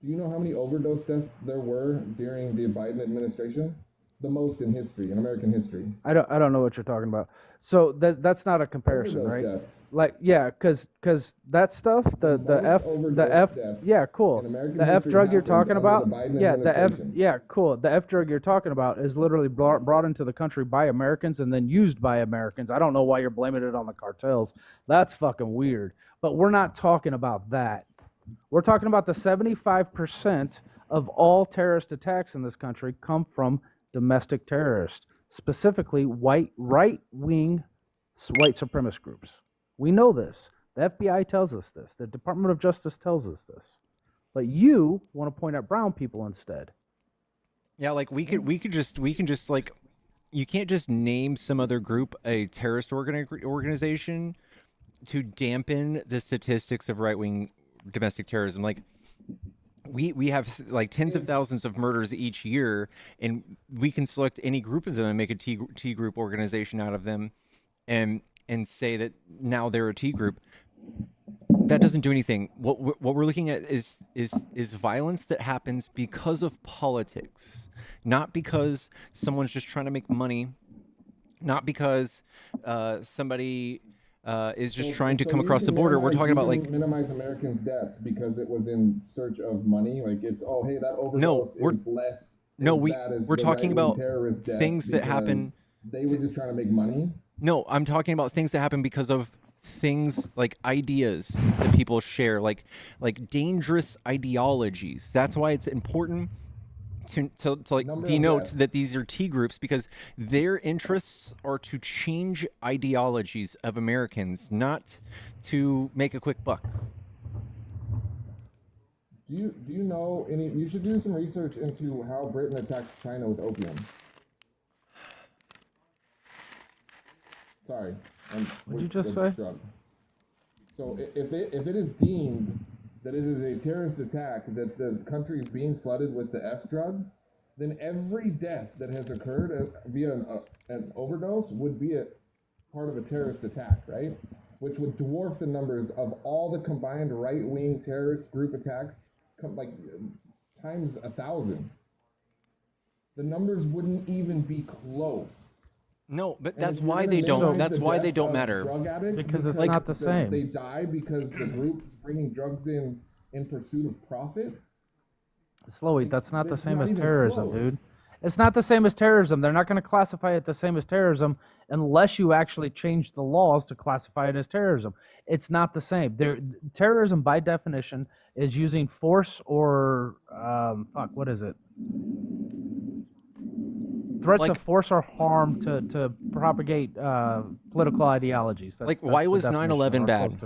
Do you know how many overdose deaths there were during the Biden administration? The most in history, in American history. I don't know what you're talking about. So that's not a comparison, Overdose right? deaths. Like because that stuff, the F, yeah, cool. The F drug you're talking about, the F drug you're talking about is literally brought into the country by Americans and then used by Americans. I don't know why you're blaming it on the cartels. That's fucking weird. But we're not talking about that. We're talking about the 75% of all terrorist attacks in this country come from domestic terrorists, specifically right-wing white supremacist groups. We know this. The FBI tells us this. The Department of Justice tells us this. But you want to point at brown people instead. Yeah, like we can just like, you can't just name some other group a terrorist organization to dampen the statistics of right-wing domestic terrorism. Like we have like tens of thousands of murders each year, and we can select any group of them and make a T group organization out of them, and say that now they're a T group. That doesn't do anything. What we're looking at is violence that happens because of politics, not because someone's just trying to make money, not because somebody is just trying to come across the border. We're talking about like minimize Americans' deaths because it was in search of money. Like it's hey, that overdose is less. We're talking about things that happen. They were just trying to make money. No, I'm talking about things that happen because of things like ideas that people share, like dangerous ideologies. That's why it's important to like denote that these are T groups, because their interests are to change ideologies of Americans, not to make a quick buck. Do you know any? You should do some research into how Britain attacked China with opium. Sorry. What did you just say? Drug. So if it is deemed that it is a terrorist attack, that the country is being flooded with the F drug, then every death that has occurred via an overdose would be a part of a terrorist attack, right? Which would dwarf the numbers of all the combined right-wing terrorist group attacks, like times 1,000. The numbers wouldn't even be close. No, but that's why they don't. That's why they don't matter. Because it's not the same. They die because the group's bringing drugs in pursuit of profit. Slowy, that's not the same as terrorism, dude. It's not the same as terrorism. They're not going to classify it the same as terrorism unless you actually change the laws to classify it as terrorism. It's not the same. Terrorism, by definition, is using force or what is it? Threats of force or harm to propagate political ideologies. That's why was 9/11 bad?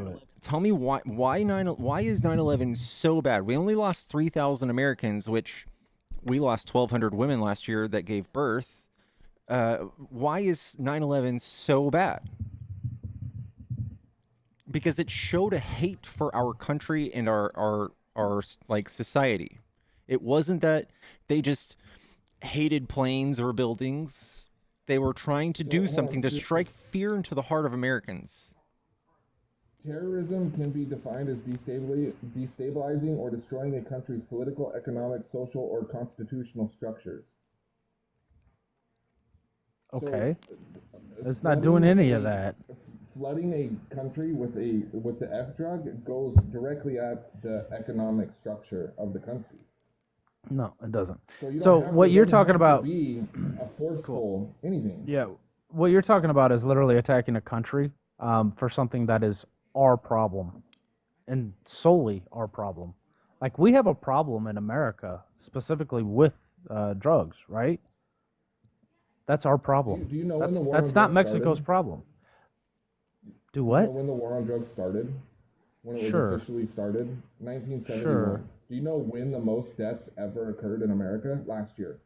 Tell me why is 9/11 so bad? We only lost 3,000 Americans, which we lost 1,200 women last year that gave birth. Why is 9/11 so bad? Because it showed a hate for our country and our like society. It wasn't that they just hated planes or buildings. They were trying to do something to strike fear into the heart of Americans. Terrorism can be defined as destabilizing or destroying a country's political, economic, social, or constitutional structures. Okay. It's not doing any of that. Flooding a country with the F drug goes directly at the economic structure of the country. No, it doesn't. So what you're talking about, be a forceful anything. Yeah, what you're talking about is literally attacking a country for something that is our problem, and solely our problem. Like we have a problem in America, specifically with drugs, right? That's our problem. Do you know that's when the war that's on not drugs Mexico's started? problem. Do Do what? you know when the war on drugs started? When it was officially started? 1971. Sure. Do you know when the most deaths ever occurred in America? Last year,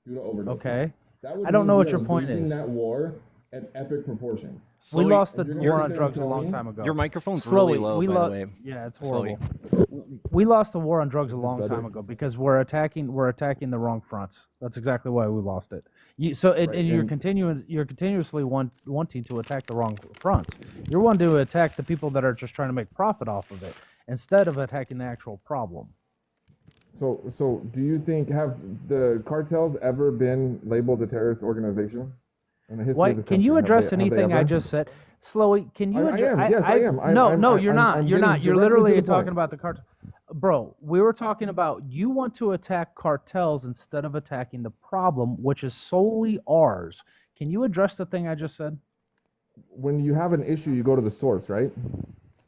due to overdoses. Okay. That would I don't mean know we what are your point losing is. that war at epic proportions. We lost the And you're war gonna on sit there drugs a and tell long me- time ago. Your microphone's Slowly, really low, by the way. Yeah, it's Slowly. horrible. We lost the war on drugs a long better? time ago because we're attacking the wrong fronts. That's exactly why we lost it. And you're continuously wanting to attack the wrong fronts. You're wanting to attack the people that are just trying to make profit off of it instead of attacking the actual problem. So do you think, have the cartels ever been labeled a terrorist organization in the history of Why? this Can you country? address Have they anything I ever? just said? Slowy, can you I address? am. Yes, I am. No, you're not. I'm You're not. getting You're directly to literally the talking point. about the cartel. Bro, we were talking about you want to attack cartels instead of attacking the problem, which is solely ours. Can you address the thing I just said? When you have an issue, you go to the source, right?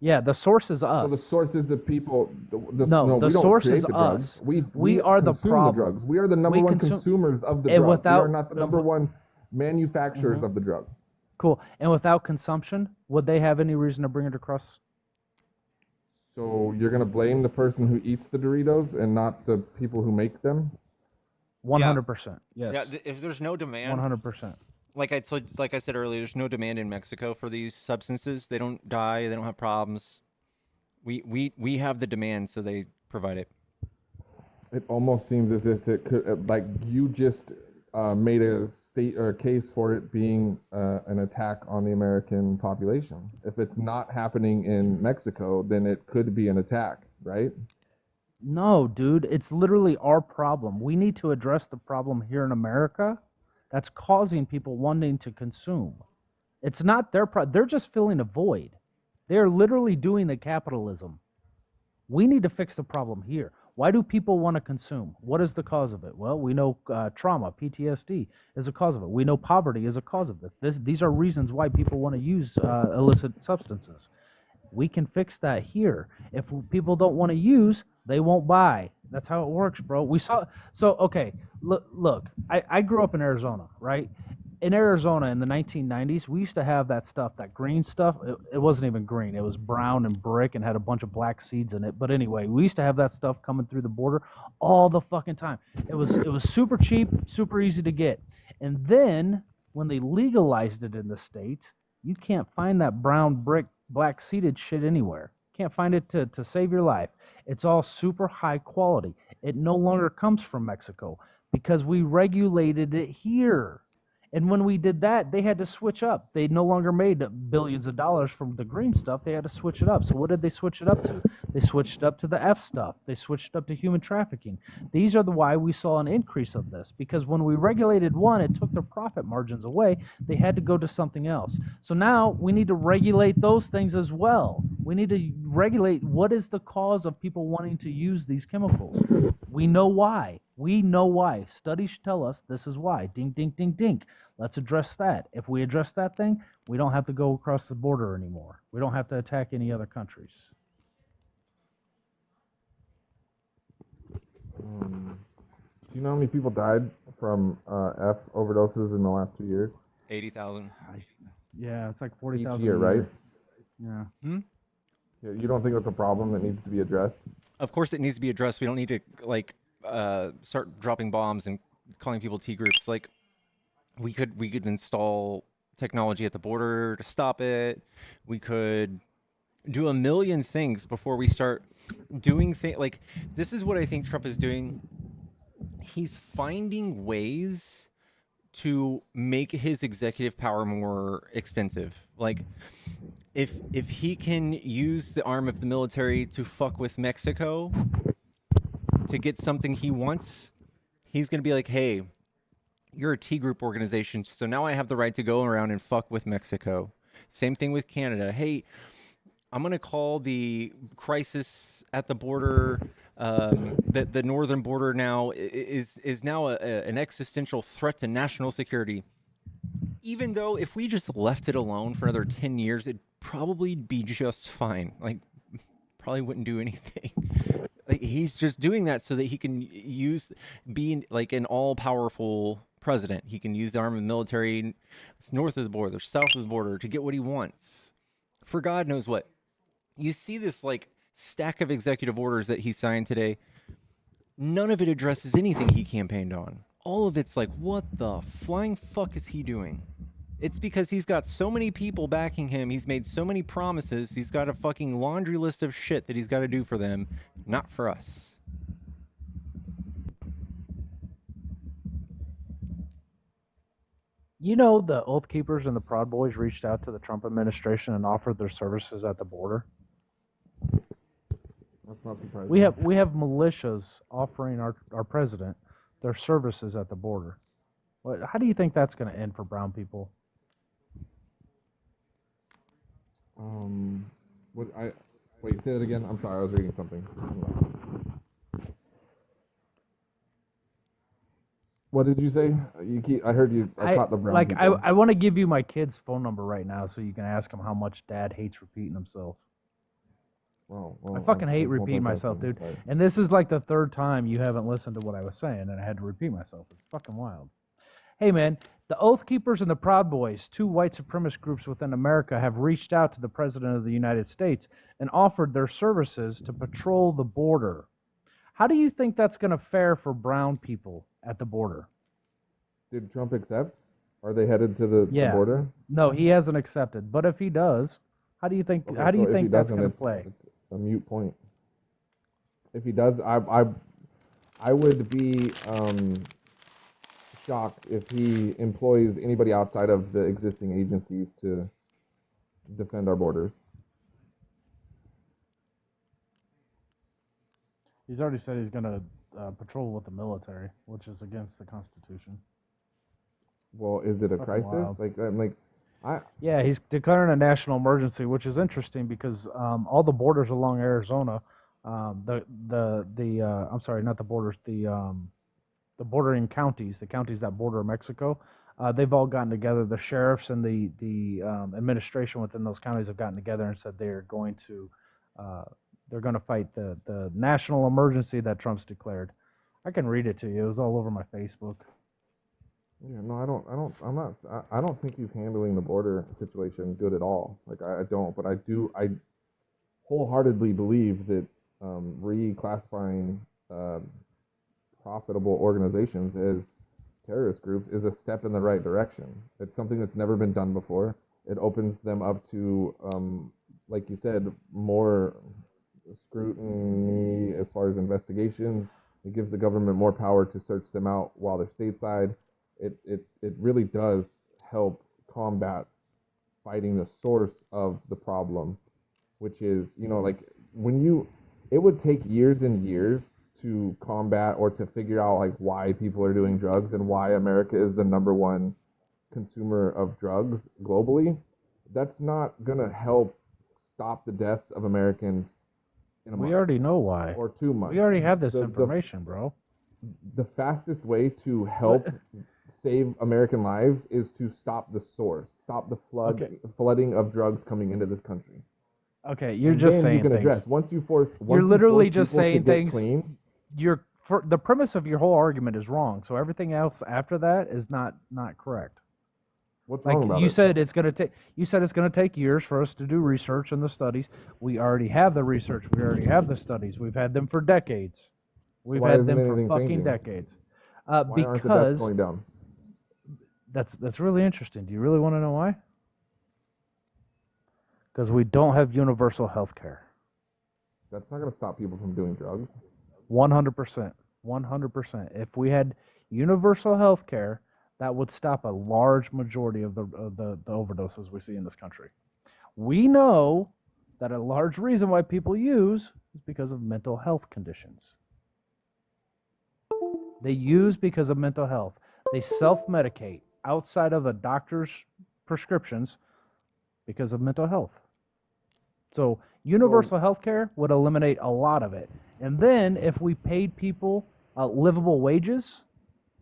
Yeah, the source is us. So the source is the people. No, the we don't source create is the drugs. us. We We are the consume problem. the drugs. We are the number We one consume- consumers of the and drug. We without- are not the number one manufacturers of the drug. Cool. And without consumption, would they have any reason to bring it across? So you're gonna blame the person who eats the Doritos and not the people who make them? 100%. Yes. Yeah, if there's no demand, 100%. like I said earlier, there's no demand in Mexico for these substances. They don't die. They don't have problems. We have the demand, so they provide it. It almost seems as if it could, like you just made a state or a case for it being an attack on the American population. If it's not happening in Mexico, then it could be an attack, right? No, dude, it's literally our problem. We need to address the problem here in America that's causing people wanting to consume. It's not their problem. They're just filling a void. They're literally doing the capitalism. We need to fix the problem here. Why do people want to consume? What is the cause of it? Well, we know trauma, PTSD is a cause of it. We know poverty is a cause of it. These are reasons why people want to use illicit substances. We can fix that here. If people don't want to use, they won't buy. That's how it works, bro. We saw. So, okay, look, I grew up in Arizona, right? In Arizona in the 1990s, we used to have that stuff, that green stuff. It wasn't even green. It was brown and brick and had a bunch of black seeds in it. But anyway, we used to have that stuff coming through the border all the fucking time. It was super cheap, super easy to get. And then when they legalized it in the state, you can't find that brown brick, black seeded shit anywhere. Can't find it to save your life. It's all super high quality. It no longer comes from Mexico because we regulated it here. And when we did that, they had to switch up. They no longer made billions of dollars from the green stuff. They had to switch it up. So what did they switch it up to? They switched it up to the F stuff. They switched it up to human trafficking. These are why we saw an increase of this. Because when we regulated one, it took their profit margins away. They had to go to something else. So now we need to regulate those things as well. We need to regulate what is the cause of people wanting to use these chemicals. We know why. We know why. Studies tell us this is why. Ding, ding, ding, ding. Let's address that. If we address that thing, we don't have to go across the border anymore. We don't have to attack any other countries. Do you know how many people died from F overdoses in the last 2 years? 80,000. Yeah, it's like 40,000 each year, right? Yeah. You don't think that's a problem that needs to be addressed? Of course, it needs to be addressed. We don't need to start dropping bombs and calling people T groups. Like, we could install technology at the border to stop it. We could do a million things before we start doing things. Like, this is what I think Trump is doing. He's finding ways to make his executive power more extensive. Like, if he can use the arm of the military to fuck with Mexico to get something he wants, he's going to be like, hey, you're a T group organization, so now I have the right to go around and fuck with Mexico. Same thing with Canada. Hey, I'm going to call the crisis at the border, the northern border now is now an existential threat to national security. Even though if we just left it alone for another 10 years, it'd probably be just fine. Like, probably wouldn't do anything. Like, he's just doing that so that he can be like an all-powerful president. He can use the arm of the military. It's north of the border, south of the border to get what he wants. For God knows what. You see this like stack of executive orders that he signed today. None of it addresses anything he campaigned on. All of it's like, what the flying fuck is he doing? It's because he's got so many people backing him. He's made so many promises. He's got a fucking laundry list of shit that he's got to do for them, not for us. You know, the Oath Keepers and the Proud Boys reached out to the Trump administration and offered their services at the border. That's not surprising. We have militias offering our president their services at the border. How do you think that's going to end for brown people? Wait, say that again. I'm sorry, I was reading something. What did you say? I heard you. I caught the brown people. I want to give you my kid's phone number right now so you can ask him how much Dad hates repeating himself. I fucking hate repeating myself, dude. And this is like the third time you haven't listened to what I was saying, and I had to repeat myself. It's fucking wild. Hey, man, the Oath Keepers and the Proud Boys, two white supremacist groups within America, have reached out to the President of the United States and offered their services to patrol the border. How do you think that's going to fare for brown people at the border? Did Trump accept? Are they headed to the border? No, he hasn't accepted. But if he does, how do you think? Okay, how do you so if he think that's doesn't, going to play? It's a mute point. If he does, I would be shocked if he employs anybody outside of the existing agencies to defend our borders. He's already said he's going to patrol with the military, which is against the Constitution. Well, is it a crisis? Wild. Yeah, he's declaring a national emergency, which is interesting because all the borders along Arizona, I'm sorry, not the borders, the bordering counties, the counties that border Mexico, they've all gotten together. The sheriffs and the administration within those counties have gotten together and said they're going to fight the national emergency that Trump's declared. I can read it to you. It was all over my Facebook. Yeah, no, I don't think he's handling the border situation good at all. I don't, but I wholeheartedly believe that reclassifying profitable organizations as terrorist groups is a step in the right direction. It's something that's never been done before. It opens them up to, like you said, more scrutiny as far as investigations. It gives the government more power to search them out while they're stateside. It really does help combat fighting the source of the problem, which is, it would take years and years to combat or to figure out why people are doing drugs and why America is the #1 consumer of drugs globally. That's not gonna help stop the deaths of Americans in a month. We already know why. Or 2 months. We already have this information, bro. The fastest way to help save American lives is to stop the source, stop the flooding of drugs coming into this country. Okay, you're just saying you can things. address once you force. You're literally just saying things. Clean, the premise of your whole argument is wrong. So everything else after that is not correct. What's wrong about you it? said it's going to take. You said it's going to take years for us to do research and the studies. We already have the research. We already have the studies. We've had them for decades. We've had them for fucking decades. Why aren't the deaths going down? That's really interesting. Do you really want to know why? Because we don't have universal health care. That's not going to stop people from doing drugs. 100%. 100%. If we had universal health care, that would stop a large majority of the overdoses we see in this country. We know that a large reason why people use is because of mental health conditions. They use because of mental health. They self-medicate outside of a doctor's prescriptions because of mental health. So universal health care would eliminate a lot of it. And then if we paid people livable wages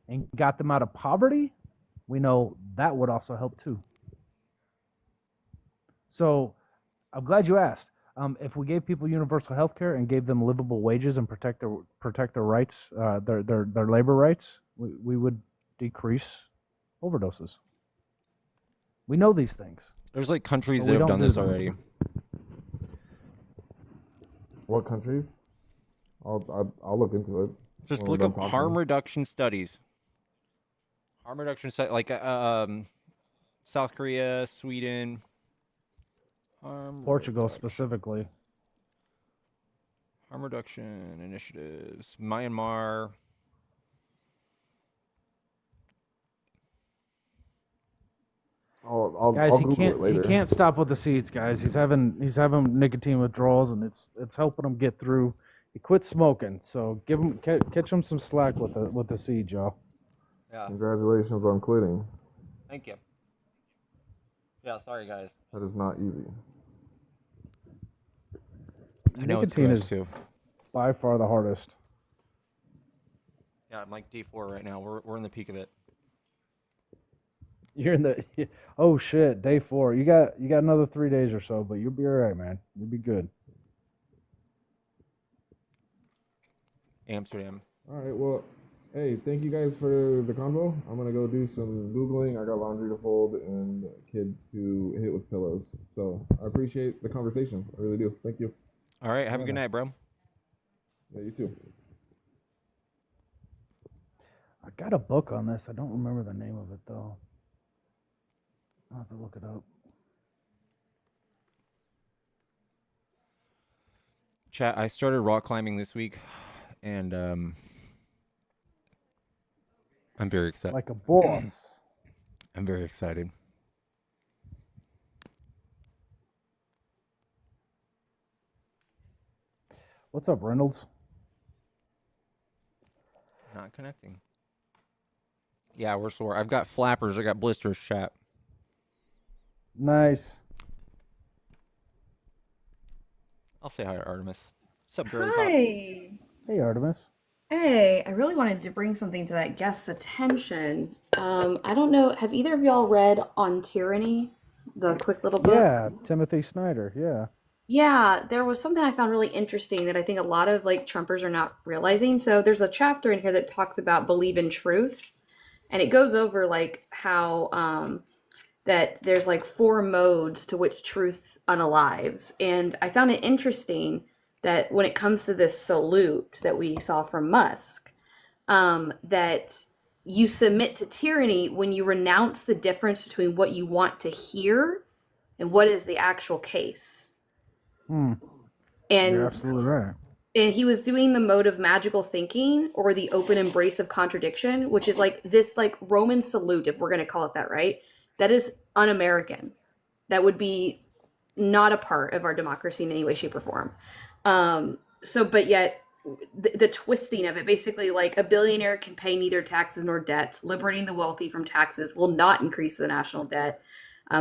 and got them out of poverty, we know that would also help too. So I'm glad you asked. If we gave people universal health care and gave them livable wages and protect their rights, their labor rights, we would decrease overdoses. We know these things. There's countries that have done this already. What countries? I'll look into it. Just look up harm reduction studies. Harm reduction studies, South Korea, Sweden. Portugal specifically. Harm reduction initiatives. Myanmar. Guys, I'll he Google it later. can't stop with the seeds, guys. He's having nicotine withdrawals, and it's helping him get through. He quit smoking, so catch him some slack with the seed, y'all. Yeah. Congratulations on quitting. Thank you. Yeah, sorry guys. That is not easy. I know Nicotine it's is too. by far the hardest. Yeah, I'm D4 right now. We're in the peak of it. You're in the oh shit, day 4. You got another 3 days or so, but you'll be all right, man. You'll be good. Amsterdam. All right. Well, hey, thank you guys for the convo. I'm gonna go do some googling. I got laundry to fold and kids to hit with pillows. So I appreciate the conversation. I really do. Thank you. All right. Have a good night, bro. Yeah, you too. I got a book on this. I don't remember the name of it though. I'll have to look it up. Chat, I started rock climbing this week, and I'm very excited. Like a boss. I'm very excited. What's up, Reynolds? Not connecting. Yeah, we're sore. I've got flappers. I got blisters, chat. Nice. I'll say hi to Artemis. What's up, girly pop? Hi. Hey, Artemis. Hey, I really wanted to bring something to that guest's attention. I don't know, have either of y'all read On Tyranny, the quick little book? Yeah, Timothy Snyder. Yeah. Yeah, there was something I found really interesting that I think a lot of like Trumpers are not realizing. So there's a chapter in here that talks about believe in truth, and it goes over like how that there's like 4 modes to which truth unalives. And I found it interesting that when it comes to this salute that we saw from Musk, that you submit to tyranny when you renounce the difference between what you want to hear and what is the actual case. You're And absolutely right. and he was doing the mode of magical thinking or the open embrace of contradiction, which is like this like Roman salute, if we're going to call it that, right? That is un-American. That would be not a part of our democracy in any way, shape, or form. But yet the twisting of it, basically like a billionaire can pay neither taxes nor debts. Liberating the wealthy from taxes will not increase the national debt.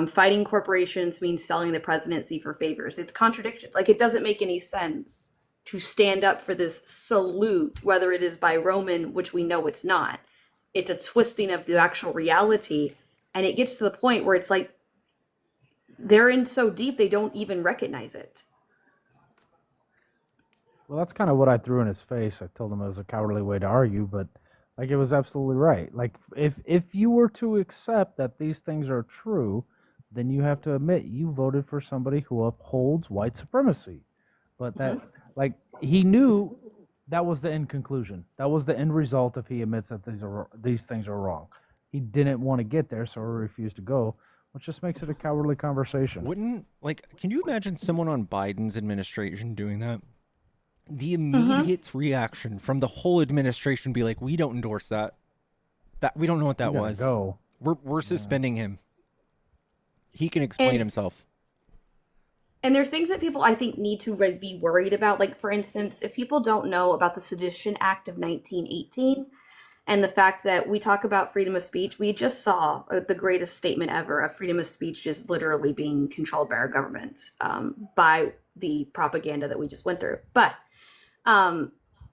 Fighting corporations means selling the presidency for favors. It's contradiction. Like it doesn't make any sense to stand up for this salute, whether it is by Roman, which we know it's not. It's a twisting of the actual reality. And it gets to the point where it's like they're in so deep they don't even recognize it. Well, that's kind of what I threw in his face. I told him it was a cowardly way to argue, but like it was absolutely right. Like if you were to accept that these things are true, then you have to admit you voted for somebody who upholds white supremacy. But that like he knew that was the end conclusion. That was the end result if he admits that these things are wrong. He didn't want to get there, so he refused to go, which just makes it a cowardly conversation. Can you imagine someone on Biden's administration doing that? The immediate reaction from the whole administration be like, we don't endorse that. That we don't know what that was. Go. We're suspending him. He can explain himself. And there's things that people I think need to be worried about. Like, for instance, if people don't know about the Sedition Act of 1918 and the fact that we talk about freedom of speech, we just saw the greatest statement ever of freedom of speech just literally being controlled by our government, by the propaganda that we just went through. But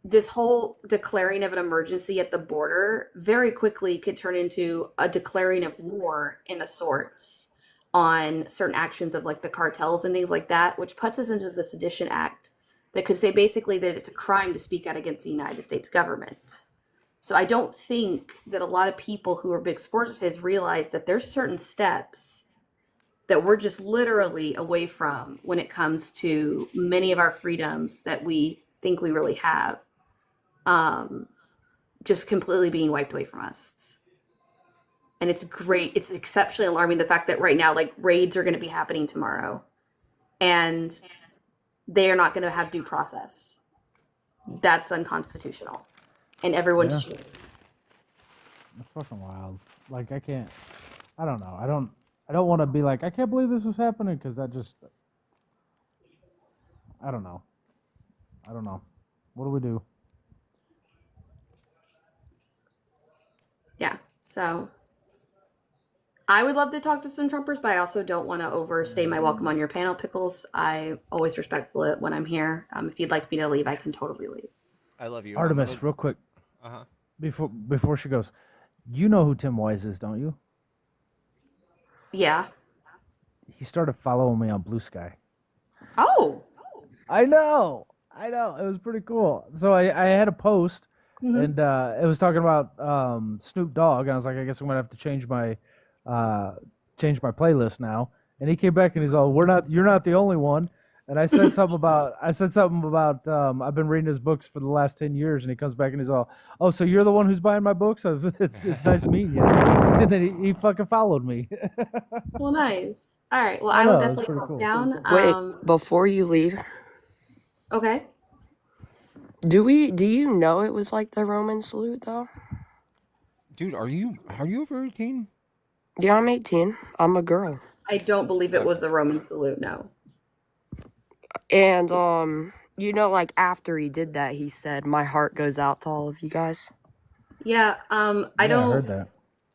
this whole declaring of an emergency at the border very quickly could turn into a declaring of war in a sorts on certain actions of like the cartels and things like that, which puts us into the Sedition Act that could say basically that it's a crime to speak out against the United States government. So I don't think that a lot of people who are big supporters of his realize that there's certain steps that we're just literally away from when it comes to many of our freedoms that we think we really have, just completely being wiped away from us. And it's great. It's exceptionally alarming the fact that right now, like raids are going to be happening tomorrow and they are not going to have due process. That's unconstitutional. And everyone's cheating. That's fucking wild. Like I don't know. I don't want to be like, I can't believe this is happening because that just, I don't know. What do we do? Yeah. So I would love to talk to some Trumpers, but I also don't want to overstay my welcome on your panel, Pickles. I always respectful it when I'm here. If you'd like me to leave, I can totally leave. I love you. Artemis, real quick. Before she goes, you know who Tim Wise is, don't you? Yeah. He started following me on Blue Sky. Oh. I know. I know it was pretty cool. So I had a post, Mhm. and it was talking about Snoop Dogg, and I was like, I guess I'm gonna have to change my playlist now. And he came back and he's all, you're not the only one. And I said something about I've been reading his books for the last 10 years, and he comes back and he's all, oh, so you're the one who's buying my books? It's nice meeting you. And then he fucking followed me. Well, nice. All right. Well, I I will know, it was definitely pretty put cool. down. Wait, before you leave, Okay. do you know it was like the Roman salute though? Dude, are you over 18? Yeah, I'm 18. I'm a girl. I don't believe it was the Roman salute. No. And like after he did that, he said, "My heart goes out to all of you guys." Yeah. I Yeah, I don't. heard that.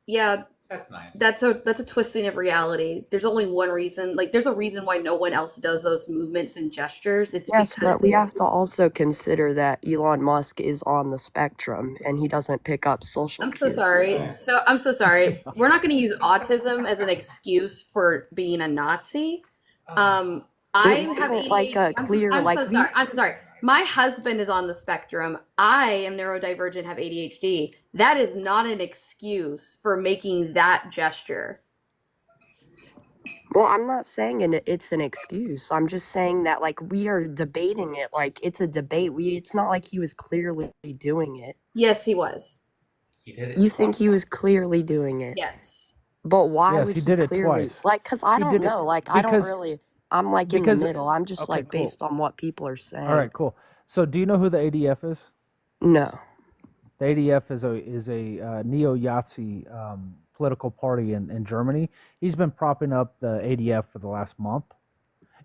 Yeah. That's nice. That's a twisting of reality. There's only one reason. Like, there's a reason why no one else does those movements and gestures. It's Yes, because but we have to also consider that Elon Musk is on the spectrum and he doesn't pick up social I'm so cues. sorry. I'm so sorry. We're not going to use autism as an excuse for being a Nazi. I It have wasn't like ADHD. a clear I'm like so sorry. I'm so sorry. My husband is on the spectrum. I am neurodivergent, have ADHD. That is not an excuse for making that gesture. Well, I'm not saying it's an excuse. I'm just saying that like we are debating it like it's a debate. It's not like he was clearly doing it. Yes, he was. He did it. You think he was clearly doing it? Yes. But why Yes, would he he did it clearly twice. like? Cause I He don't did it know. Like I don't because really. I'm like in the because middle. I'm just okay, like cool. based on what people are saying. All right, cool. So do you know who the ADF is? No. The ADF is a neo-Nazi political party in Germany. He's been propping up the ADF for the last month,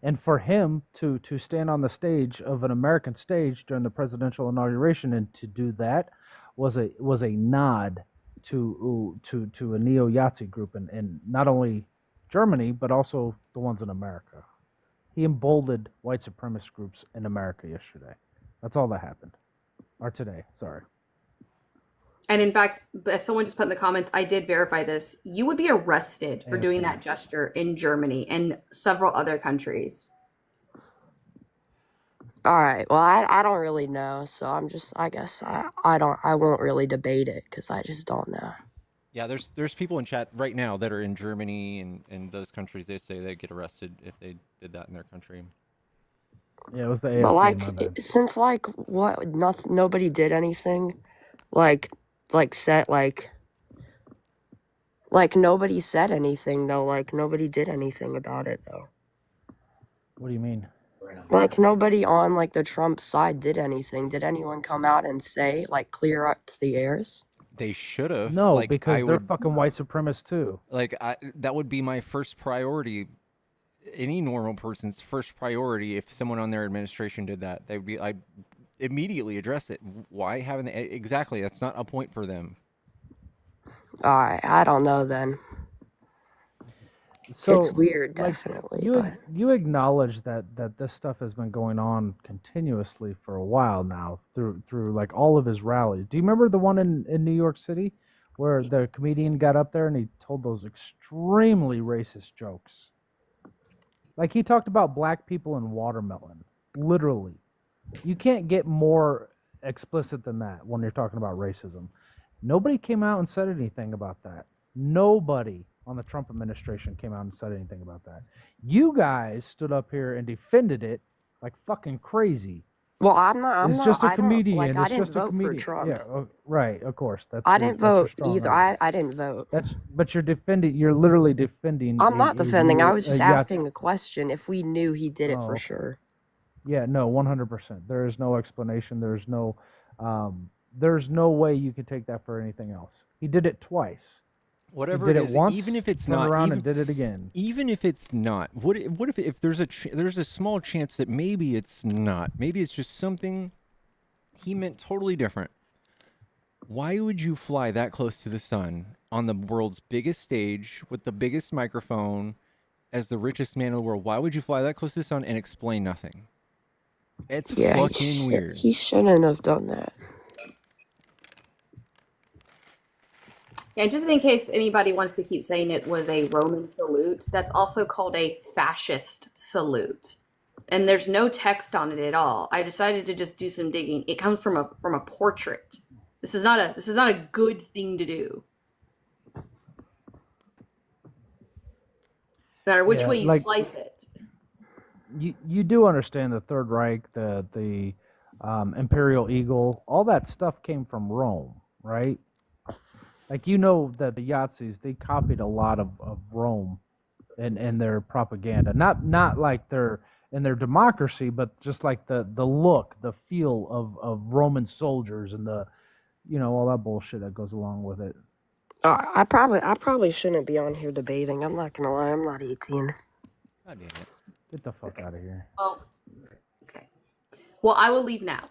and for him to stand on the stage of an American stage during the presidential inauguration and to do that was a nod to a neo-Nazi group in not only Germany but also the ones in America. He emboldened white supremacist groups in America yesterday. That's all that happened. Or today, sorry. And in fact, as someone just put in the comments, I did verify this. You would be arrested for doing that gesture in Germany and several other countries. All right. Well, I don't really know, so I guess I won't really debate it because I just don't know. Yeah, there's people in chat right now that are in Germany and those countries. They say they get arrested if they did that in their country. Yeah, it was the But AFD, like my bad. since like what nobody did anything, like said like nobody said anything though. Like nobody did anything about it though. What do you mean? Like nobody on like the Trump side did anything. Did anyone come out and say like clear up the airs? They should have. No, like, because I they're would, fucking white supremacists too. like that would be my first priority. Any normal person's first priority if someone on their administration did that, I'd immediately address it. Why haven't they? Exactly, that's not a point for them. I don't know then. So It's weird, like definitely, you but you acknowledge that this stuff has been going on continuously for a while now through like all of his rallies. Do you remember the one in New York City where the comedian got up there and he told those extremely racist jokes? Like he talked about black people and watermelon, literally. You can't get more explicit than that when you're talking about racism. Nobody came out and said anything about that. Nobody on the Trump administration came out and said anything about that. You guys stood up here and defended it like fucking crazy. well, I'm It's not. just a I don't comedian. like. I It's didn't just a vote for comedian. Trump. Yeah, right. Of course, I didn't that's your vote strong either. argument. I didn't vote. But you're defending. You're literally defending. I'm not defending. I was just yacht. asking a question if we knew he did it Oh, for okay. sure. Yeah, no, 100%. There is no explanation. There's no way you could take that for anything else. He did it twice. Whatever he did it is, once, even if it's turned not, around even, and did it again. Even if it's not, what if there's a small chance that maybe it's not, maybe it's just something he meant totally different. Why would you fly that close to the sun on the world's biggest stage with the biggest microphone as the richest man in the world? Why would you fly that close to the sun and explain nothing? It's fucking weird. He shouldn't have done that. Yeah, just in case anybody wants to keep saying it was a Roman salute, that's also called a fascist salute. and there's no text on it at all. I decided to just do some digging. It comes from a portrait. This is not a good thing to do. No matter which Yeah, way you like slice it. you do understand the Third Reich, the Imperial Eagle, all that stuff came from Rome, right? Like you know that the Yazis, they copied a lot of Rome and their propaganda. Not like their in their democracy, but just like the look, the feel of Roman soldiers and the all that bullshit that goes along with it. I probably shouldn't be on here debating. I'm not gonna lie, I'm not 18. God damn it. Get the fuck out of here. Well, okay. Well, I will leave now.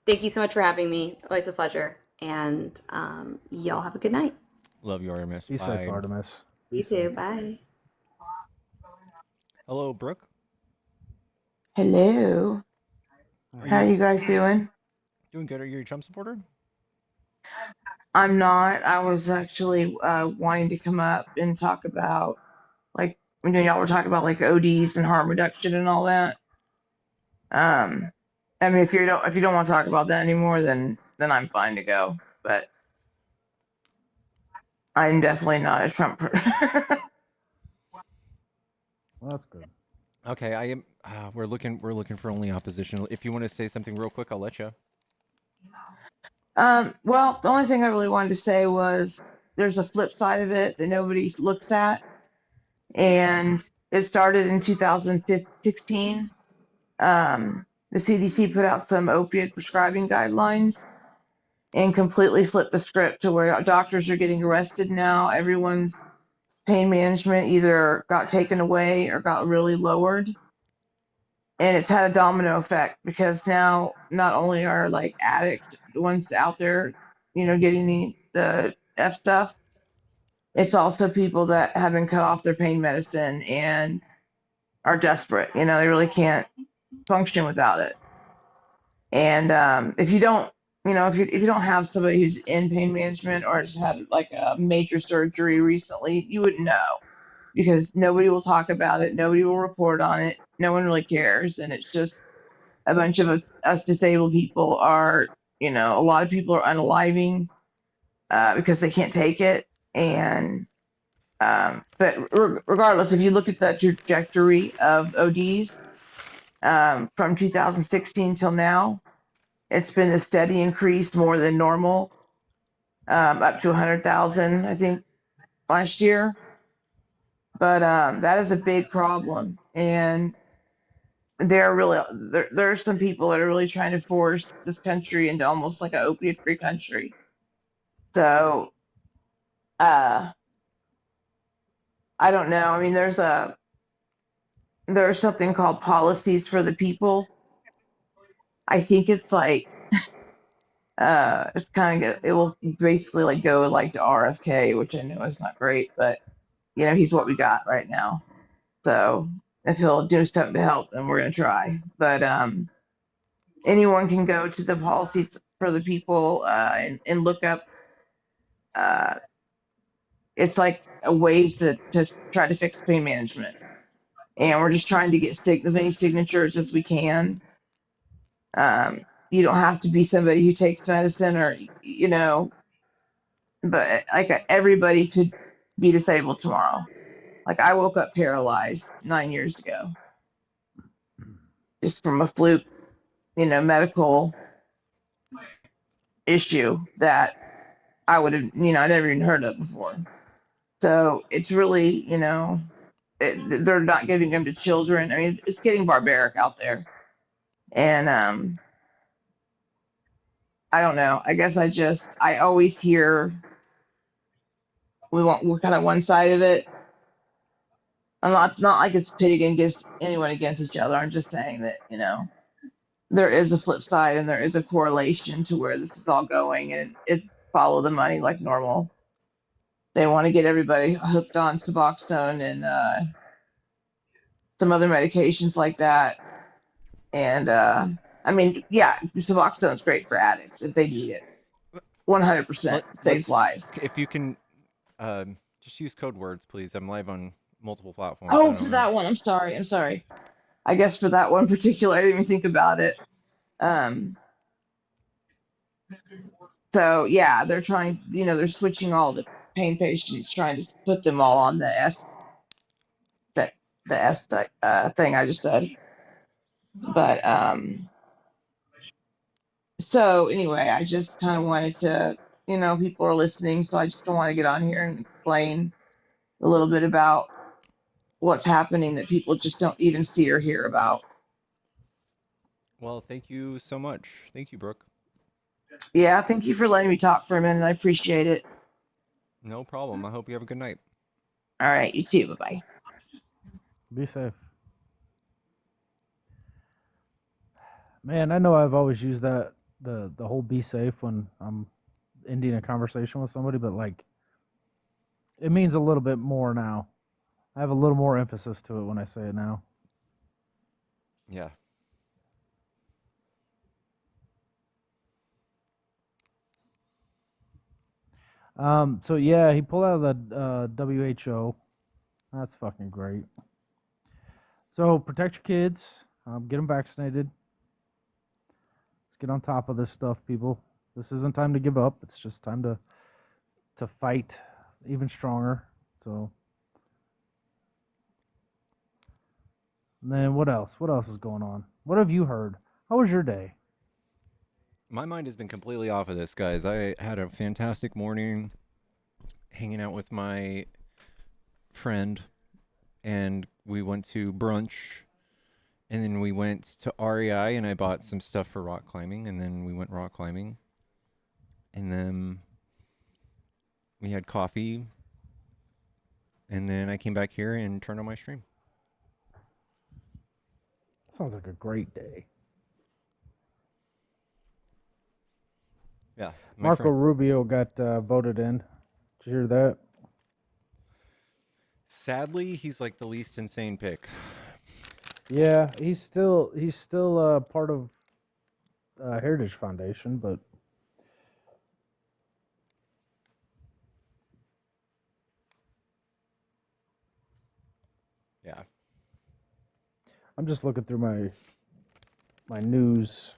Thank you so much for having me. Always a pleasure. And y'all have a good night. Love you, Artemis. Be safe, Artemis. You too. Bye. Hello, Brooke. Hello. How are you guys doing? Doing good. Are you a Trump supporter? I'm not. I was actually wanting to come up and talk about, like, y'all were talking about like ODs and harm reduction and all that. I mean, if you don't want to talk about that anymore, then I'm fine to go. But I'm definitely not a Trump person. Well, that's good. Okay, I am. We're looking for only opposition. If you want to say something real quick, I'll let you. Well, the only thing I really wanted to say was there's a flip side of it that nobody looks at, and it started in 2016. The CDC put out some opiate prescribing guidelines and completely flipped the script to where doctors are getting arrested now. Everyone's pain management either got taken away or got really lowered. And it's had a domino effect because now not only are like addicts the ones out there, getting the F stuff, it's also people that have been cut off their pain medicine and are desperate. They really can't function without it. And if you don't, if you don't have somebody who's in pain management or has had like a major surgery recently, you wouldn't know because nobody will talk about it, nobody will report on it, no one really cares, and it's just a bunch of us disabled people are, a lot of people are unaliving because they can't take it, and but regardless, if you look at the trajectory of ODs from 2016 till now, it's been a steady increase, more than normal, up to 100,000, I think, last year. But that is a big problem, and there are some people that are really trying to force this country into almost like an opiate-free country. So, I don't know. I mean, there's something called policies for the people. I think it's like it's kind of, it will basically like go like to RFK, which I know is not great, but he's what we got right now. So if he'll do something to help, then we're gonna try. But anyone can go to the policies for the people and look up. It's like a ways to try to fix pain management, and we're just trying to get as many signatures as we can. You don't have to be somebody who takes medicine or but like everybody could be disabled tomorrow. Like I woke up paralyzed 9 years ago, just from a fluke, medical issue that I would have, I never even heard of before. So it's really, they're not giving them to children. I mean, it's getting barbaric out there. And I don't know. I guess I always hear we're kind of one side of it. I'm not like it's pitting against anyone against each other. I'm just saying that, there is a flip side and there is a correlation to where this is all going, and it follow the money like normal. They want to get everybody hooked on Suboxone and some other medications like that. And I mean, yeah, Suboxone is great for addicts if they need it. 100% saves lives. If you can, just use code words, please. I'm live on multiple platforms. I Oh, don't for know. that one. I'm sorry. I'm sorry. I guess for that one particular, I didn't even think about it. Um, so yeah, they're trying, they're switching all the pain patients, trying to put them all on that the S thing I just said. But so anyway, I just kind of wanted to, people are listening, so I just want to get on here and explain a little bit about what's happening that people just don't even see or hear about. Well, thank you so much. Thank you, Brooke. Yeah, thank you for letting me talk for a minute. I appreciate it. No problem. I hope you have a good night. All right, you too. Bye bye. Be safe. Man, I know I've always used that the whole be safe when I'm ending a conversation with somebody, but like it means a little bit more now. I have a little more emphasis to it when I say it now. Yeah. So yeah, he pulled out of the WHO. That's fucking great. So protect your kids. Get them vaccinated. Let's get on top of this stuff, people. This isn't time to give up. It's just time to fight even stronger. So, and then what else? What else is going on? What have you heard? How was your day? My mind has been completely off of this, guys. I had a fantastic morning hanging out with my friend, and we went to brunch, and then we went to REI, and I bought some stuff for rock climbing, and then we went rock climbing, and then we had coffee, and then I came back here and turned on my stream. Sounds like a great day. Yeah. Marco Rubio got voted in. Did you hear that? Sadly, he's like the least insane pick. Yeah, he's still part of Heritage Foundation, but yeah. I'm just looking through my news.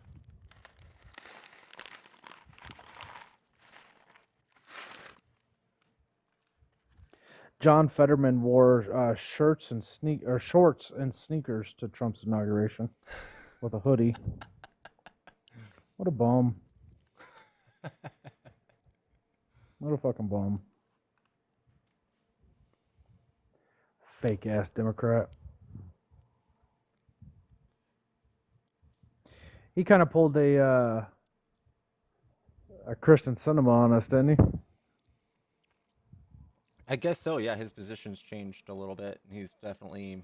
John Fetterman wore shorts and sneakers to Trump's inauguration with a hoodie. What a bum. What a fucking bum. Fake ass Democrat. He kind of pulled a Christian cinema on us, didn't he? I guess so, yeah. His position's changed a little bit. He's definitely...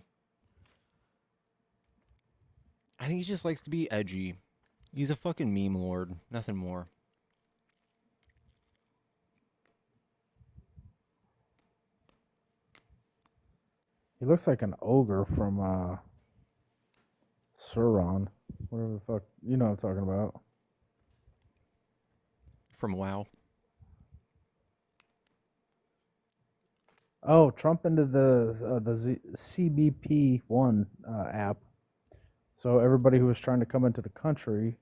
I think he just likes to be edgy. He's a fucking meme lord. Nothing more. He looks like an ogre from Sauron. Whatever the fuck. You know what I'm talking about. From WoW. Oh, Trump into the CBP1 app. So everybody who was trying to come into the country,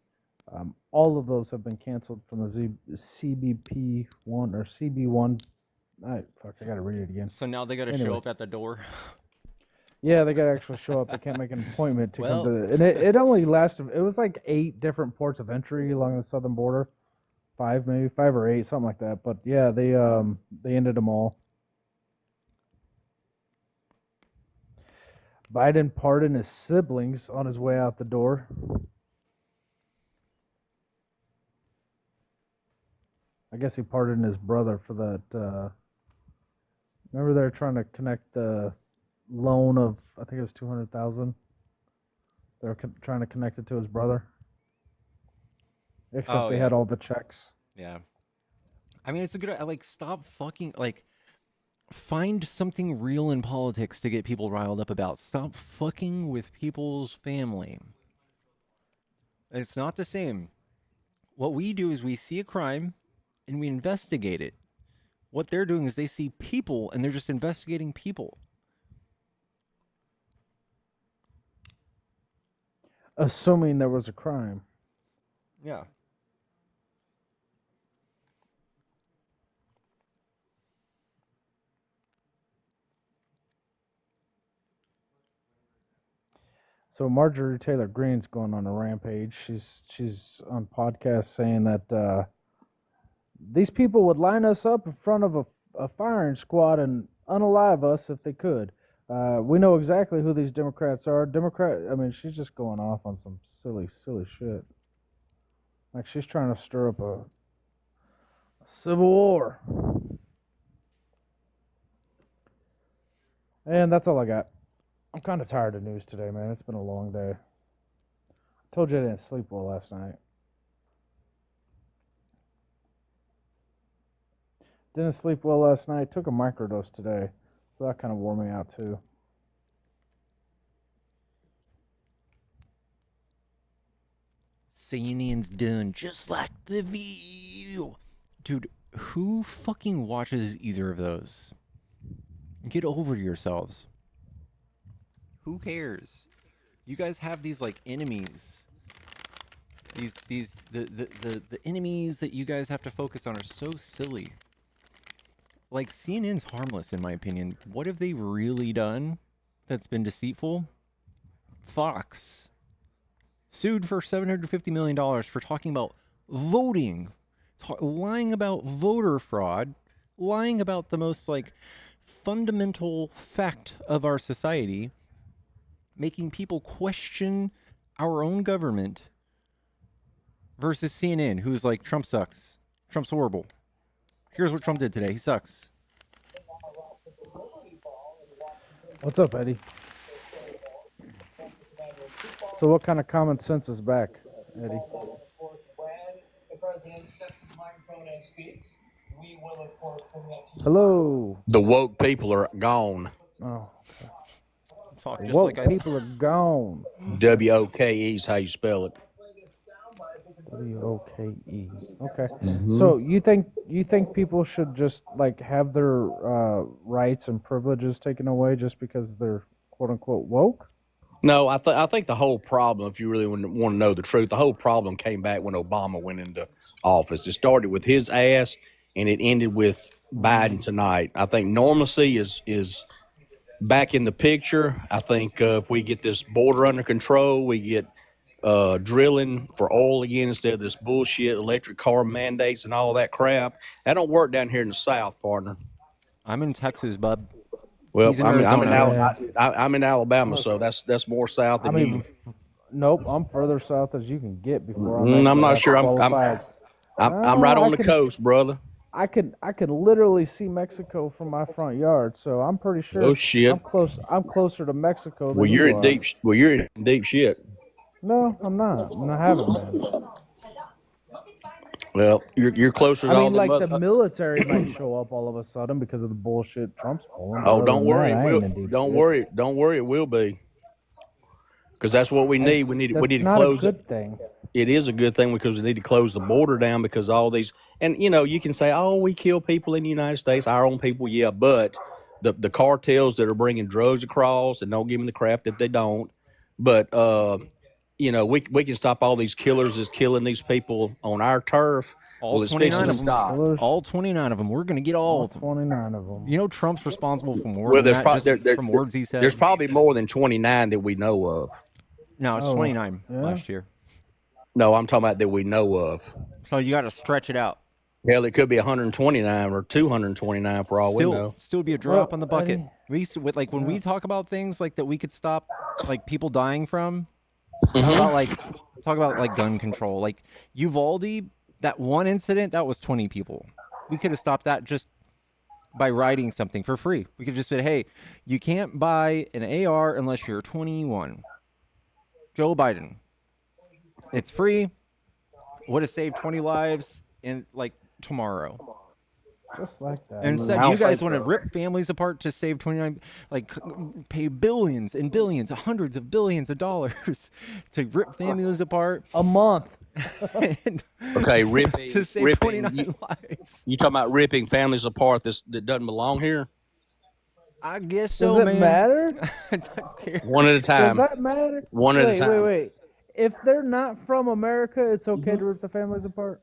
all of those have been canceled from the CBP1 or CB1. I gotta read it again. So now they gotta show up at the door. Yeah, they gotta actually show up. They can't make an appointment to Well- come to and it only lasted. It was like 8 different ports of entry along the southern border, 5 or 8, something like that. But yeah, they ended them all. Biden pardoned his siblings on his way out the door. I guess he pardoned his brother for that. Remember they were trying to connect the loan of, I think it was 200,000. They were trying to connect it to his brother. Except they had all the checks. Yeah. I mean, it's a good... Like, stop fucking... Like, find something real in politics to get people riled up about. Stop fucking with people's family. It's not the same. What we do is we see a crime and we investigate it. What they're doing is they see people and they're just investigating people. Assuming there was a crime. Yeah. So Marjorie Taylor Greene's going on a rampage. She's on podcast saying that these people would line us up in front of a firing squad and unalive us if they could. We know exactly who these Democrats are. I mean, she's just going off on some silly shit. Like she's trying to stir up a civil war. And that's all I got. I'm kind of tired of news today, man. It's been a long day. I told you I didn't sleep well last night. Didn't sleep well last night. Took a microdose today. So that kind of wore me out too. CNN's done just like The View. Dude, who fucking watches either of those? Get over yourselves. Who cares? You guys have these like enemies. The enemies that you guys have to focus on are so silly. Like CNN's harmless in my opinion. What have they really done that's been deceitful? Fox sued for $750 million for talking about voting, lying about voter fraud, lying about the most like fundamental fact of our society, making people question our own government, versus CNN, who's like, Trump sucks. Trump's horrible. Here's what Trump did today. He sucks. What's up, Eddie? So what kind of common sense is back, Eddie? Hello. The woke people are gone. Oh. Talk just Woke like people are gone. WOKE is how you spell it. WOKE. Okay. Mhm. So you think people should just like have their rights and privileges taken away just because they're quote unquote woke? No, I think the whole problem, if you really want to know the truth, the whole problem came back when Obama went into office. It started with his ass, and it ended with Biden tonight. I think normalcy is back in the picture. I think if we get this border under control, we get drilling for oil again instead of this bullshit electric car mandates and all that crap. That don't work down here in the South, partner. I'm in Texas, bub. Well, He's in I'm Arizona. in Alabama, so that's more south than you. Nope, I'm further south as you can get before I'm not sure. I'm right on the coast, brother. I can literally see Mexico from my front yard, so I'm pretty sure. Oh shit! I'm closer to Mexico than Well, you're you in are. deep. Well, you're in deep shit. No, I'm not. I haven't been. Well, you're closer to I all mean, the like the military might show up all of a sudden because of the bullshit Trump's pulling. Oh, Other don't than worry. that, I ain't in deep shit. Don't worry. It will be. Because that's what we need. We need to close it. That's not a good thing. It is a good thing because we need to close the border down because all these, and you can say, oh, we kill people in the United States, our own people, yeah, but the cartels that are bringing drugs across, and don't give them the crap that they don't, but we can stop all these killers that's killing these people on our turf. All 29 of them. All 29 of them. We're gonna get all of them. 29 of them. You know, Trump's responsible for more Well, than there's that, just from words he said. There's probably more than 29 that we know of. No, it's 29 last year. No, I'm talking about that we know of. So you got to stretch it out. Hell, it could be 129 or 229 for all we know. Still be a drop on the bucket. When we talk about things like that, we could stop like people dying from. Talk about like gun control. Like Uvalde, that one incident, that was 20 people. We could have stopped that just by writing something for free. We could just say, hey, you can't buy an AR unless you're 21. Joe Biden. It's free. Would have saved 20 lives in like tomorrow. Just like that. And instead, you guys want to rip families apart to save 29, like pay billions and billions, hundreds of billions of dollars to rip families apart a month. Okay, ripping to save 29 lives. You talking about ripping families apart that doesn't belong here? I guess so, Does it man. matter? One at a time. Does that matter? One at a time. Wait. if they're not from America, it's okay to rip the families apart.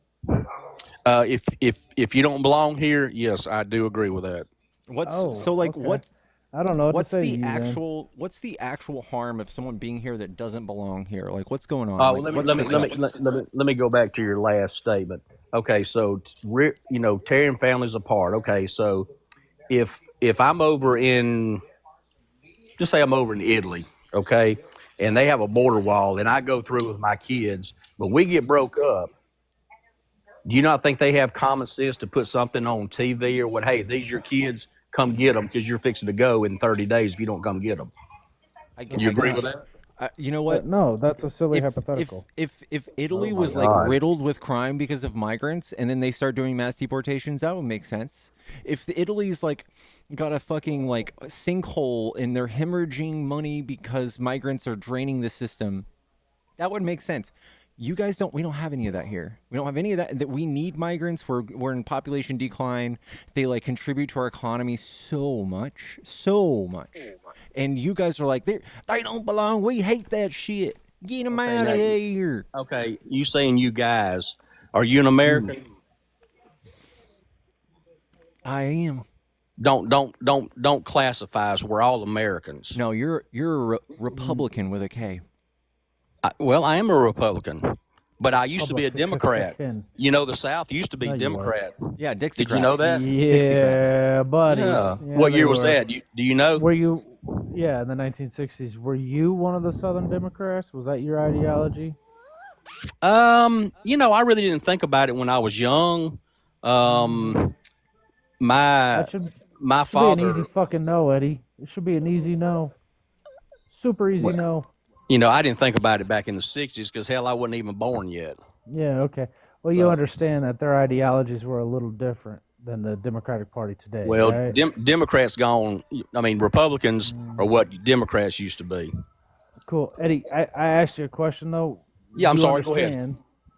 If you don't belong here, yes, I do agree with that. Okay. I don't know what what's to say the to you, then. actual harm of someone being here that doesn't belong here? Like, what's going on? Oh, Like, let me go back to your last statement. Okay, so tearing families apart. Okay, so if I'm over in, just say I'm over in Italy, okay, and they have a border wall, and I go through with my kids, but we get broke up. Do you not think they have common sense to put something on TV or what? Hey, these your kids, come get them because you're fixing to go in 30 days if you don't come get them. You agree with that? You know what? No, that's a silly hypothetical. If Italy Oh my was like God. riddled with crime because of migrants, and then they start doing mass deportations, that would make sense. If Italy's like got a fucking like sinkhole and they're hemorrhaging money because migrants are draining the system, that would make sense. You guys don't. We don't have any of that here. We don't have any of that. That we need migrants. We're in population decline. They like contribute to our economy so much. And you guys are like, they don't belong. We hate that shit. Get them out of here. Okay, you saying you guys, are you an American? I am. Don't classify us. We're all Americans. No, you're a Republican with a K. Well, I am a Republican, but I used to be a Democrat. You know, the South used to be No, you Democrat. Yeah, Dixiecrats. Did you know that? Yeah, buddy. Yeah. Yeah, What they year was were. that? Do you know? Were you? Yeah, in the 1960s. Were you one of the Southern Democrats? Was that your ideology? I really didn't think about it when I was young. My That should be an father, easy fucking no, Eddie. It should be an easy no. Super easy no. I didn't think about it back in the 60s because hell, I wasn't even born yet. Yeah, okay. Well, you understand that their ideologies were a little different than the Democratic Party today. Well, right? Democrats gone. I mean, Republicans are what Democrats used to be. Cool, Eddie. I asked you a question though. Yeah, I'm You sorry. Go ahead. understand?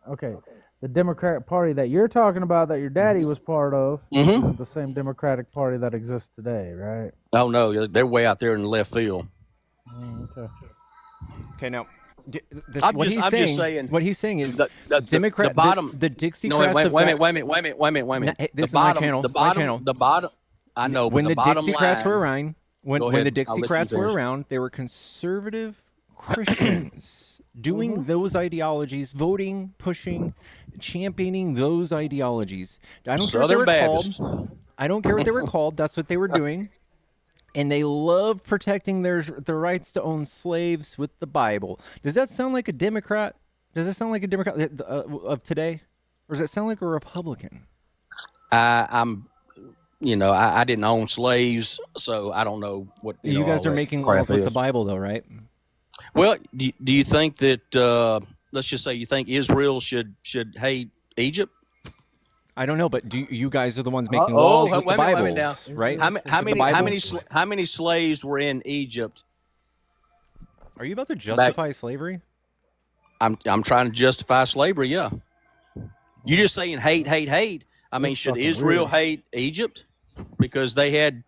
Okay. The Democratic Party that you're talking about, that your daddy was part of, Mhm. isn't the same Democratic Party that exists today, right? Oh no, they're way out there in the left field. Okay. Okay, now, I'm just saying. What he's saying is the Democrat. bottom. The Dixiecrats. No, wait of a that- minute. This The is my bottom. channel. The my bottom. channel. The bottom. I know. When but the bottom Dixiecrats line, were around, when Go the ahead. I'll let you Dixiecrats were finish. around, they were conservative Christians doing those ideologies, voting, pushing, championing those ideologies. I don't care what they Southern were Baptist. called. I don't care what they were called. That's what they were doing. And they love protecting their rights to own slaves with the Bible. Does that sound like a Democrat? Does it sound like a Democrat of today? Or does it sound like a Republican? I didn't own slaves, so I don't know what You guys all are that making crap laws with the is. Bible, though, right? Well, do you think that let's just say you think Israel should hate Egypt? I don't know, but you guys are the ones making laws with the Bible, now. right? How With the many Bible? how many slaves were in Egypt? Are you about to justify slavery? I'm trying to justify slavery. Yeah. You just saying hate. I mean, should Israel hate Egypt because they had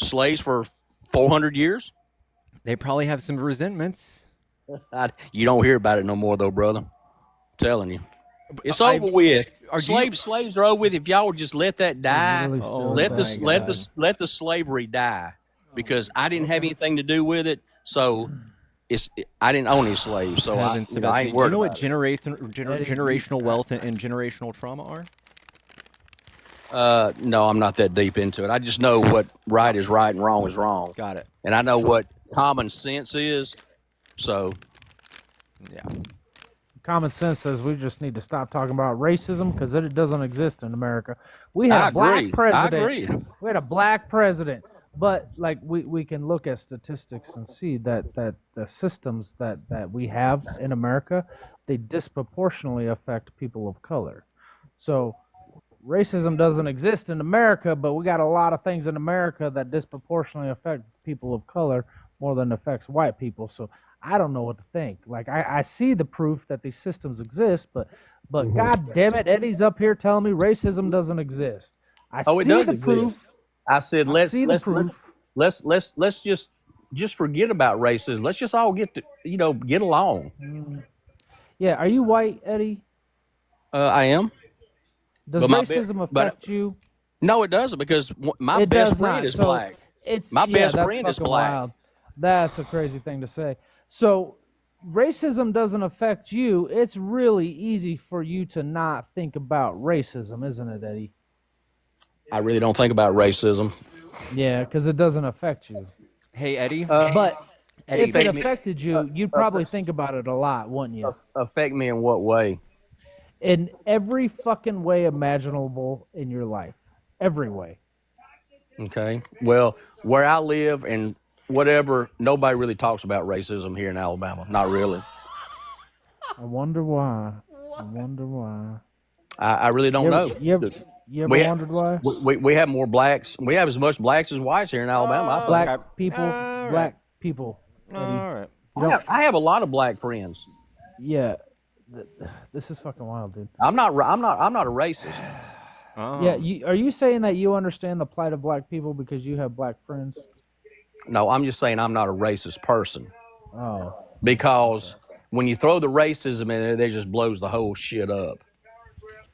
slaves for 400 years? They probably have some resentments. You don't hear about it no more, though, brother. I'm telling you, it's over with. Slaves are over with. If y'all would just let that die, let the slavery die, because I didn't have anything to do with it. So I didn't own any slaves. So I ain't worried Do you know what about it. generational wealth and generational trauma are? No, I'm not that deep into it. I just know what right is right and wrong is wrong. Got it. And I know what common sense is. So, yeah. Common sense says we just need to stop talking about racism because it doesn't exist in America. We had I a black agree. president. I agree. We had a black president, but like we can look at statistics and see that the systems that we have in America, they disproportionately affect people of color. So racism doesn't exist in America, but we got a lot of things in America that disproportionately affect people of color more than affects white people. So I don't know what to think. Like I see the proof that these systems exist, but God damn it, Eddie's up here telling me racism doesn't exist. I it see does the exist. proof. I said let's just forget about racism. Let's just all get along. Yeah, are you white, Eddie? I am. Does racism affect you? No, it doesn't, because my It best does friend not. is So black. it's My yeah, best that's friend is fucking black. wild. That's a crazy thing to say. So racism doesn't affect you. It's really easy for you to not think about racism, isn't it, Eddie? I really don't think about racism. Yeah, because it doesn't affect you. Hey, Eddie. But Eddie, if it affected you, you'd probably think about it a lot, wouldn't you? Affect me in what way? In every fucking way imaginable in your life. Every way. Okay. Well, where I live and whatever, nobody really talks about racism here in Alabama. Not really. I wonder why. I wonder why. I really don't know. You ever wondered why? We have more blacks. We have as much blacks as whites here in Alabama, I think. Black people. Black people. Eddie. All right. I have a lot of black friends. Yeah. This is fucking wild, dude. I'm not a racist. Yeah, are you saying that you understand the plight of black people because you have black friends? No, I'm just saying I'm not a racist person. Oh. Because when you throw the racism in there, that just blows the whole shit up.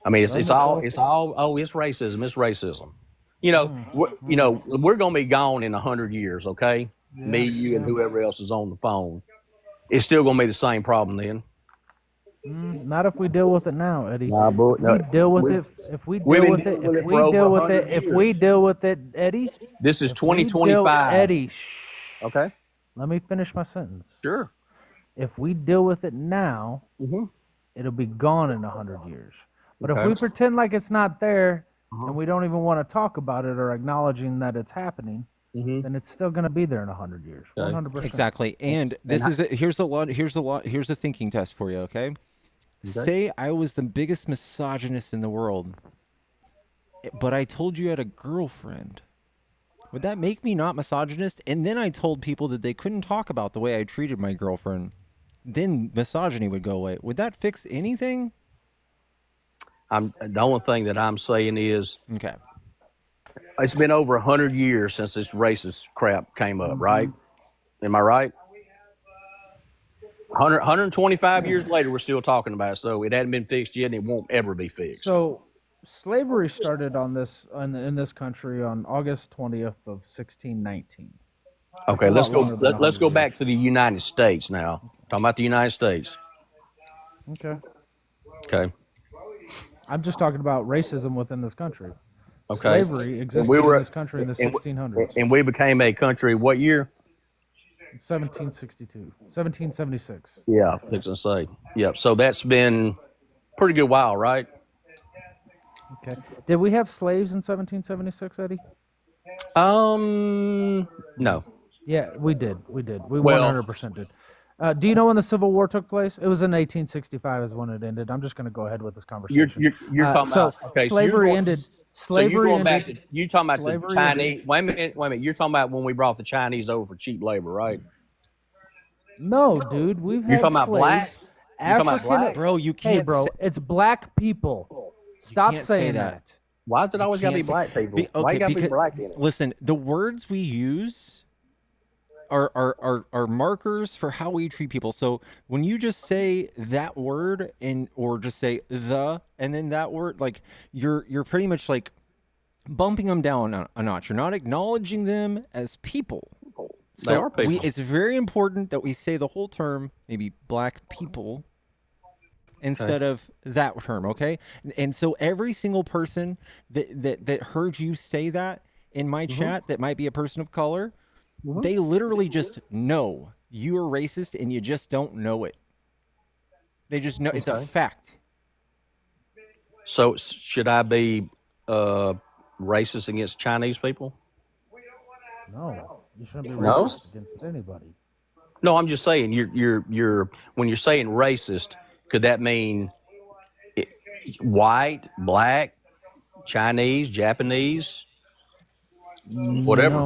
I mean, it's all it's racism. It's racism. You know, we're gonna be gone in 100 years, okay? Yeah, Me, you, and whoever else is on the phone. It's still gonna be the same problem then. Not if we deal with it now, Eddie. Nah, bro, if we deal with it, if we deal with it, Eddie. This is 2025. Eddie, okay. Let me finish my sentence. Sure. If we deal with it now, it'll be gone in 100 years. But if we pretend like it's not there and we don't even want to talk about it or acknowledging that it's happening, then it's still going to be there in 100 years. 100%. Exactly. And here's the thinking test for you, okay? Say I was the biggest misogynist in the world, but I told you had a girlfriend. Would that make me not misogynist? And then I told people that they couldn't talk about the way I treated my girlfriend. Then misogyny would go away. Would that fix anything? The only thing that I'm saying is, okay, it's been over 100 years since this racist crap came up, right? Am I right? 125 years later, we're still talking about it, so it hadn't been fixed yet, and it won't ever be fixed. So, slavery started on this in this country on August 20th of 1619. Okay, let's go. Let's go back to the United States now. Talking about the United States. Okay. Okay. I'm just talking about racism within this country. Okay. Slavery existed in this country in the 1600s. And we became a country what year? 1762. 1776. Yeah, I was gonna say. Yep. So that's been pretty good while, right? Okay. Did we have slaves in 1776, Eddie? No. Yeah, we did. We 100% did. Do you know when the Civil War took place? It was in 1865 is when it ended. I'm just going to go ahead with this conversation. You're talking about slavery ended. Slavery ended. You talking about the Chinese? Wait a minute. You're talking about when we brought the Chinese over for cheap labor, right? No, dude. You're talking about blacks. You're talking about blacks, bro. You can't. Hey, bro. It's black people. Stop saying that. Why is it always got to be black people? Why you got to be black in it? Listen, the words we use are markers for how we treat people. So when you just say that word or just say the and then that word, like you're pretty much like bumping them down a notch. You're not acknowledging them as people. They are people. It's very important that we say the whole term, maybe black people, instead of that term, okay? And so every single person that heard you say that in my chat that might be a person of color, they literally just know you are racist and you just don't know it. They just know it's a fact. So should I be racist against Chinese people? No, you shouldn't be racist against anybody. No, I'm just saying you're when you're saying racist, could that mean white, black, Chinese, Japanese, whatever?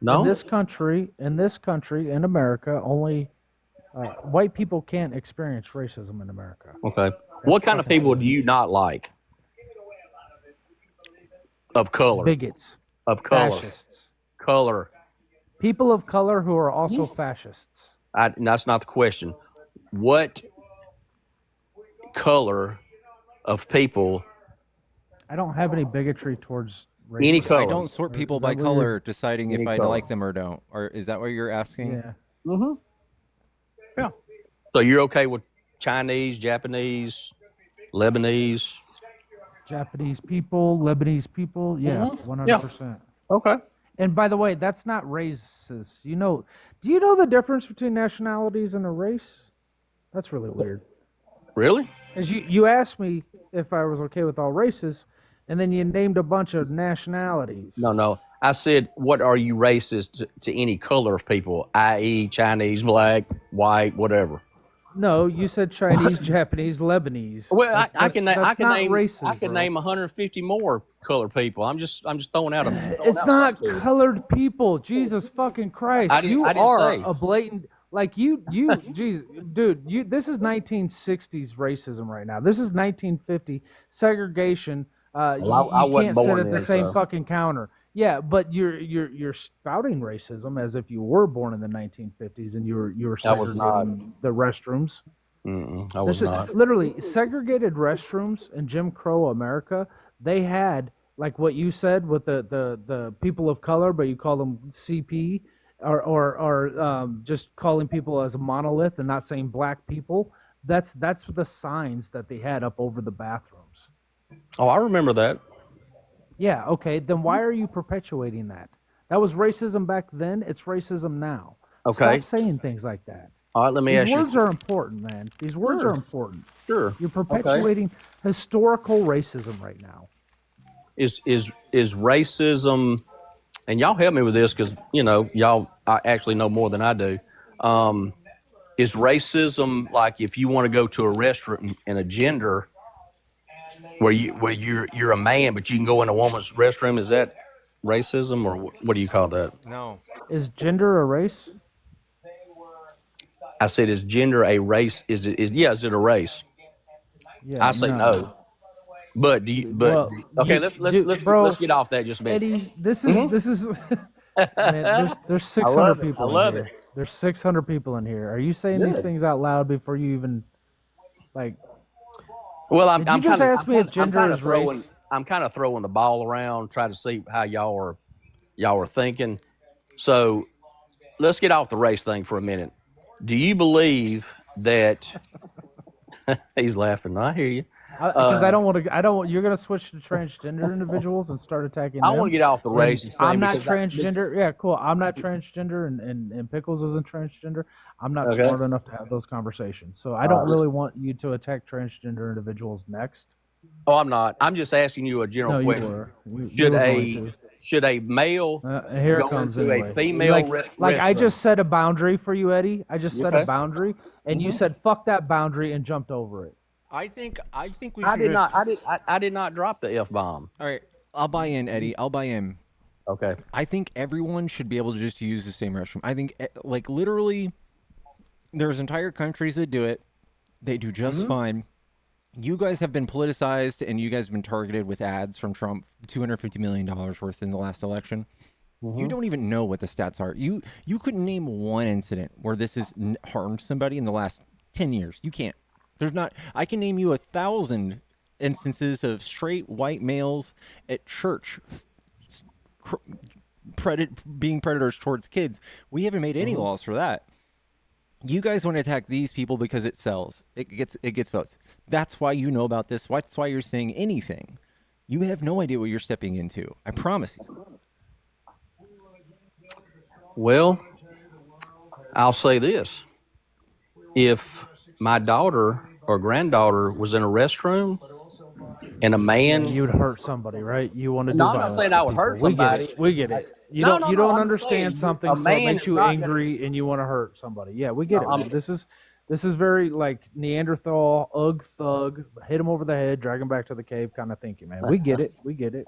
No. In this country, in America, only white people can't experience racism in America. Okay. What kind of people do you not like? Of color. Bigots. Of color. Fascists. Color. People of color who are also fascists. That's not the question. What color of people, I don't have any bigotry towards any racism. color. I don't sort people Is by that what you're- color, deciding Any if I color. like them or don't. Or is that what you're asking? Yeah. Mm-hmm. Yeah. So you're okay with Chinese, Japanese, Lebanese? Japanese people, Lebanese people, yeah, Mhm. 100%. Okay. And by the way, that's not racist. Do you know the difference between nationalities and a race? That's really weird. Really? As you asked me if I was okay with all races, and then you named a bunch of nationalities. No. I said, what are you racist to any color of people, i.e., Chinese, black, white, whatever? No, you said Chinese, Japanese, Lebanese. Well, That's I can not name racist, I can bro. name 150 more colored people. I'm just throwing out It's not something. colored people. Jesus fucking Christ. I didn't are say. a blatant like you Jesus, dude, this is 1960s racism right now. This is 1950 segregation. Well, You I wasn't can't sit born at the then, same so. fucking counter. Yeah, but you're spouting racism as if you were born in the 1950s and you were I was not. segregating the restrooms. I was This is not. literally segregated restrooms in Jim Crow America. They had, like what you said with the people of color, but you call them CP, or just calling people as a monolith and not saying black people. That's the signs that they had up over the bathrooms. Oh, I remember that. Yeah, okay. Then why are you perpetuating that? That was racism back then. It's racism now. Okay. Stop saying things like that. All right, let me ask These you. words are important, man. These words Sure. are important. Sure. You're perpetuating historical racism right now. Is racism, and y'all help me with this because y'all actually know more than I do. Is racism like if you want to go to a restaurant in a gender where you're a man but you can go in a woman's restroom? Is that racism, or what do you call that? No. Is gender a race? I said, is gender a race? Is it a race? Yeah, I say no. But do you? Okay, let's get off that just a minute. Eddie, this is man. There's 600 people in here. There's 600 people in here. Are you saying these Good. things out loud before you even like? Well, Did you just ask me if gender is race? I'm kind of throwing the ball around, trying to see how y'all are thinking. So let's get off the race thing for a minute. Do you believe that? He's laughing. I hear you. Because I don't want to. I don't. You're gonna switch to transgender individuals and start attacking them. I want to get off the racist thing. I'm not because transgender. Yeah, cool. I'm not transgender, and Pickles isn't transgender. I'm not Okay. smart enough to have those conversations. So I don't really want you to attack transgender individuals next. Oh, I'm not. I'm just asking you a general No, you question. were. You were going to. Should a male Here it go comes into anyway. a female like I restaurant? just set a boundary for you, Eddie. I just set a Okay. boundary, and you said fuck that boundary and jumped over it. I think we should. I did not drop the F bomb. All right, I'll buy in, Eddie. I'll buy in. Okay. I think everyone should be able to just use the same restroom. I think, like, literally, there's entire countries that do it. They do just fine. You guys have been politicized, and you guys have been targeted with ads from Trump, $250 million worth in the last election. You don't even know what the stats are. You couldn't name one incident where this has harmed somebody in the last 10 years. You can't. There's not. I can name you 1,000 instances of straight white males at church being predators towards kids. We haven't made any laws for that. You guys want to attack these people because it sells. It gets votes. That's why you know about this. That's why you're saying anything. You have no idea what you're stepping into. I promise you. Well, I'll say this. If my daughter or granddaughter was in a restroom and a man... You would hurt somebody, right? You want to do No, I'm not violence saying to I would people. hurt somebody. We get it. You No, don't I'm understand saying something, a so it man makes is you not angry and you want to hurt somebody. Yeah, we get No, it. Man. This is very like Neanderthal, thug, hit him over the head, drag him back to the cave kind of thinking, man. We get it. We get it.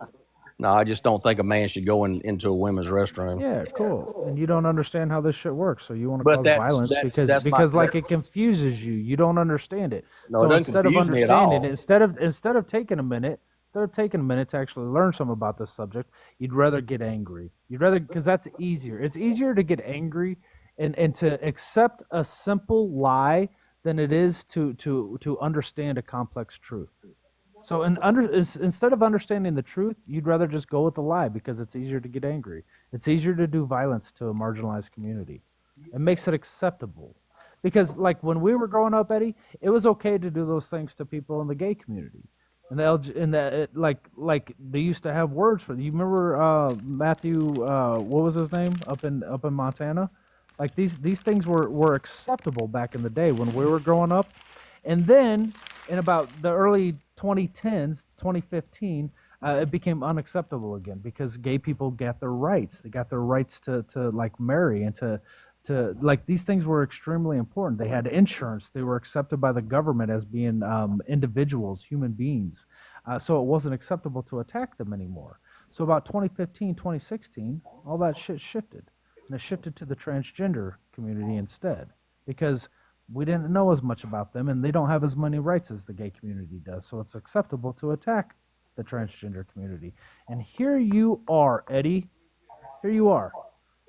No, I just don't think a man should go into a women's restroom. Yeah, cool. And you don't understand how this shit works, so you want to But cause that's- violence that's because my- like it confuses you. You don't understand it. No, so it doesn't instead of confuse me at understanding all. it, instead of taking a minute to actually learn some about this subject, you'd rather get angry. You'd rather because that's easier. It's easier to get angry and to accept a simple lie than it is to understand a complex truth. So instead of understanding the truth, you'd rather just go with the lie because it's easier to get angry. It's easier to do violence to a marginalized community. It makes it acceptable. Because like when we were growing up, Eddie, it was okay to do those things to people in the gay community. And like they used to have words for it. You remember Matthew what was his name up in Montana? Like these things were acceptable back in the day when we were growing up. And then in about the early 2010s, 2015, it became unacceptable again because gay people got their rights. They got their rights to like marry and to like these things were extremely important. They had insurance. They were accepted by the government as being individuals, human beings. So it wasn't acceptable to attack them anymore. So about 2015, 2016, all that shit shifted. And it shifted to the transgender community instead because we didn't know as much about them and they don't have as many rights as the gay community does. So it's acceptable to attack the transgender community. And here you are, Eddie. Here you are.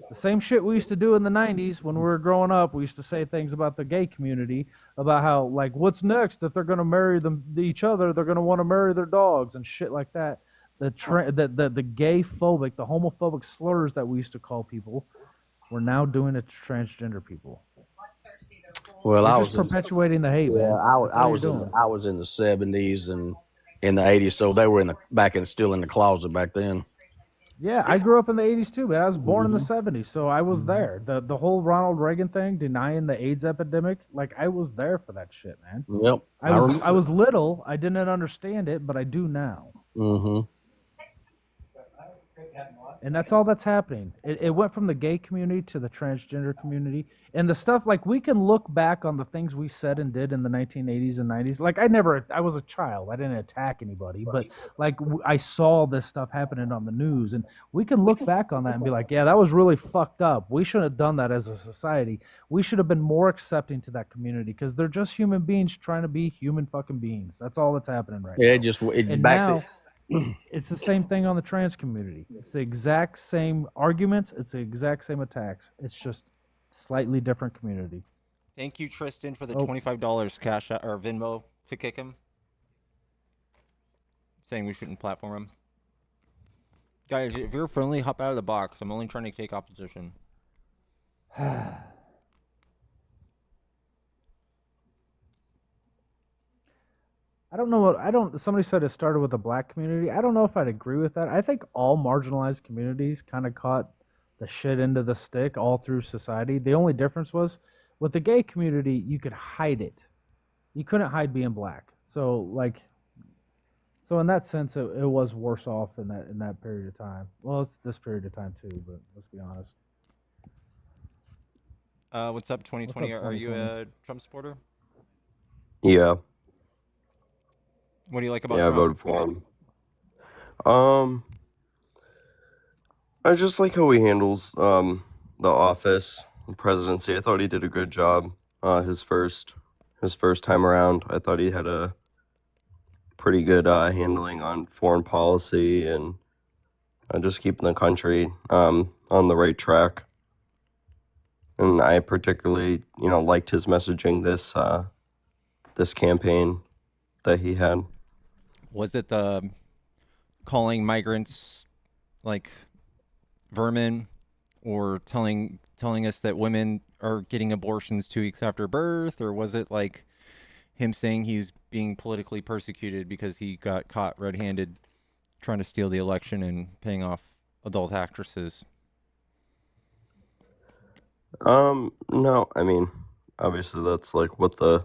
The same shit we used to do in the 90s when we were growing up. We used to say things about the gay community, about how, like, what's next? If they're going to marry each other, they're going to want to marry their dogs and shit like that. The gay phobic, the homophobic slurs that we used to call people, we're now doing it to transgender people. Well, You're I just was in, perpetuating the hate, yeah, man. I, That's I all was you're in doing. I was in the 70s and in the 80s, so they were still in the closet back then. Yeah, I grew up in the 80s too, but I was born in the 70s, so I was there. The whole Ronald Reagan thing, denying the AIDS epidemic, like I was there for that shit, man. Yep, I was little, I didn't understand it, but I do now. Mm-hmm. And that's all that's happening. It went from the gay community to the transgender community. And the stuff, like, we can look back on the things we said and did in the 1980s and 90s. Like, I was a child. I didn't attack anybody. But, like, I saw this stuff happening on the news. And we can look back on that and be like, yeah, that was really fucked up. We shouldn't have done that as a society. We should have been more accepting to that community because they're just human beings trying to be human fucking beings. That's all that's happening right Yeah, now. it's And back now, then. it's the same thing on the trans community. It's the exact same arguments. It's the exact same attacks. It's just slightly different community. Thank you, Tristan, for the Oh. $25 cash out, or Venmo to kick him. Saying we shouldn't platform him. Guys, if you're friendly, hop out of the box. I'm only trying to take opposition. I don't know somebody said it started with the black community. I don't know if I'd agree with that. I think all marginalized communities kind of caught the shit into the stick all through society. The only difference was with the gay community, you could hide it. You couldn't hide being black. So in that sense, it was worse off in that period of time. Well, it's this period of time too, but let's be honest. What's up, 2020? What's up, Are you 2020? a Trump supporter? Yeah. What do you like about Yeah, I Trump? voted for him. I just like how he handles the office, the presidency. I thought he did a good job. His first time around, I thought he had a pretty good handling on foreign policy and just keeping the country on the right track. And I particularly, liked his messaging this campaign that he had. Was it the calling migrants like vermin, or telling us that women are getting abortions 2 weeks after birth, or was it like him saying he's being politically persecuted because he got caught red-handed trying to steal the election and paying off adult actresses? No, I mean, obviously that's like what the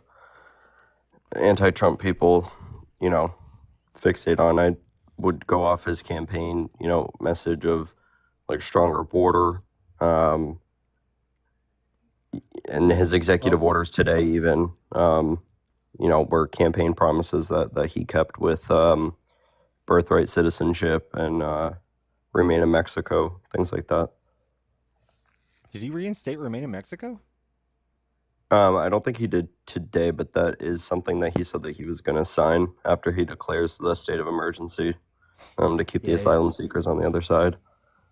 anti-Trump people, fixate on. I would go off his campaign, message of like stronger border, and his executive orders today even, were campaign promises that he kept with birthright citizenship and remain in Mexico, things like that. Did he reinstate remain in Mexico? I don't think he did today, but that is something that he said that he was going to sign after he declares the state of emergency, to keep the Yeah, asylum seekers on the other side.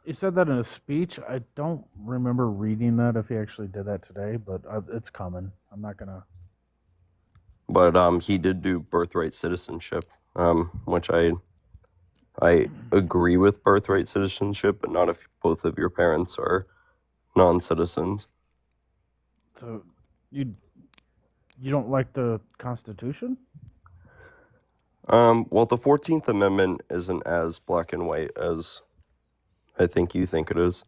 he said that in a speech. I don't remember reading that if he actually did that today, but it's coming. I'm not gonna But he did do birthright citizenship, which I agree with birthright citizenship, but not if both of your parents are non-citizens. So you don't like the Constitution? Well, the 14th Amendment isn't as black and white as I think you think it is.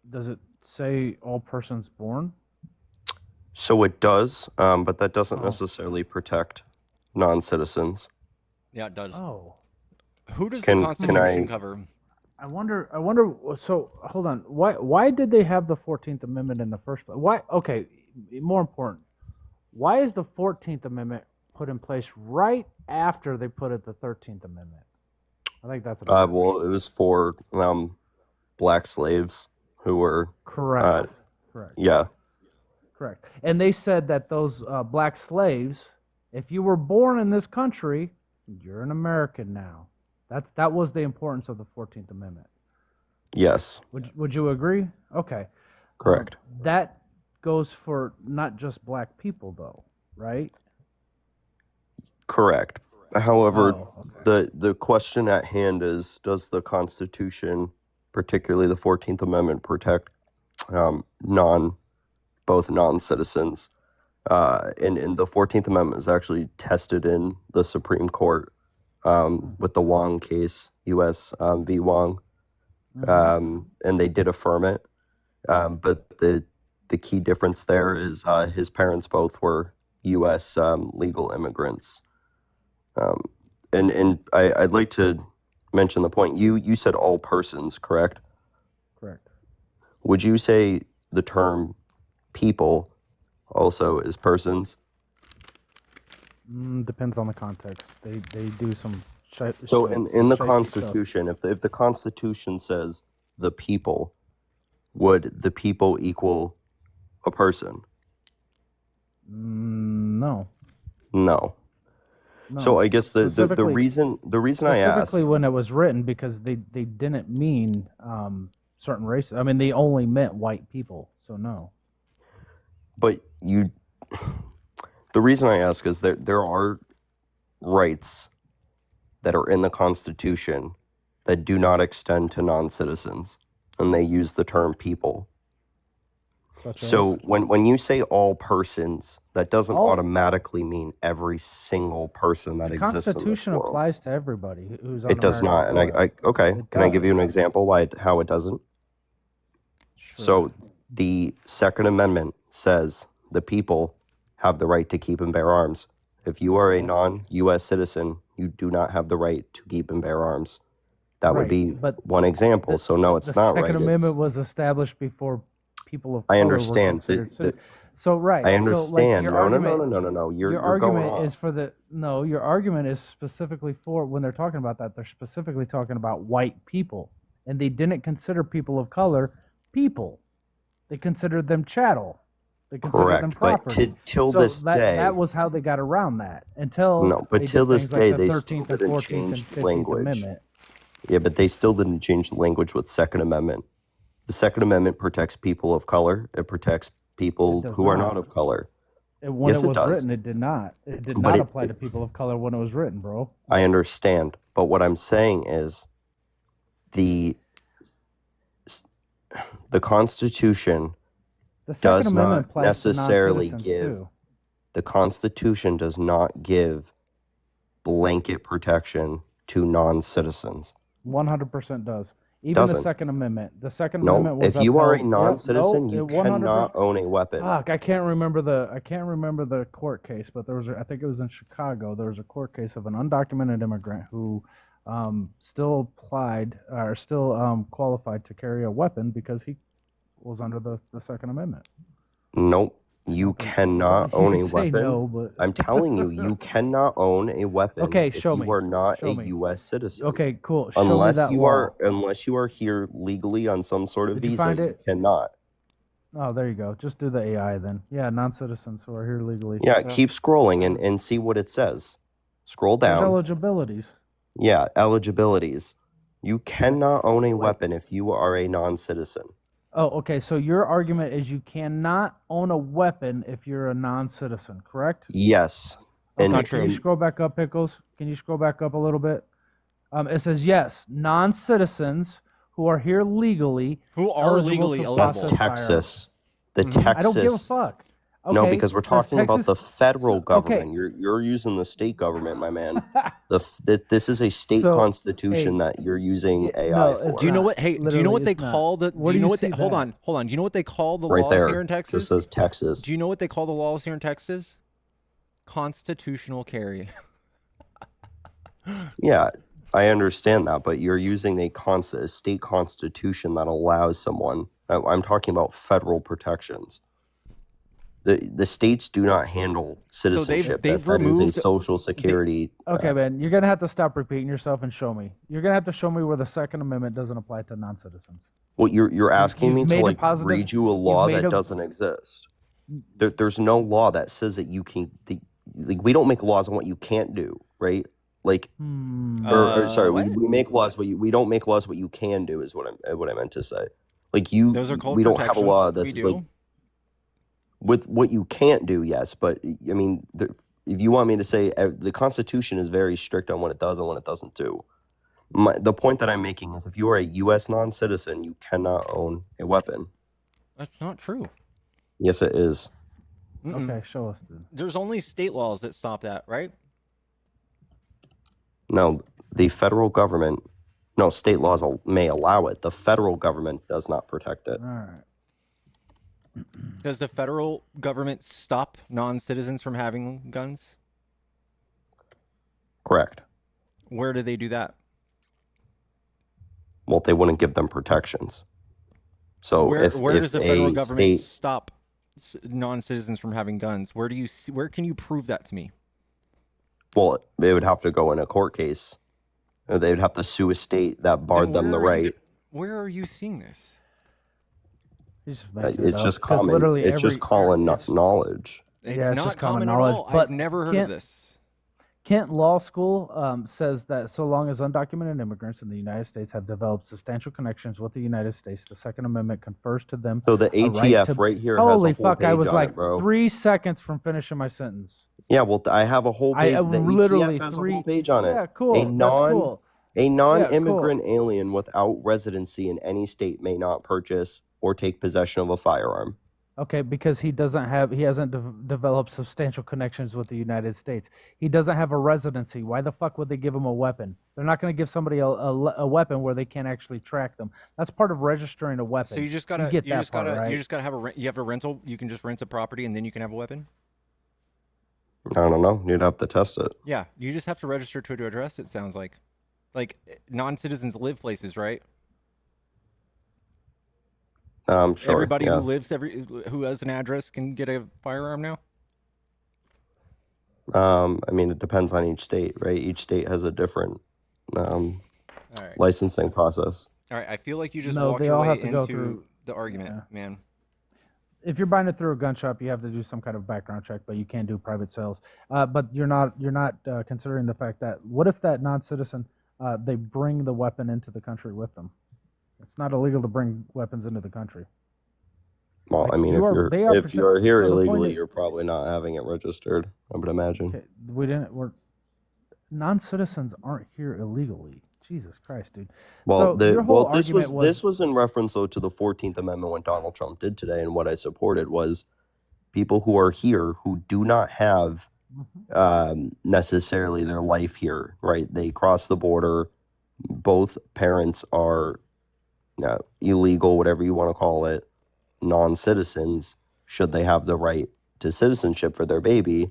Does it say all persons born? So it does, but that doesn't Oh. necessarily protect non-citizens. Yeah, it does. Oh. Who does Can- the can Constitution I- cover? I wonder. So hold on. Why did they have the 14th Amendment in the first place? Why? Okay. More important. Why is the 14th Amendment put in place right after they put it the 13th Amendment? I think that's a Well, it was for black slaves who were correct. Correct. Yeah. Correct. And they said that those black slaves, if you were born in this country, you're an American now. That was the importance of the 14th Amendment. Yes. Would you agree? Okay. Correct. That goes for not just black people, though, right? Correct. However, Oh, okay. the question at hand is, does the Constitution, particularly the 14th Amendment, protect both non-citizens? And the 14th Amendment is actually tested in the Supreme Court with the Wong case, U.S. v. Wong, and they did affirm it. But the key difference there is his parents both were U.S. Legal immigrants. And I'd like to mention the point. You said all persons, correct? Correct. Would you say the term people also is persons? Depends on the context. They do some. So in the shifty Constitution, if the Constitution says the people, would the people equal a person? No. No. No. So I guess the Specifically- reason I asked, Specifically when it was written, because they didn't mean certain races. I mean, they only meant white people. So no. but the reason I ask is that there are rights that are in the Constitution that do not extend to non-citizens, and they use the term people. Such So as? when you say all persons, that doesn't All- automatically mean every single person that The exists in this Constitution world. applies to everybody who's on It does American not, and soil. okay. It Can I give you an does. example how it doesn't? So the Second Amendment says the people have the right to keep and bear arms. If you are a non-U.S. citizen, you do not have the right to keep and bear arms. That would Right, be but one example. So no, it's the not right. Second It's- Amendment was established before people of I color understand. were considered citizens. So right. I So, understand. your No. argument, You're your going argument off. is for the no. Your argument is specifically for when they're talking about that. They're specifically talking about white people, and they didn't consider people of color people. They considered them chattel. They considered them Correct, but property. till So this day, that was how they got around that. Until no, but they till did this things like day, the they still 13th and didn't 14th and change the 15th language. Amendment. Yeah, but they still didn't change the language with Second Amendment. The Second Amendment protects people of color. It protects people It does who are not. not of color. When Yes, it it was does. written, it did not. It did But not it- apply to people of color when it was written, bro. I understand, but what I'm saying is the Constitution The Second does Amendment not applies to necessarily non-citizens give too. the Constitution does not give blanket protection to non-citizens. 100% does. Even the Doesn't. Second Amendment. The Second No, Amendment was if you are a upheld- non-citizen, no, you it 100%. cannot own a weapon. Fuck, I can't remember the court case, but there was I think it was in Chicago. There was a court case of an undocumented immigrant who still applied or still qualified to carry a weapon because he was under the Second Amendment. Nope. You cannot own a You say weapon. no, but- I'm telling you, you cannot own a weapon Okay, if show you me. are not Show a me. U.S. citizen. Okay, cool. Show me Unless that you law. are here legally on some sort of Did you visa, find you it? cannot. Oh, there you go. Just do the AI then. Yeah, non-citizens who are here legally. Yeah, keep scrolling and see what it says. Scroll There's down. eligibilities. Yeah, eligibilities. You cannot own a weapon if you are a non-citizen. Oh, okay. So your argument is you cannot own a weapon if you're a non-citizen, correct? Yes. Okay. And, not Can you true. scroll back up, Pickles? Can you scroll back up a little bit? It says yes, non-citizens who are here legally, Who are eligible legally to that's eligible? process firearms. Texas. The Mhm. I don't give a Texas. fuck. No, Okay. because we're Does talking about Texas? the federal So, okay. government. You're using the state government, my man. This is a state So, constitution hey, that you're using yeah, AI no, it's for. Do you know not. what? Hey, do you know Literally, what they it's not. call the? Where Do you know you what they? see Hold that? on, hold on. Do you know what they call the Right laws there. here in This Texas? says Texas. Do you know what they call the laws here in Texas? Constitutional carry. Yeah, I understand that, but you're using a state constitution that allows someone. I'm talking about federal protections. The states do not handle So citizenship. they've That is a removed. social security. Okay, man, you're gonna have to stop repeating yourself and show me. You're gonna have to show me where the Second Amendment doesn't apply to non-citizens. Well, you're asking You've me to made a like positive. read you a You've law made that a. doesn't exist. There's no law that says that you can. Like we don't make laws on what you can't do, right? Like, or sorry, What? we make laws, but we don't make laws what you can do is what I meant to say. Like Those are called we don't have a law protections. that's We like do. with what you can't do, yes, but I mean, if you want me to say the Constitution is very strict on what it does and what it doesn't do. The point that I'm making is if you are a U.S. non-citizen, you cannot own a weapon. That's not true. Yes, it is. Mm-mm. Okay, show us then. There's only state laws that stop that, right? No, the federal government, no, state laws may allow it. The federal government does not protect it. All right. Does the federal government stop non-citizens from having guns? Correct. Where do they do that? Well, they wouldn't give them protections. So where if does the federal a government state, stop non-citizens from having guns? Where can you prove that to me? well, they would have to go in a court case. Or they would have to sue a state that barred them the right. Where are you seeing this? It's just common. It's just common knowledge. It's Yeah, it's not just common common at knowledge, all. but I've never heard of this. Kent Law School says that so long as undocumented immigrants in the United States have developed substantial connections with the United States, the Second Amendment confers to them. So the a ATF right here has a Holy whole fuck! I page was on like it, bro. 3 seconds from finishing my sentence. Yeah, well, I have a whole page. The literally ATF has a 3. whole page on it. Yeah, cool. That's cool. A Yeah, non-immigrant cool. alien without residency in any state may not purchase or take possession of a firearm. Okay, because he hasn't developed substantial connections with the United States. He doesn't have a residency. Why the fuck would they give him a weapon? They're not going to give somebody a weapon where they can't actually track them. That's part of registering a weapon. So you just gotta, get that part, right? you just gotta have you have a rental. You can just rent a property and then you can have a weapon. I don't know. You'd have to test it. Yeah, you just have to register to address. It sounds like non-citizens live places, right? Sure. Everybody yeah. who has an address can get a firearm now. I mean, it depends on each state, right? Each state has a different licensing process. All right, I feel like you just No, walked they your all way have to go into through- the argument, yeah. man. If you're buying it through a gun shop, you have to do some kind of background check, but you can't do private sales. But you're not considering the fact that what if that non-citizen they bring the weapon into the country with them? It's not illegal to bring weapons into the country. Well, Like, I mean, they are if you're here so the point illegally, is- you're probably not having it registered. I would imagine. Okay, we're non-citizens aren't here illegally. Jesus Christ, dude. Well, so your whole this argument was in reference though to the 14th Amendment when Donald Trump did today, and what I supported was people who are here who do not have necessarily their life here, right? They cross the border. Both parents are illegal, whatever you want to call it, non-citizens. Should they have the right to citizenship for their baby?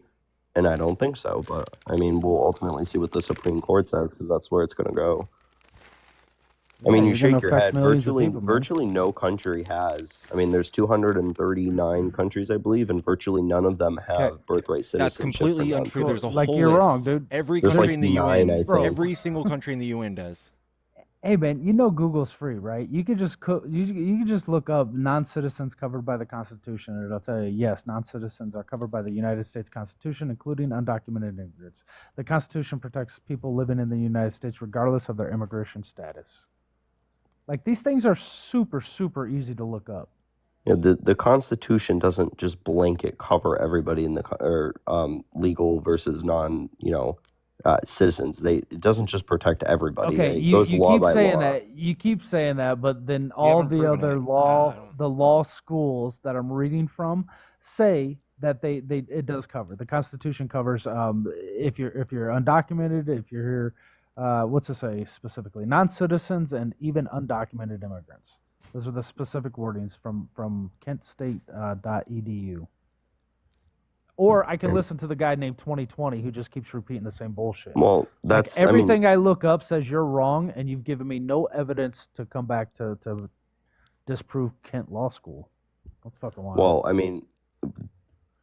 And I don't think so, but I mean, we'll ultimately see what the Supreme Court says because that's where it's going to go. I mean, you shake your head. Virtually no country has. I mean, there's 239 countries, I believe, and virtually none of them have birthright citizenship. That's completely untrue. There's a like whole you're list. wrong, dude. Every There's country like in the 9, UN, I think. every single country in the UN does. Hey man, you know Google's free, right? You could just you can just look up non-citizens covered by the Constitution, and it'll tell you yes, non-citizens are covered by the United States Constitution, including undocumented immigrants. The Constitution protects people living in the United States regardless of their immigration status. Like these things are super, super easy to look up. Yeah, the Constitution doesn't just blanket cover everybody in the legal versus non, citizens. It doesn't just protect everybody. Okay, It you goes you law keep by saying law. that. You keep saying that, but then You all haven't the proven other it. the law schools that I'm reading from say that they it does cover. The Constitution covers if you're undocumented, if you're here, what's it say specifically? Non-citizens and even undocumented immigrants. Those are the specific wordings from kentstate.edu. Or I can listen to the guy named 2020 who just keeps repeating the same bullshit. Well, Like that's, everything I look up says you're wrong, and you've given me no evidence to come back to disprove Kent Law School. That's fucking wild. well,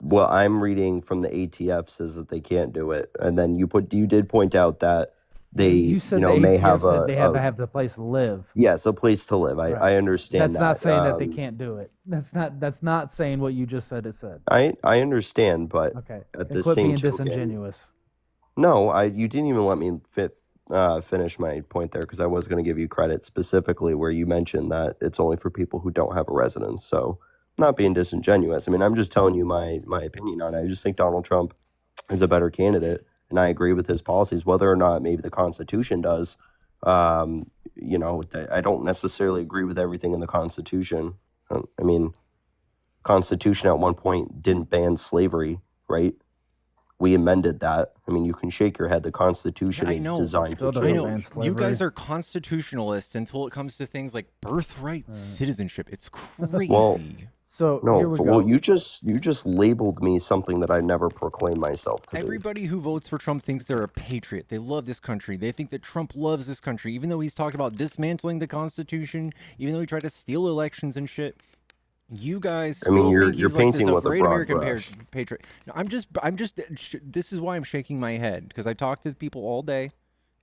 what I'm reading from the ATF says that they can't do it, and then you did point out that they, You said the may ATF have said they have to have the place to live. yes, a place to live. I Right. understand That's not that. saying that they can't do it. That's not saying what you just said. It said. I understand, but Okay. at And the quit same being token, disingenuous. no, you didn't even let me finish my point there, because I was going to give you credit specifically where you mentioned that it's only for people who don't have a residence. So I'm not being disingenuous. I mean, I'm just telling you my opinion on it. I just think Donald Trump is a better candidate, and I agree with his policies, whether or not maybe the Constitution does. I don't necessarily agree with everything in the Constitution. I mean, Constitution at one point didn't ban slavery, right? We amended that. I mean, you can shake your head. The Constitution I is know. designed to Still I doesn't know. ban change. You guys slavery. are constitutionalists until it comes to things like birthright citizenship. It's crazy. Well, So no, here we go. you just labeled me something that I never proclaimed myself to be. Everybody who votes for Trump thinks they're a patriot. They love this country. They think that Trump loves this country, even though he's talked about dismantling the Constitution, even though he tried to steal elections and shit. You guys I mean, still think you're he's like this painting with a great broad American brush. patriot. No, I'm just. This is why I'm shaking my head, because I talk to people all day,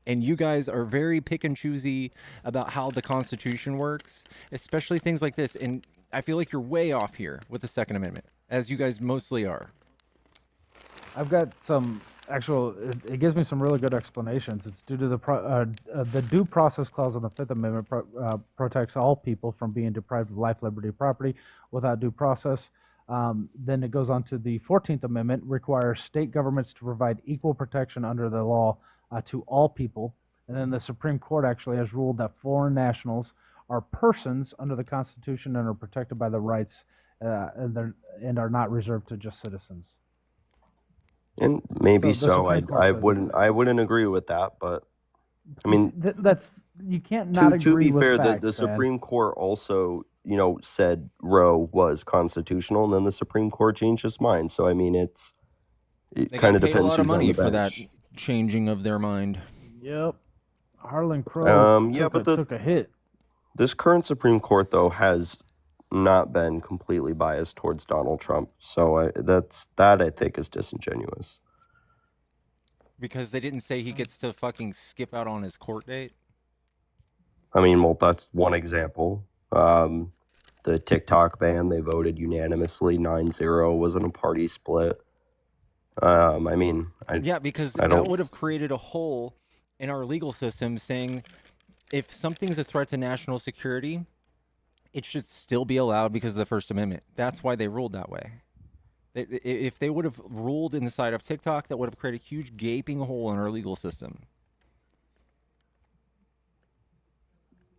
and you guys are very pick and choosy about how the Constitution works, especially things like this. And I feel like you're way off here with the Second Amendment, as you guys mostly are. I've got some actual. It gives me some really good explanations. It's due to the due process clause of the Fifth Amendment protects all people from being deprived of life, liberty, or property without due process. Then it goes on to the 14th Amendment, requires state governments to provide equal protection under the law to all people. And then the Supreme Court actually has ruled that foreign nationals are persons under the Constitution and are protected by the rights and are not reserved to just citizens. And maybe So the so. Supreme Court I says wouldn't agree with that, but I mean, that's you can't not to agree be with fair, facts, the man. Supreme Court also, said Roe was constitutional, and then the Supreme Court changed its mind. So I mean, it They kind got of paid a depends lot of who's on money the for that bench. changing of their mind. Yep. Harlan Crow took a hit. This current Supreme Court, though, has not been completely biased towards Donald Trump. So that I think is disingenuous. Because they didn't say he gets to fucking skip out on his court date? I mean, well, that's one example. The TikTok ban, they voted unanimously 9-0, wasn't a party split. I mean, Because I that don't. would have created a hole in our legal system saying if something's a threat to national security, it should still be allowed because of the First Amendment. That's why they ruled that way. If they would have ruled in the side of TikTok, that would have created a huge gaping hole in our legal system.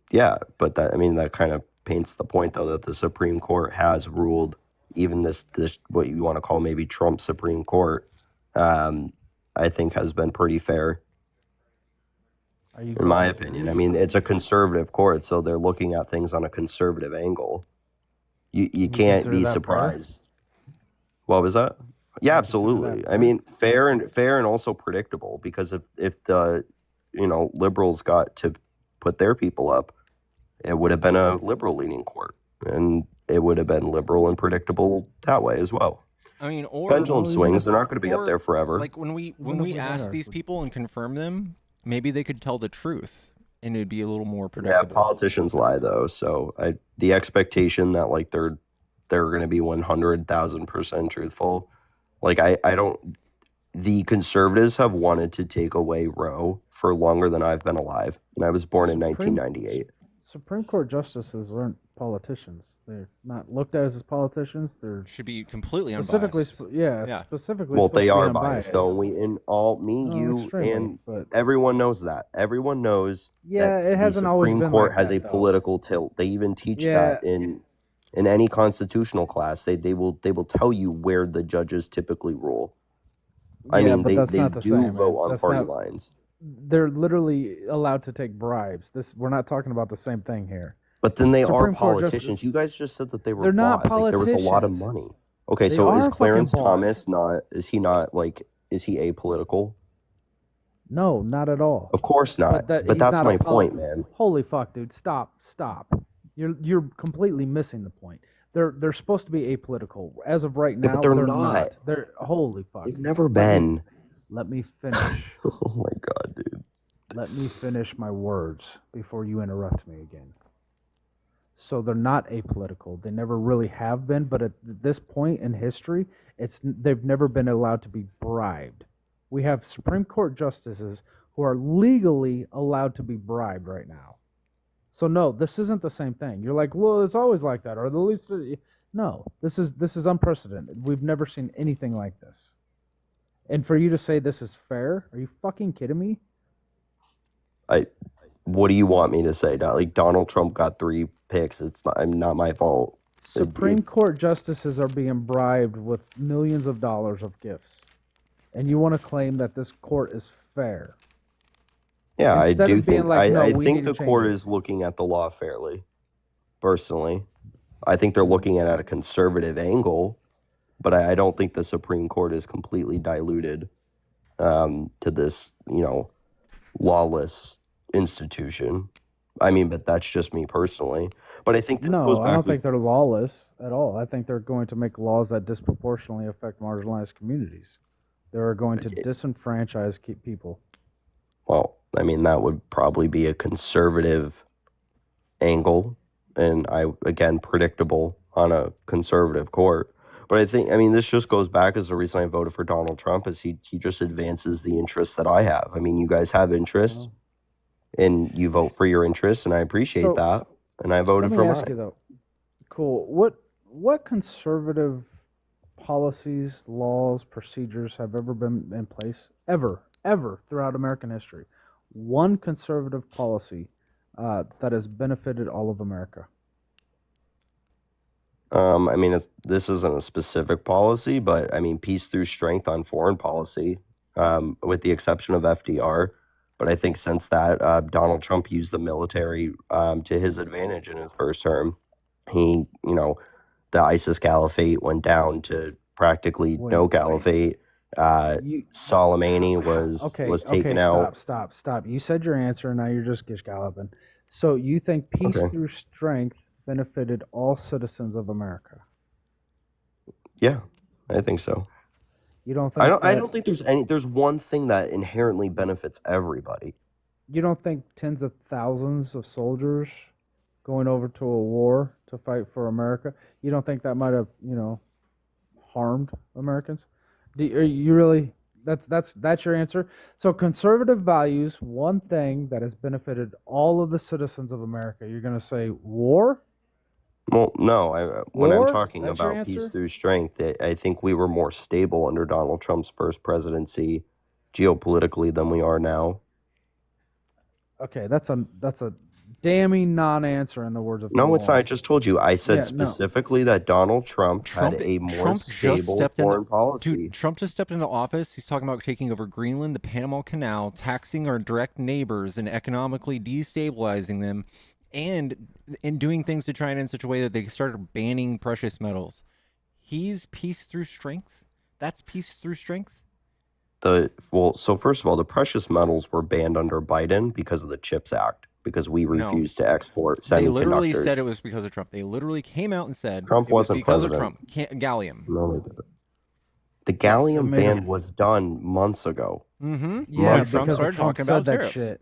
Yeah, but that kind of paints the point, though, that the Supreme Court has ruled, even this what you want to call maybe Trump Supreme Court, I think has been pretty fair. In my opinion. I mean, it's a conservative court, so they're looking at things on a conservative angle. You can't consider be that fair? surprised. What was that? Yeah, absolutely. I mean, fair and also predictable, because if the liberals got to put their people up, it would have been a liberal leaning court, and it would have been liberal and predictable that way as well. I mean, or pendulum swings, they're not going to be up there forever. Like when we ask these people and confirm them, maybe they could tell the truth, and it'd be a little more predictable. Yeah, politicians lie though, so the expectation that like they're going to be 100,000% truthful, like I don't. The conservatives have wanted to take away Roe for longer than I've been alive, and I was born in 1998. Supreme Court justices aren't politicians. They're not looked at as politicians. They're Should be completely specifically, unbiased. Yeah. specifically Well, supposed they to be are unbiased. biased, though. Me, No, you, extremely. and But everyone knows that. Everyone knows yeah, that it the hasn't always Supreme been Court like has that, a though. political tilt. They even teach Yeah. that in any constitutional class. They will tell you where the judges typically rule. I Yeah, mean, but that's they not the do same, vote man. on That's party not. lines. They're literally allowed to take bribes. We're not talking about the same thing here. But then they are Supreme Court politicians. justice. You guys just said that they were They're not bought. Like there was a lot of politicians. money. Okay, They so is are fucking Clarence bought. Thomas not? Is he apolitical? No, not at all. Of course not. But He's that's not my point, man. Holy fuck, dude! Stop. You're completely missing the point. They're supposed to be apolitical. As of right now, Yeah, but they're not. They're holy fuck. They've never been. Let me finish. Oh my god, dude. Let me finish my words before you interrupt me again. So they're not apolitical. They never really have been, but at this point in history, they've never been allowed to be bribed. We have Supreme Court justices who are legally allowed to be bribed right now. So no, this isn't the same thing. You're like, well, it's always like that, or at least no. This is unprecedented. We've never seen anything like this. And for you to say this is fair, are you fucking kidding me? What do you want me to say? Like Donald Trump got 3 picks. It's not my fault. Supreme Court justices are being bribed with millions of dollars of gifts. And you want to claim that this court is fair. Yeah, Instead I do of being think like, no, I we think need to the change court it. is looking at the law fairly. Personally, I think they're looking at a conservative angle, but I don't think the Supreme Court is completely diluted to this, lawless institution. I mean, but that's just me personally. But I think this goes No, back I don't with think they're lawless at all. I think they're going to make laws that disproportionately affect marginalized communities. They're going to disenfranchise people. Well, I mean, that would probably be a conservative angle, and again, predictable on a conservative court. But this just goes back as the reason I voted for Donald Trump is he just advances the interests that I have. I mean, you guys have interests, and you vote for your interests, and I appreciate that, and I voted for mine. Let me ask you though. Cool. What conservative policies, laws, procedures have ever been in place ever throughout American history? One conservative policy that has benefited all of America. This isn't a specific policy, but peace through strength on foreign policy, with the exception of FDR. But I think since that, Donald Trump used the military to his advantage in his first term. He, the ISIS caliphate went down to practically no caliphate. Soleimani was taken out. Stop. You said your answer, and now you're just gish galloping. So you think peace through strength benefited all citizens of America? Yeah, I think so. You don't think I don't think there's one thing that inherently benefits everybody. You don't think tens of thousands of soldiers going over to a war to fight for America, you don't think that might have, harmed Americans? Are you really that's your answer? So conservative values, one thing that has benefited all of the citizens of America, you're going to say war? Well, no. When I'm talking That's your about peace answer? through strength, I think we were more stable under Donald Trump's first presidency geopolitically than we are now. Okay, that's a damning non-answer in the words of No, Bill it's not. I Walsh. just told you. I said Yeah, no. specifically that Donald Trump had a more stable foreign policy. Dude, Trump just stepped into office. He's talking about taking over Greenland, the Panama Canal, taxing our direct neighbors and economically destabilizing them, and doing things to China in such a way that they started banning precious metals. He's peace through strength? That's peace through strength? So first of all, the precious metals were banned under Biden because of the CHIPS Act, because we refused to export semiconductors. They literally said it was because of Trump. They literally came out and said Trump it was wasn't because president. of Trump. Gallium. No, they didn't. The gallium ban was done months ago. Mm-hmm. Yeah, Months because ago. started Trump talking said about that tariffs. shit.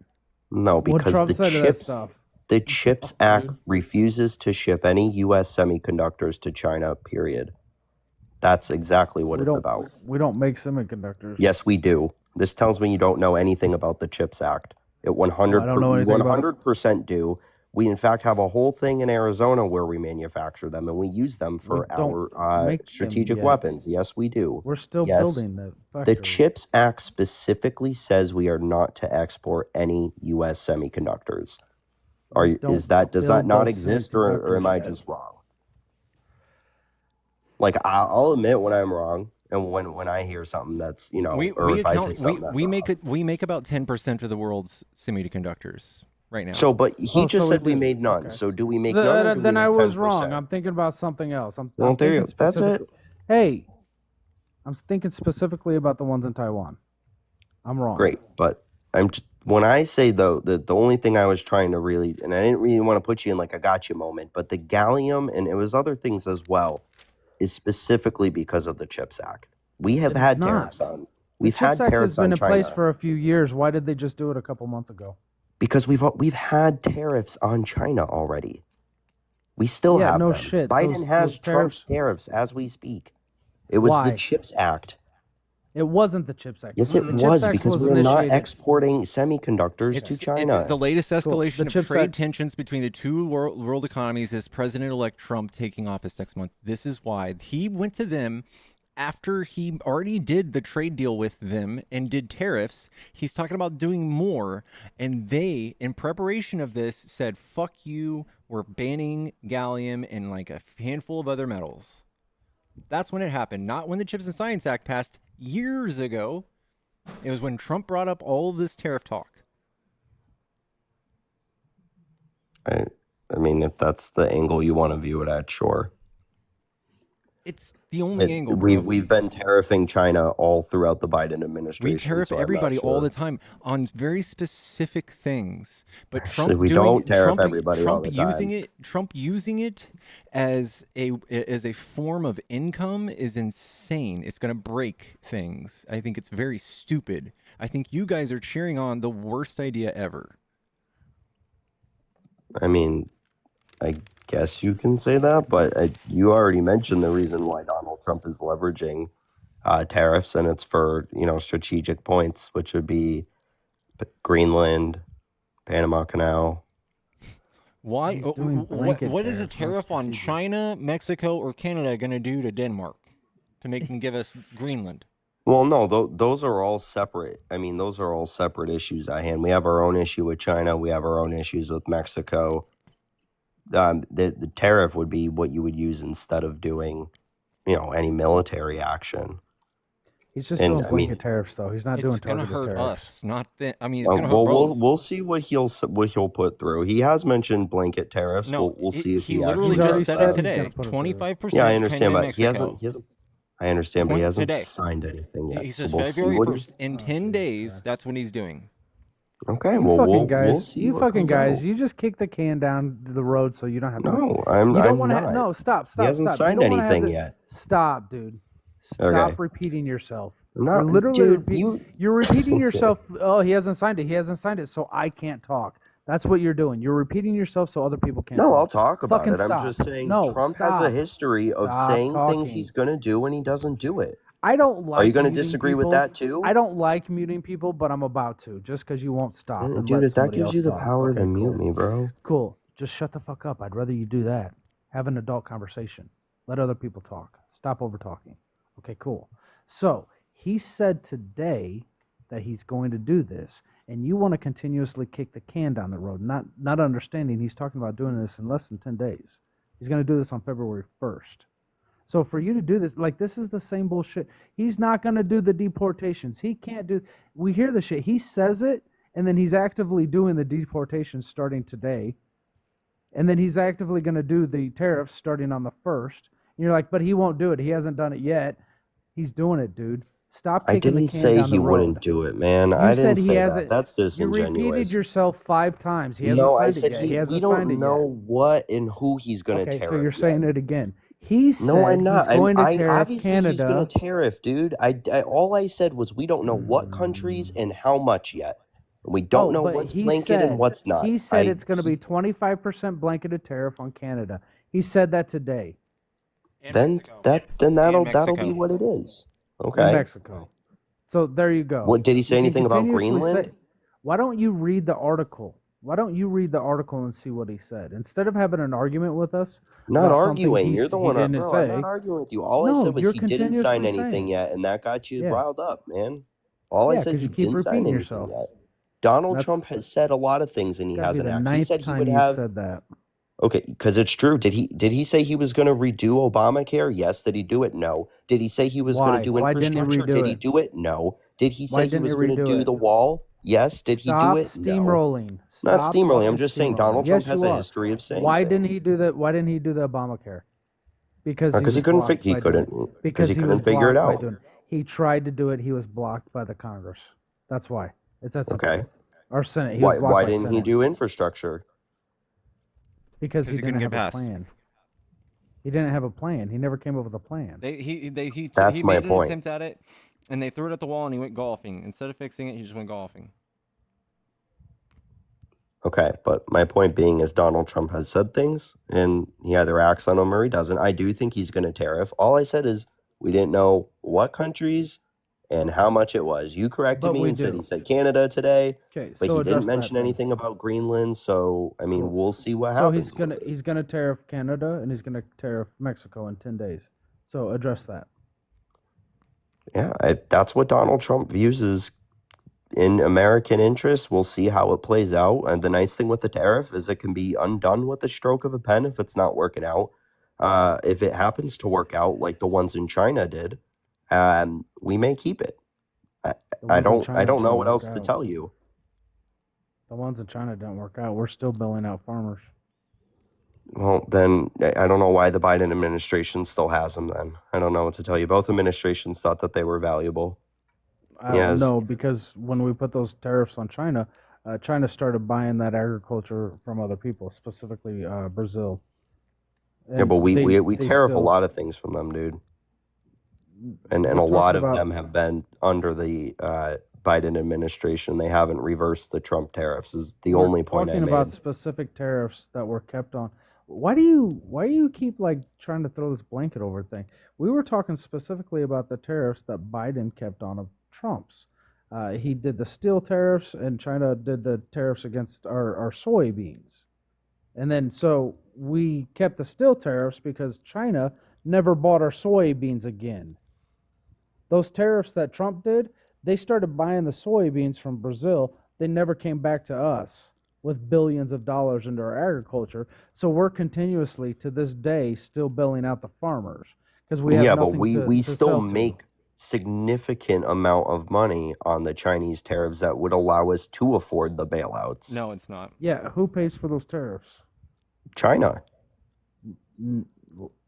No, When because Trump the said that CHIPS stuff. the CHIPS Act refuses to ship any U.S. semiconductors to China, period. That's exactly what it's about. We don't make semiconductors. Yes, we do. This tells me you don't know anything about the CHIPS Act. It 100 I don't know anything about it. 100% do. We, in fact, have a whole thing in Arizona where we manufacture them, and we use them We for don't our make them strategic yet. weapons. Yes, we do. We're still Yes. building the The factory. CHIPS Act specifically says we are not to export any U.S. semiconductors. Does that build not those exist, or am I semiconductors just wrong? Like, I'll admit when I'm wrong, and when I hear something that's, you know, or if I say something that's off. we make about 10% of the world's semiconductors right now. So, but he just so we said we do. made none. Okay. So do we make none, or do Then we I make was 10%? wrong. I'm thinking about something else. I'm Well, there you thinking go. That's specifically. it. Hey, I'm thinking specifically about the ones in Taiwan. I'm wrong. Great, but when I say though that the only thing I was trying to really, and I didn't really want to put you in like a gotcha moment, but the gallium, and it was other things as well, is specifically because of the CHIPS Act. We have had tariffs on. We've had tariffs on Been in place China for a few years. Why did they just do it a couple months ago? because we've had tariffs on China already. We still have no them. shit. Biden has Those Trump's tariffs as we speak. It was the Why? CHIPS Act. It wasn't the CHIPS Act. Yes, The it CHIPS was Act because was we're not initiated. exporting semiconductors to China. The latest escalation The of CHIPS trade Act- tensions between the two world economies is President-elect Trump taking office next month. This is why he went to them after he already did the trade deal with them and did tariffs. He's talking about doing more, and they, in preparation of this, said, fuck you, we're banning gallium and like a handful of other metals. That's when it happened, not when the Chips and Science Act passed years ago. It was when Trump brought up all of this tariff talk. I mean, if that's the angle you want to view it at, sure. It's the only angle, bro. We've been tariffing China all throughout the Biden administration. We tariff so I'm not everybody all sure. the time on very specific things. But Actually, Trump we doing don't tariff Trump, everybody all Trump the using time. it, Trump using it as a form of income is insane. It's going to break things. I think it's very stupid. I think you guys are cheering on the worst idea ever. I mean, I guess you can say that, but you already mentioned the reason why Donald Trump is leveraging tariffs, and it's for, you know, strategic points, which would be Greenland, Panama Canal. Why? What is a tariff on China, Mexico, or Canada going to do to Denmark to make them give us Greenland? Well, no, those are all separate. I mean, those are all separate issues at hand. We have our own issue with China. We have our own issues with Mexico. The tariff would be what you would use instead of doing, you know, any military action. He's just doing blanket tariffs, though. He's not doing targeted hurt tariffs. us, not the. I mean, it's gonna hurt well, both. we'll see what he'll put through. He has mentioned blanket tariffs. No, we'll see if he he literally actually just does said it that. today. 25%. Yeah, I understand, Canada, but he hasn't. I understand, but he hasn't today. signed anything yet. He So says we'll see February what 1st. In 10 days, that's when he's doing. Okay, You well, fucking guys, we'll see. you what fucking comes guys, out. you just kick the can down the road so you don't have to. No, I'm You don't I'm wanna not. no, stop. He hasn't You signed don't wanna have anything to- yet. Stop, dude. Stop Okay. repeating yourself. I'm not- You're literally dude, you're repeating Okay. yourself. Oh, he hasn't signed it. He hasn't signed it, so I can't talk. That's what you're doing. You're repeating yourself so other people can't No, talk. I'll talk about Fucking it. I'm stop. just saying No, Trump has a stop. history of Stop saying things talking. he's going to do and he doesn't do it. I don't like. Are you going to muting disagree with people. that too? I don't like muting people, but I'm about to, just because you won't stop. And Dude, let if that somebody gives else you the talk. power, Okay, then mute cool. me, bro. Cool. Just shut the fuck up. I'd rather you do that. Have an adult conversation. Let other people talk. Stop over talking. Okay, cool. So he said today that he's going to do this, and you want to continuously kick the can down the road, not understanding he's talking about doing this in less than 10 days. He's going to do this on February 1st. So for you to do this, like, this is the same bullshit. He's not going to do the deportations. He can't do. We hear the shit. He says it, and then he's actively doing the deportations starting today. And then he's actively going to do the tariffs starting on the 1st. And you're like, but he won't do it. He hasn't done it yet. He's doing it, dude. Stop I kicking the didn't can say down he the road. wouldn't do it, man. You I said didn't he say that. hasn't. That's You disingenuous. repeated yourself 5 times. He hasn't No, I signed said it yet. He hasn't we signed don't it know yet. what and who he's going to Okay, tariff so you're yet. saying it again. He said No, I'm not. he's going to I tariff obviously Canada. he's going to tariff, dude. All I said was we don't know what countries and how much yet. And we don't know but what's he blanket and said- what's not. He said it's going to be 25% blanketed tariff on Canada. He said that today. Then that'll Mexico. be what it is. In Okay. Mexico. So there you go. What did he say You can anything about continuously Greenland? why don't you read the article? Why don't you read the article and see what he said instead of having an argument with us Not about something arguing. You're the he one, didn't bro. I'm not say? arguing with you. All I No, said was you're he didn't sign continuously anything saying. yet, and that got you Yeah, riled up, man. All I yeah, said because he you keep didn't sign repeating anything yourself. yet. Donald That's Trump has said a lot of things, and he gotta be hasn't the acted. He ninth said he time would you've have. said that. Okay, because it's true. Did he say he was going to redo Obamacare? Yes. Did he do it? No. Did he say he was going to Why? do Why didn't he infrastructure? redo Did he it? do it? No. Did he Why say he didn't he was going to redo do it? the wall? Yes. Did he do Stop it? No. steamrolling. Not Stop steamrolling. I'm fucking just saying steamrolling. Donald Trump Yes, has you a are. history of saying Why didn't he things. do that? Why didn't he do the Obamacare? Because he Because was he couldn't blocked he by doing couldn't it. because Because he he was couldn't figure it blocked by out. doing it. He tried to do it. He was blocked by the Congress. That's why. It's that simple. Okay. Or Senate. He was blocked Why by didn't he Senate. do infrastructure? Because he he couldn't didn't get have a passed. plan. He didn't have a plan. He never came up with a plan. He That's my made an point. attempt at it, and they threw it at the wall, and he went golfing. Instead of fixing it, he just went golfing. Okay, but my point being is Donald Trump has said things, and he either acts on them or he doesn't. I do think he's going to tariff. All I said is we didn't know what countries and how much it was. You corrected But me we and said do. he said Canada today, Okay, but so he didn't address that mention then. anything about Greenland. So I mean, Cool. we'll see what So happens. he's gonna tariff Canada and he's gonna tariff Mexico in 10 days. So address that. Yeah, that's what Donald Trump views as in American interest. We'll see how it plays out. And the nice thing with the tariff is it can be undone with a stroke of a pen if it's not working out. If it happens to work out like the ones in China did, we may keep it. I don't know didn't what work else to out. tell you. The ones in China didn't work out. We're still bailing out farmers. Well, then I don't know why the Biden administration still has them then. I don't know what to tell you. Both administrations thought that they were valuable. Yes. No, because when we put those tariffs on China, China started buying that agriculture from other people, specifically Brazil. Yeah, but we they tariff a still, lot of things from them, dude. And a we're lot talking of about them have been under the Biden administration. They haven't reversed the Trump tariffs. Is the we're only point I talking about made. specific tariffs that were kept on. Why do you keep like trying to throw this blanket over thing? We were talking specifically about the tariffs that Biden kept on of Trump's. He did the steel tariffs, and China did the tariffs against our soybeans. And then so we kept the steel tariffs because China never bought our soybeans again. Those tariffs that Trump did, they started buying the soybeans from Brazil. They never came back to us with billions of dollars into our agriculture. So we're continuously to this day still bailing out the farmers because we have Yeah, but nothing we to still sell to. make significant amount of money on the Chinese tariffs that would allow us to afford the bailouts. No, it's not. Yeah, who pays for those tariffs? China.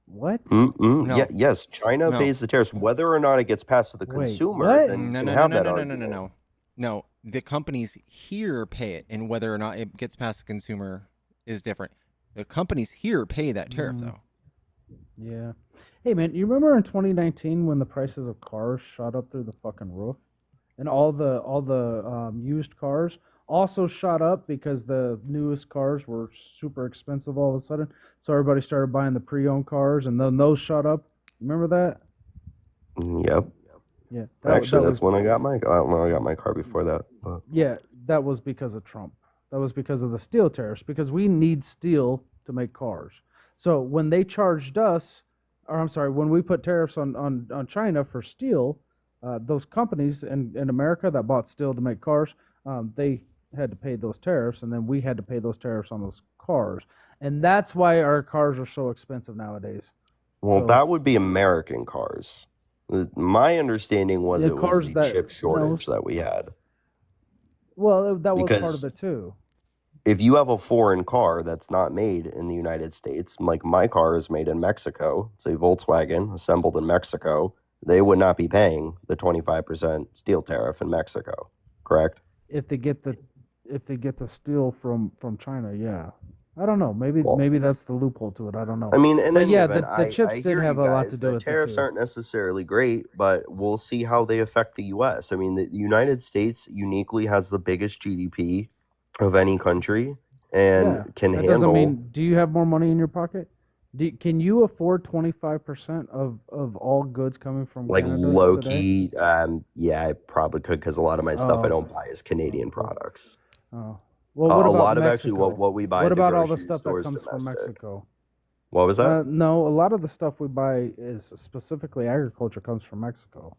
What? No. Yes, China No. pays the tariffs. Whether or not it gets passed to the Wait, consumer, what? then you No, can no, have no, that no, no, argument. no, no, no. No, the companies here pay it, and whether or not it gets past the consumer is different. The companies here pay that tariff, though. Yeah. Hey, man, you remember in 2019 when the prices of cars shot up through the fucking roof, and all the used cars also shot up because the newest cars were super expensive all of a sudden. So everybody started buying the pre-owned cars, and then those shot up. Remember that? Yep. Yeah. Actually, that's was, when I got my I got my car before that. But yeah, that was because of Trump. That was because of the steel tariffs, because we need steel to make cars. So when they charged us, or I'm sorry, when we put tariffs on China for steel, those companies in America that bought steel to make cars, they had to pay those tariffs, and then we had to pay those tariffs on those cars. And that's why our cars are so expensive nowadays. well, So- that would be American cars. My understanding was The it was cars the that- chip shortage no, that we had. Well, that was part Because of it too. if you have a foreign car that's not made in the United States, like my car is made in Mexico, it's a Volkswagen assembled in Mexico, they would not be paying the 25% steel tariff in Mexico, correct? If they get the steel from China, yeah. I don't know. Maybe that's the loophole to it. I don't know. I mean, in But any yeah, event, the chips I did hear have you a lot guys. to do The with it tariffs too. aren't necessarily great, but we'll see how they affect the U.S. I mean, the United States uniquely has the biggest GDP of any country and Yeah, can that handle. doesn't mean. Do you have more money in your pocket? Can you afford 25% of all goods coming from Like Canada low today? key, yeah, I probably could because a lot of my stuff I Oh, don't buy is Canadian cool. products. Oh, Well, what A about lot of actually Mexico? what we buy What at the about all the grocery stuff store that is comes from domestic. Mexico? What was that? No, a lot of the stuff we buy is specifically agriculture comes from Mexico.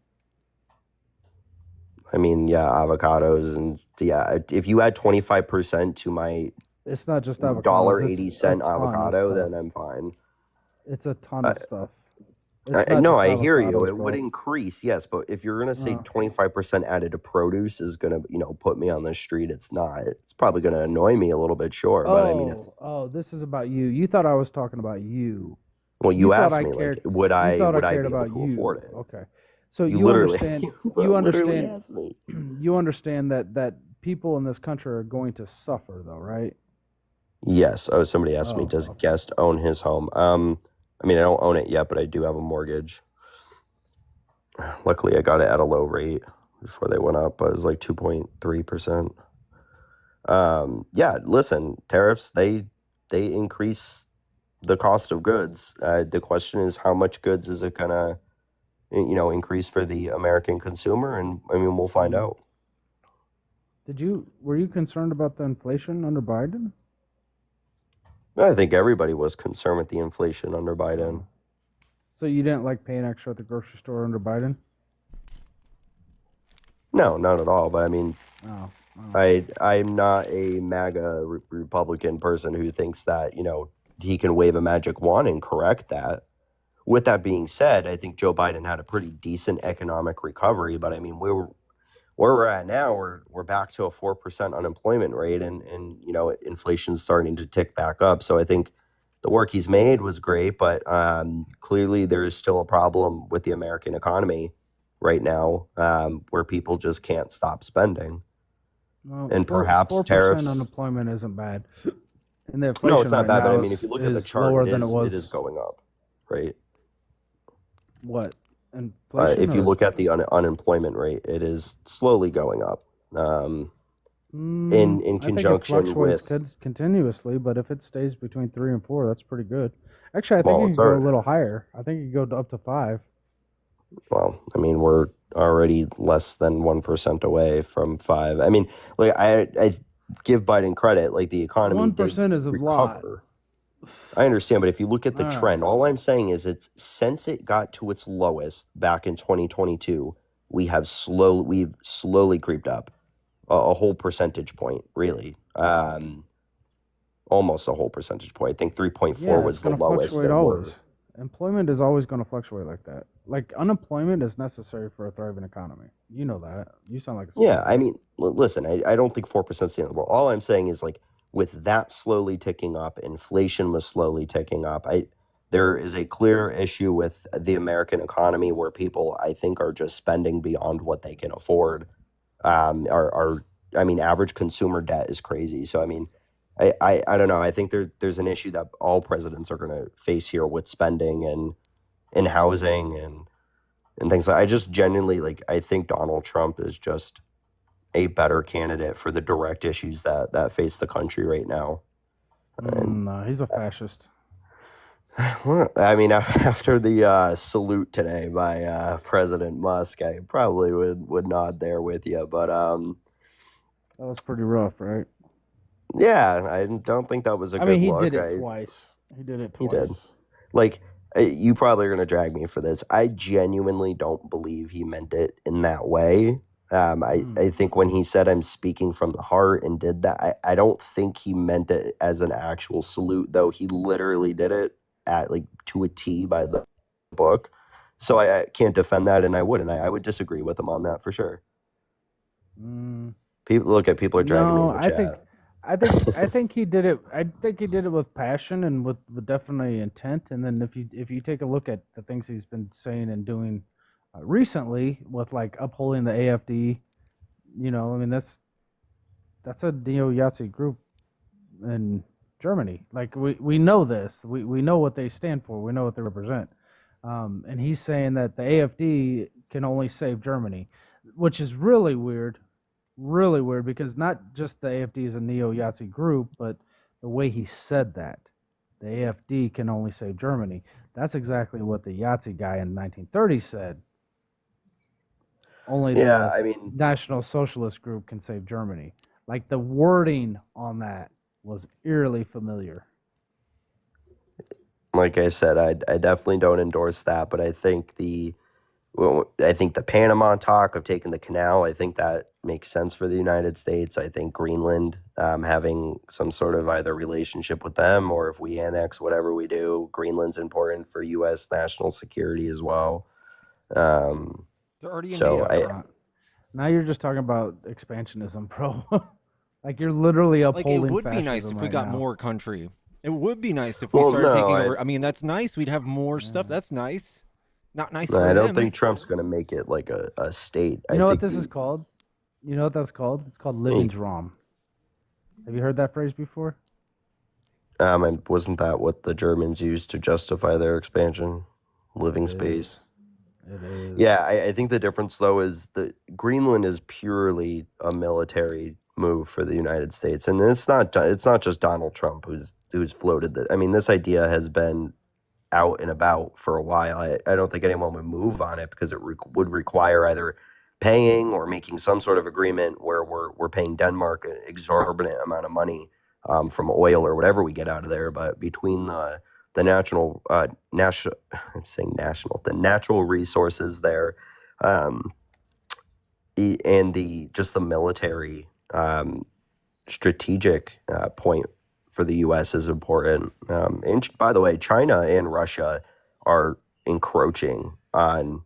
I mean, yeah, avocados and yeah, if you add 25% to my It's not just avocados; $1.80 it's a ton of avocado, stuff. then I'm fine. It's a ton Uh, of stuff. It's not no, just I hear you. avocados, It would bro. increase, yes, but if you're gonna say Uh, 25% added to produce is gonna, put me on the street, it's not. It's probably gonna annoy me a little bit, sure. But I mean, if this is about you. You thought I was talking about you. well, You you thought asked I me like, cared. You thought I would I cared be able about to afford you. it? Okay. So You you literally, understand. you You literally understand. asked me. You understand that people in this country are going to suffer, though, right? Yes. Oh, somebody asked me, Oh, does okay. guest own his home? I mean, I don't own it yet, but I do have a mortgage. Luckily, I got it at a low rate before they went up, but it was like 2.3%. Yeah, listen, tariffs, they increase the cost of goods. The question is, how much goods is it gonna, increase for the American consumer? And I mean, we'll find out. Were you concerned about the inflation under Biden? I think everybody was concerned with the inflation under Biden. So you didn't like paying extra at the grocery store under Biden? No, not at all. But I mean, Oh. I'm not a MAGA Republican person who thinks that, he can wave a magic wand and correct that. With that being said, I think Joe Biden had a pretty decent economic recovery. But I mean, where we're at now, we're back to a 4% unemployment rate, and inflation's starting to tick back up. So I think the work he's made was great, but clearly there is still a problem with the American economy right now, where people just can't stop spending. Well, And perhaps 4% tariffs. unemployment isn't bad, and the No, it's inflation not right bad, but I now mean, if you look at the is chart, lower it than it is was. going up, right? What, inflation If you or? look at the unemployment rate, it is slowly going up. In I think it conjunction fluctuates with, continuously, but if it stays between 3 and 4, that's pretty good. Actually, I think well, it it's could go a our, little higher. I think it could go up to 5. well, I mean, we're already less than 1% away from 5. I mean, like I give Biden credit, like the economy did 1% is a lot. recover. I understand, but if you look at the All trend, right. all I'm saying is it's since it got to its lowest back in 2022, we've slowly creeped up a whole percentage point, really. Almost a whole percentage point. I think 3.4 Yeah, it's was the going to lowest fluctuate that always. were. Employment is always going to fluctuate like that. Like, unemployment is necessary for a thriving economy. You know that. You sound like a Yeah, student. I mean, listen, I don't think 4% is the end of the world. All I'm saying is, like, with that slowly ticking up, inflation was slowly ticking up. There is a clear issue with the American economy where people, I think, are just spending beyond what they can afford. I mean, average consumer debt is crazy. So, I mean, I don't know. I think there's an issue that all presidents are going to face here with spending and housing and things. I just genuinely, like, I think Donald Trump is just a better candidate for the direct issues that face the country right now. And No, he's a fascist. well, I mean, after the salute today by President Musk, I probably would nod there with you. But That was pretty rough, right? yeah, I don't think that was a I good mean, he look. did it twice. He did it He twice. did. Like, you probably are going to drag me for this. I genuinely don't believe he meant it in that way. I think when he said I'm speaking from the heart and did that, I don't think he meant it as an actual salute, though he literally did it at like to a T by the book. So I can't defend that, and I wouldn't. I would disagree with him on that for sure. People are dragging me in No, the I chat. think he did it. I think he did it with passion and with definitely intent. And then if you take a look at the things he's been saying and doing recently, with like upholding the AFD, I mean that's a neo-Nazi group in Germany. Like we know this. We know what they stand for. We know what they represent. And he's saying that the AFD can only save Germany, which is really weird because not just the AFD is a neo-Nazi group, but the way he said that, the AFD can only save Germany. That's exactly what the Yahtzee guy in 1930 said. Only Yeah, the I mean, National Socialist group can save Germany. Like the wording on that was eerily familiar. Like I said, I definitely don't endorse that, but I think the Panama talk of taking the canal, I think that makes sense for the United States. I think Greenland, having some sort of either relationship with them, or if we annex whatever we do, Greenland's important for U.S. national security as well. They're already in So NATO. Now you're just talking about expansionism, bro. Like you're literally Like, it upholding would be nice fascism if we right got now. more country. It would be nice if we Well, started taking no, over. I mean, that's nice. We'd have more stuff. That's nice. Not nice for I don't him. think Trump's going to make it like a state. You I know what think this is called? You know what that's called? It's called Lebensraum. Have you heard that phrase before? and wasn't that what the Germans used to justify their expansion? Living space. It is. Yeah, I think the difference though is that Greenland is purely a military move for the United States, and it's not just Donald Trump who's floated that. I mean, this idea has been out and about for a while. I don't think anyone would move on it because it would require either paying or making some sort of agreement where we're paying Denmark an exorbitant amount of money from oil or whatever we get out of there. But between the national I'm saying national the natural resources there, and the military strategic point for the U.S. is important. And by the way, China and Russia are encroaching on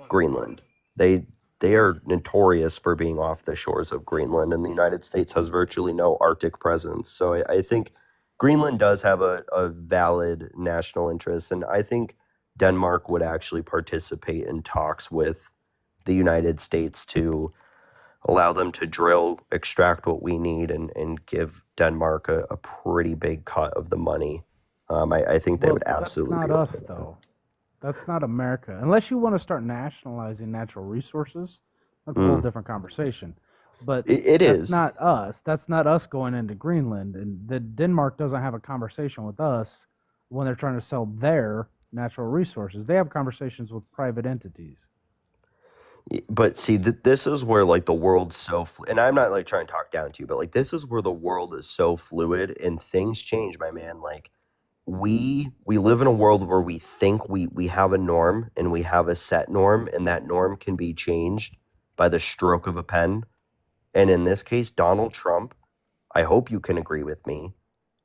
Greenland. They are notorious for being off the shores of Greenland, and the United States has virtually no Arctic presence. So I think Greenland does have a valid national interest, and I think Denmark would actually participate in talks with the United States to allow them to drill, extract what we need, and give Denmark a pretty big cut of the money. I think they would absolutely That's be not up for us, that. though. That's not America. Unless you want to start nationalizing natural resources, that's a whole different conversation. But It that's is. not us. That's not us going into Greenland. And the Denmark doesn't have a conversation with us when they're trying to sell their natural resources. They have conversations with private entities. But see, this is where like the world's so, and I'm not like trying to talk down to you, but like this is where the world is so fluid and things change, my man. Like we live in a world where we think we have a norm and we have a set norm, and that norm can be changed by the stroke of a pen. And in this case, Donald Trump, I hope you can agree with me,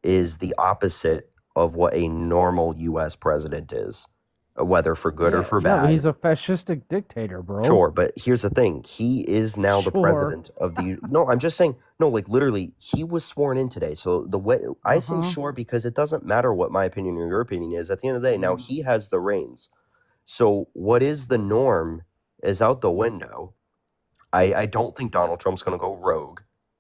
is the opposite of what a normal U.S. president is, whether for good or for Yeah, but bad. he's a fascistic dictator, bro. Sure, but here's the thing. He is now the Sure. president of the No, I'm just saying, no, like literally, he was sworn in today. So the way I say sure because it doesn't matter what my opinion or your opinion is. At the end of the day, now he has the reins. So what is the norm is out the window. I don't think Donald Trump's going to go rogue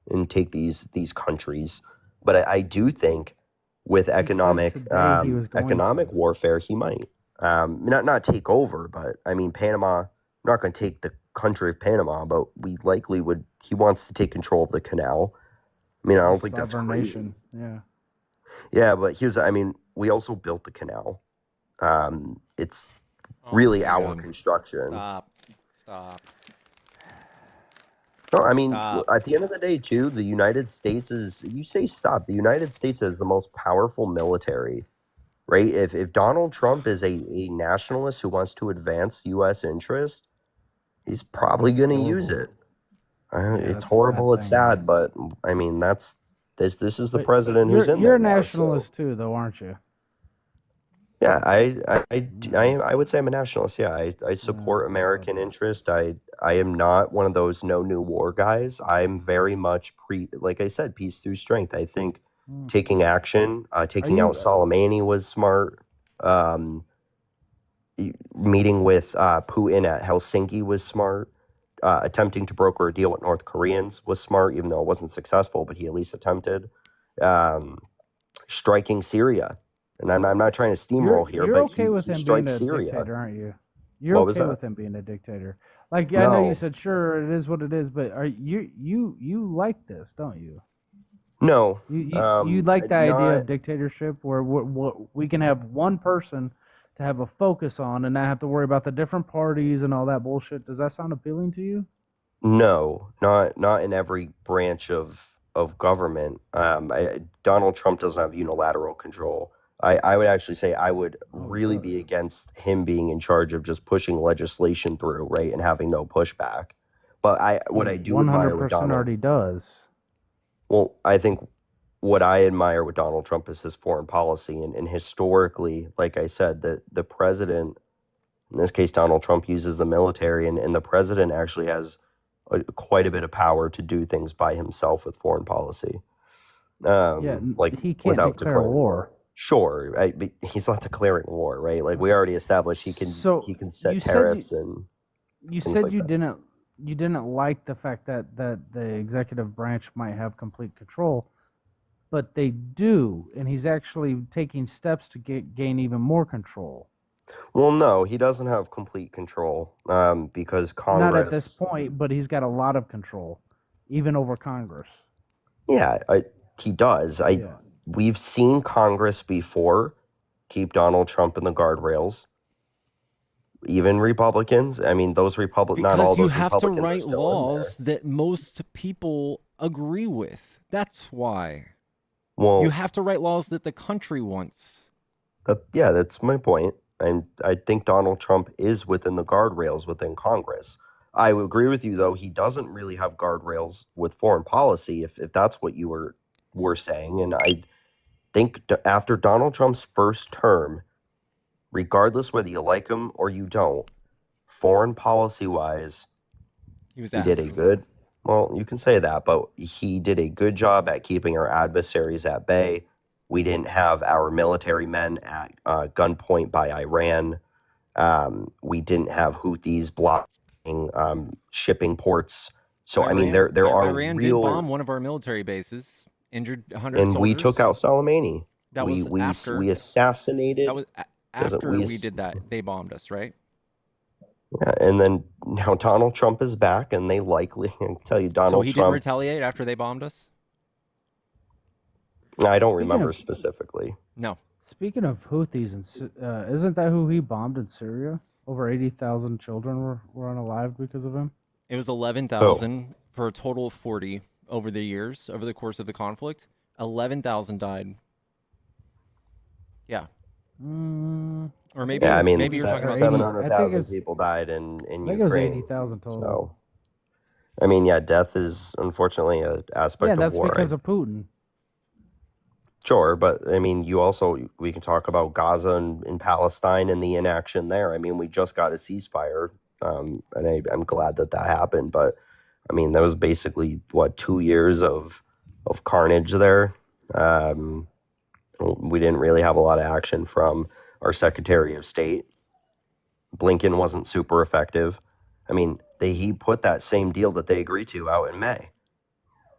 and take these countries, but I do think with economic today he was going economic warfare, he might not take over, but I mean Panama. We're not going to take the country of Panama, but we likely would. He wants to take control of the canal. I mean, I don't think that's Sovereign crazy. nation. Yeah. Yeah, but I mean, we also built the canal. It's really our construction. Stop. No, I mean, Stop. at the end of the day, too, the United States is, you say stop, the United States is the most powerful military, right? If Donald Trump is a nationalist who wants to advance U.S. interest, he's probably going to use it. It's horrible, it's sad, but I mean, this is the But president who's in you're there a now, so. nationalist too, though, aren't you? Yeah, I would say I'm a nationalist. Yeah, I support American interest. I am not one of those no new war guys. I'm very much like I said, peace through strength. I think taking action, taking out Soleimani was smart. Meeting with Putin at Helsinki was smart. Attempting to broker a deal with North Koreans was smart, even though it wasn't successful, but he at least attempted. Striking Syria. And I'm not trying to steamroll here, You're but okay with he him being strikes a Syria. dictator, aren't you? You're What was okay that? with him being a dictator. Like, I know you No. said, sure, it is what it is, but are you like this, don't you? No. You like the idea not- of dictatorship where we can have one person to have a focus on and not have to worry about the different parties and all that bullshit. Does that sound appealing to you? No, not in every branch of government. Donald Trump doesn't have unilateral control. I would actually say I would really be against him being in charge of just pushing legislation through, right, and having no pushback. But what I do admire with 100% Donald, already does. well, I think what I admire with Donald Trump is his foreign policy, and historically, like I said, the president, in this case, Donald Trump uses the military, and the president actually has quite a bit of power to do things by himself with foreign policy. Like he can't without declare declaring war. Sure, but he's not declaring war, right? Like we already established, he So can set you tariffs and you things said like you that. didn't like the fact that the executive branch might have complete control, but they do, and he's actually taking steps to gain even more control. Well, no, he doesn't have complete control, because Not at this Congress. point, but he's got a lot of control, even over Congress. Yeah, he does. Yeah. We've seen Congress before keep Donald Trump in the guardrails. Even Republicans. I mean, not all Because you those have to Republicans are write still in there. laws that most people agree with. That's why. Well, You have to write laws that the country wants. yeah, that's my point. And I think Donald Trump is within the guardrails within Congress. I would agree with you, though, he doesn't really have guardrails with foreign policy, if that's what you were saying. And I think after Donald Trump's first term, regardless whether you like him or you don't, foreign policy wise, He was he did a good, well, you can say that, but he did a good job at keeping our adversaries at bay. We didn't have our military men at gunpoint by Iran. We didn't have Houthis blocking shipping ports. So, I mean, there are Iran did real, bomb one of our military bases, injured 100 and we soldiers. took out Soleimani. That was after. We assassinated. That was after we did that. They bombed us, right? Yeah, and then now Donald Trump is back, and they likely, I can tell you, Donald So he didn't Trump. retaliate after they bombed us? I don't remember specifically. No. Speaking of Houthis, isn't that who he bombed in Syria? Over 80,000 children were unalived because of him. It was 11,000 for a total of 40 over the years, over the course of the conflict. 11,000 died. Yeah. Or maybe, yeah, I mean, maybe you're talking about 700,000 people died in Ukraine. I think it was 80,000 total. So, I mean, yeah, death is unfortunately an aspect of war. Yeah, that's because of Putin. Sure, but I mean, we can talk about Gaza and Palestine and the inaction there. I mean, we just got a ceasefire, and I'm glad that happened. But I mean, that was basically 2 years of carnage there. We didn't really have a lot of action from our Secretary of State. Blinken wasn't super effective. I mean, he put that same deal that they agreed to out in May.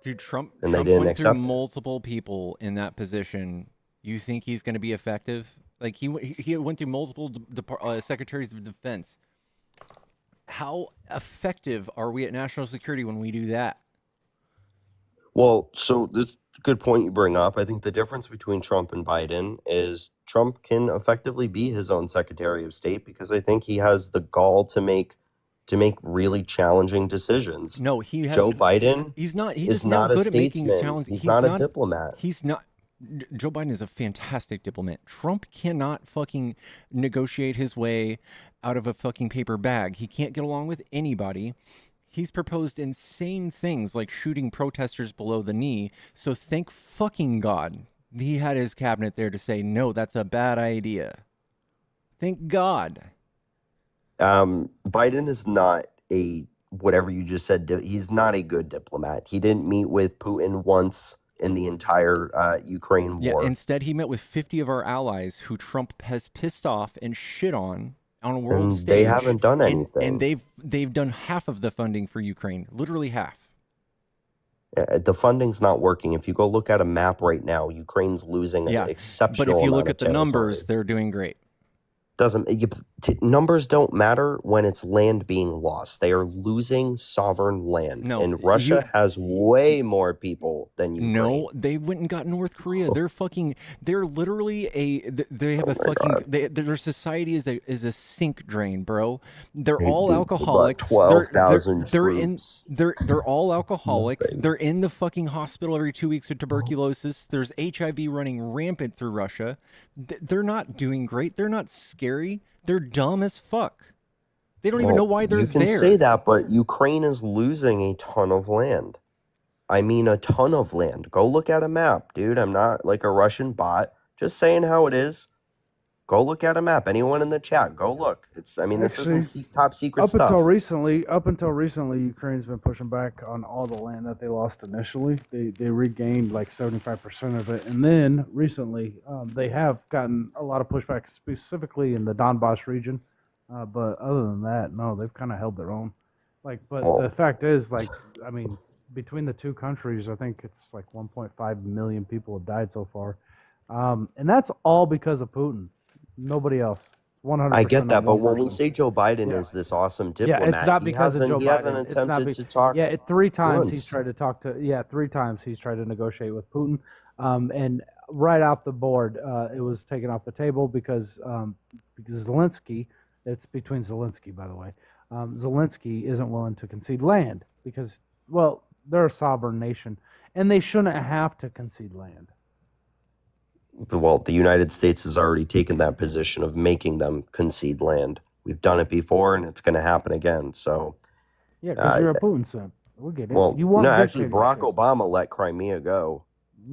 Dude, Trump they didn't went through accept it. multiple people in that position. You think he's going to be effective? Like he went through multiple secretaries of defense. How effective are we at national security when we do that? Well, so this is a good point you bring up. I think the difference between Trump and Biden is Trump can effectively be his own Secretary of State because I think he has the gall to make really challenging decisions. No, he has. Joe Biden He's not. He is is not not a good at making statesman. challenging. He's not a diplomat. He's not. Joe Biden is a fantastic diplomat. Trump cannot fucking negotiate his way out of a fucking paper bag. He can't get along with anybody. He's proposed insane things like shooting protesters below the knee. So thank fucking God he had his cabinet there to say, no, that's a bad idea. Thank God. Biden is not whatever you just said. He's not a good diplomat. He didn't meet with Putin once in the entire Ukraine war. Yeah, instead he met with 50 of our allies who Trump has pissed off and shit on a world And stage. they haven't done anything. And they've done half of the funding for Ukraine, literally half. The funding's not working. If you go look at a map right now, Ukraine's losing an exceptional But if you amount look of at the territory. numbers, they're doing great. Numbers don't matter when it's land being lost. They are losing sovereign land, No, and Russia has way more people than Ukraine. No, they went and got North Korea. They're literally they have a my fucking, God. their society is a sink drain, bro. They're They all got alcoholics. 12,000 troops. They're all alcoholic. Nothing. They're in the fucking hospital every 2 weeks with tuberculosis. There's HIV running rampant through Russia. They're not doing great. They're not scary. They're dumb as fuck. They don't even know why they're You can there. say that, but Ukraine is losing a ton of land. I mean, a ton of land. Go look at a map, dude. I'm not like a Russian bot. Just saying how it is. Go look at a map. Anyone in the chat, go look. This Actually, isn't top secret up stuff. until recently, Ukraine's been pushing back on all the land that they lost initially. They regained like 75% of it, and then recently they have gotten a lot of pushback, specifically in the Donbass region. But other than that, no, they've kind of held their own. But the fact is, I mean, between the two countries, I think it's like 1.5 million people have died so far, and that's all because of Putin. Nobody else. 100%. I get that, on but one when we person. say Joe Biden is this awesome diplomat, Yeah, it's not because of Joe he Biden. hasn't It's not attempted to talk. Yeah, 3 times he's once. tried to talk to. Yeah, 3 times he's tried to negotiate with Putin, and right off the board, it was taken off the table because Zelensky. It's between Zelensky, by the way. Zelensky isn't willing to concede land because, well, they're a sovereign nation, and they shouldn't have to concede land. Well, the United States has already taken that position of making them concede land. We've done it before, and it's going to happen again. So, Yeah, because you're a Putin simp. We get it. well, You want no, actually, dictatorship. Barack Obama let Crimea go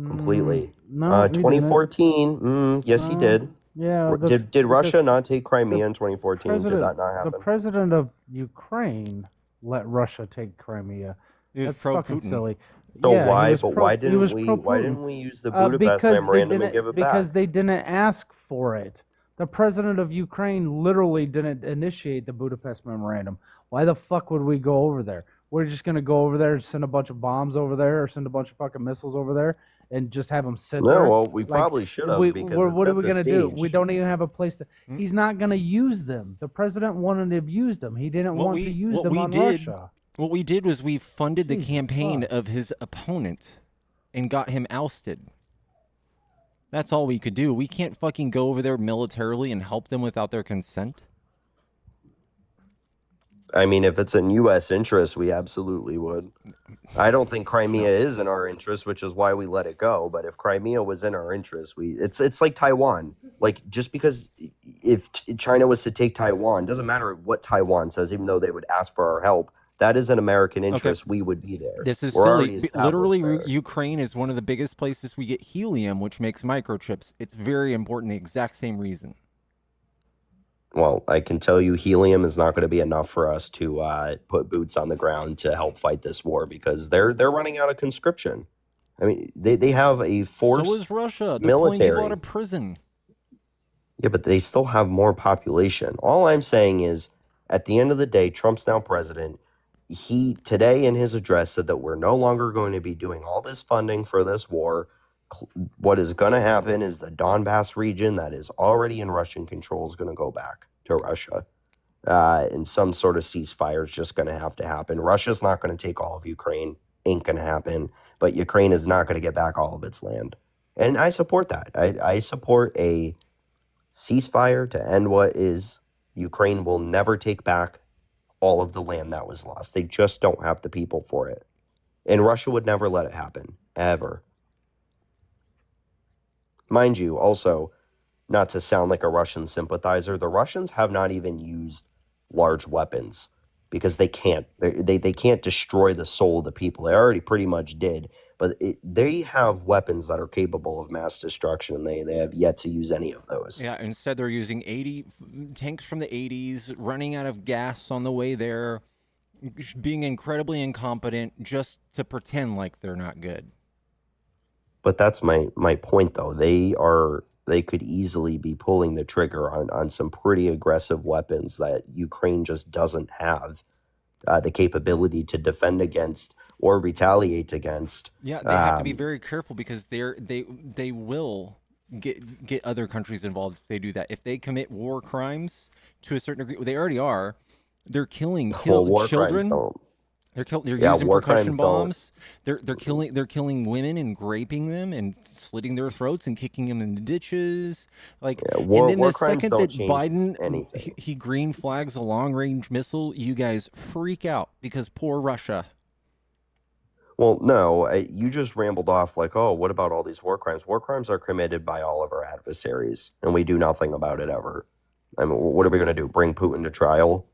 completely. No, he didn't. 2014, yes, he did. Yeah, Did Russia not take Crimea in 2014? Did that not The happen? president of Ukraine let Russia take Crimea. He was That's fucking pro-Putin. silly. So Yeah, why? he was But pro- why he didn't was we? pro-Putin. Why didn't we use the Budapest Because they memorandum and didn't- give it because back? they didn't ask for it. The president of Ukraine literally didn't initiate the Budapest memorandum. Why the fuck would we go over there? We're just gonna go over there and send a bunch of bombs over there, or send a bunch of fucking missiles over there, and just have them sit there. No, well, we probably should have because it what are set we the gonna do? We stage. don't even have a place to. He's not gonna use them. The president wanted to have used them. He didn't want to use them on Russia. What we did was we funded the Jesus campaign fuck. of his opponent and got him ousted. That's all we could do. We can't fucking go over there militarily and help them without their consent. I mean, if it's in U.S. interest, we absolutely would. I don't think Crimea is in our interest, which is why we let it go. But if Crimea was in our interest, it's like Taiwan. Like, just because if China was to take Taiwan, doesn't matter what Taiwan says, even though they would ask for our help. That is an American interest. We would be there. This is We're already silly. established Literally, there. Ukraine is one of the biggest places we get helium, which makes microchips. It's very important. The exact same reason. Well, I can tell you helium is not going to be enough for us to put boots on the ground to help fight this war because they're running out of conscription. I mean, they have a force So is Russia. They're pulling people military. out of prison. Yeah, but they still have more population. All I'm saying is, at the end of the day, Trump's now president. He, today in his address, said that we're no longer going to be doing all this funding for this war. What is going to happen is the Donbass region that is already in Russian control is going to go back to Russia. And some sort of ceasefire is just going to have to happen. Russia's not going to take all of Ukraine. Ain't going to happen. But Ukraine is not going to get back all of its land. And I support that. I support a ceasefire to end what is. Ukraine will never take back all of the land that was lost. They just don't have the people for it. And Russia would never let it happen, ever. Mind you, also, not to sound like a Russian sympathizer, the Russians have not even used large weapons because they can't. They can't destroy the soul of the people. They already pretty much did. But they have weapons that are capable of mass destruction, and they have yet to use any of those. Yeah, instead they're using 80 tanks from the 80s, running out of gas on the way there, being incredibly incompetent just to pretend like they're not good. But that's my point, though. They could easily be pulling the trigger on some pretty aggressive weapons that Ukraine just doesn't have the capability to defend against or retaliate against. Yeah, they have to be very careful because they will get other countries involved if they do that. If they commit war crimes to a certain degree, they already are. They're killing Well, war crimes children. don't. They're Yeah, using war percussion crimes don't. bombs. They're killing women and raping them and slitting their throats and kicking them in the ditches. Like, Yeah, and then war the crimes second don't that change Biden anything. he green flags a long range missile, you guys freak out because poor Russia. Well, no, you just rambled off like, oh, what about all these war crimes? War crimes are committed by all of our adversaries, and we do nothing about it ever. I mean, what are we going to do? Bring Putin to trial?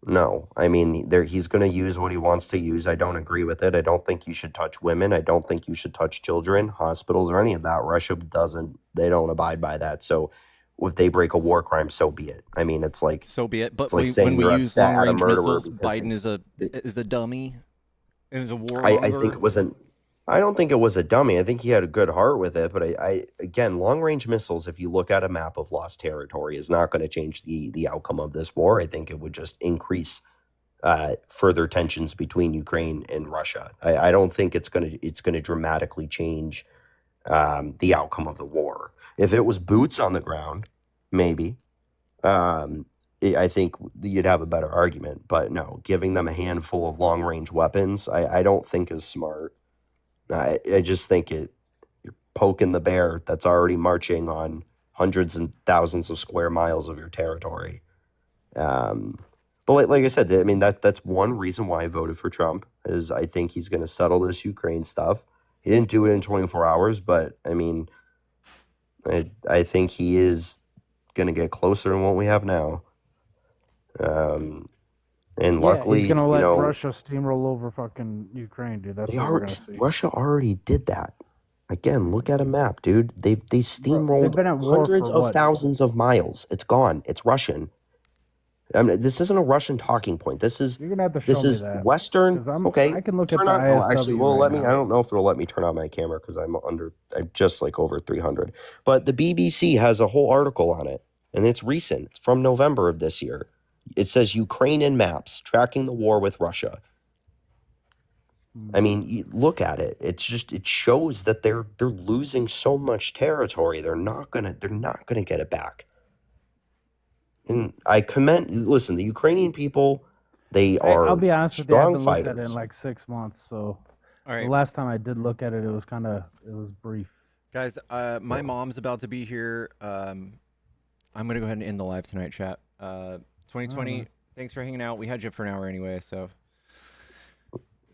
No. I mean, he's going to use what he wants to use. I don't agree with it. I don't think you should touch women. I don't think you should touch children, hospitals, or any of that. Russia they don't abide by that. So if they break a war crime, so be it. I mean, it's like, So be it. But it's like saying when we you're use upset long at a range murderer missiles, because Biden is a dummy and is a I think warmonger. it wasn't. I don't think it was a dummy. I think he had a good heart with it. But I again, long range missiles, if you look at a map of lost territory, is not going to change the outcome of this war. I think it would just increase further tensions between Ukraine and Russia. I don't think it's gonna dramatically change the outcome of the war. If it was boots on the ground, maybe. I think you'd have a better argument. But no, giving them a handful of long range weapons, I don't think is smart. I just think you're poking the bear that's already marching on hundreds and thousands of square miles of your territory. But like I said, I mean that's one reason why I voted for Trump is I think he's going to settle this Ukraine stuff. He didn't do it in 24 hours, but I mean, I think he is going to get closer than what we have now. And Yeah, he's luckily, gonna let Russia steamroll over fucking Ukraine, dude. That's what we're gonna see. Russia already did that. Again, look at a map, dude. They They've steamrolled been at war hundreds for of what? thousands of miles. It's gone. It's Russian. I mean, this isn't a Russian talking point. This is You're gonna have to show me that. Western. 'Cause Okay, I can look at turn the on. Oh, actually, ISW well, right let me. now. I don't know if it'll let me turn on my camera because I'm just like over 300. But the BBC has a whole article on it, and it's recent. It's from November of this year. It says Ukrainian maps tracking the war with Russia. I mean, you look at it. It shows that they're losing so much territory. They're not gonna get it back. And I commend. Listen, the Ukrainian people, they I'll are be honest with you. I strong haven't looked at it in fighters. like 6 months. So All right. the last time I did look at it, it was brief. Guys, my mom's about to be here. I'm gonna go ahead and end the live tonight, chat. 2020. Thanks for hanging out. We had you for an hour anyway, so.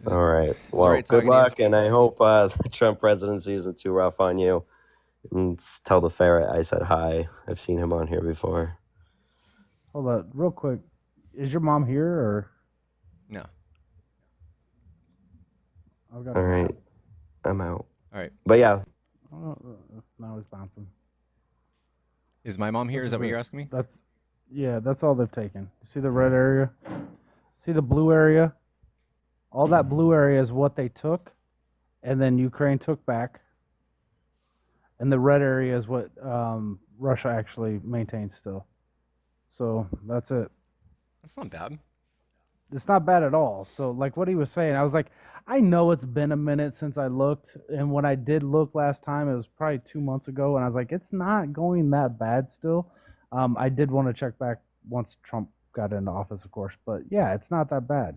All right. Well, good luck, and I hope the Trump presidency isn't too rough on you. And tell the ferret I said hi. I've seen him on here before. Hold on, real quick. Is your mom here or? No. I've got All right. I'm out. All right. But yeah. Oh, now he's bouncing. Is my mom here? This Is that what it. you're asking me? That's all they've taken. You see the red area? See the blue area? All that blue area is what they took, and then Ukraine took back. And the red area is what Russia actually maintains still. So that's it. That's not bad. It's not bad at all. So like what he was saying, I was like, I know it's been a minute since I looked, and when I did look last time, it was probably 2 months ago, and I was like, it's not going that bad still. I did want to check back once Trump got into office, of course, but yeah, it's not that bad.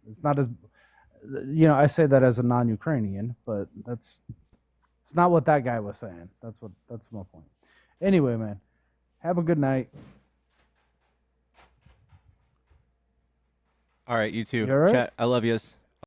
It's not as, I say that as a non-Ukrainian, but it's not what that guy was saying. That's my point. Anyway, man, have a good night. All right, you too. You all right? Chat, I love yous.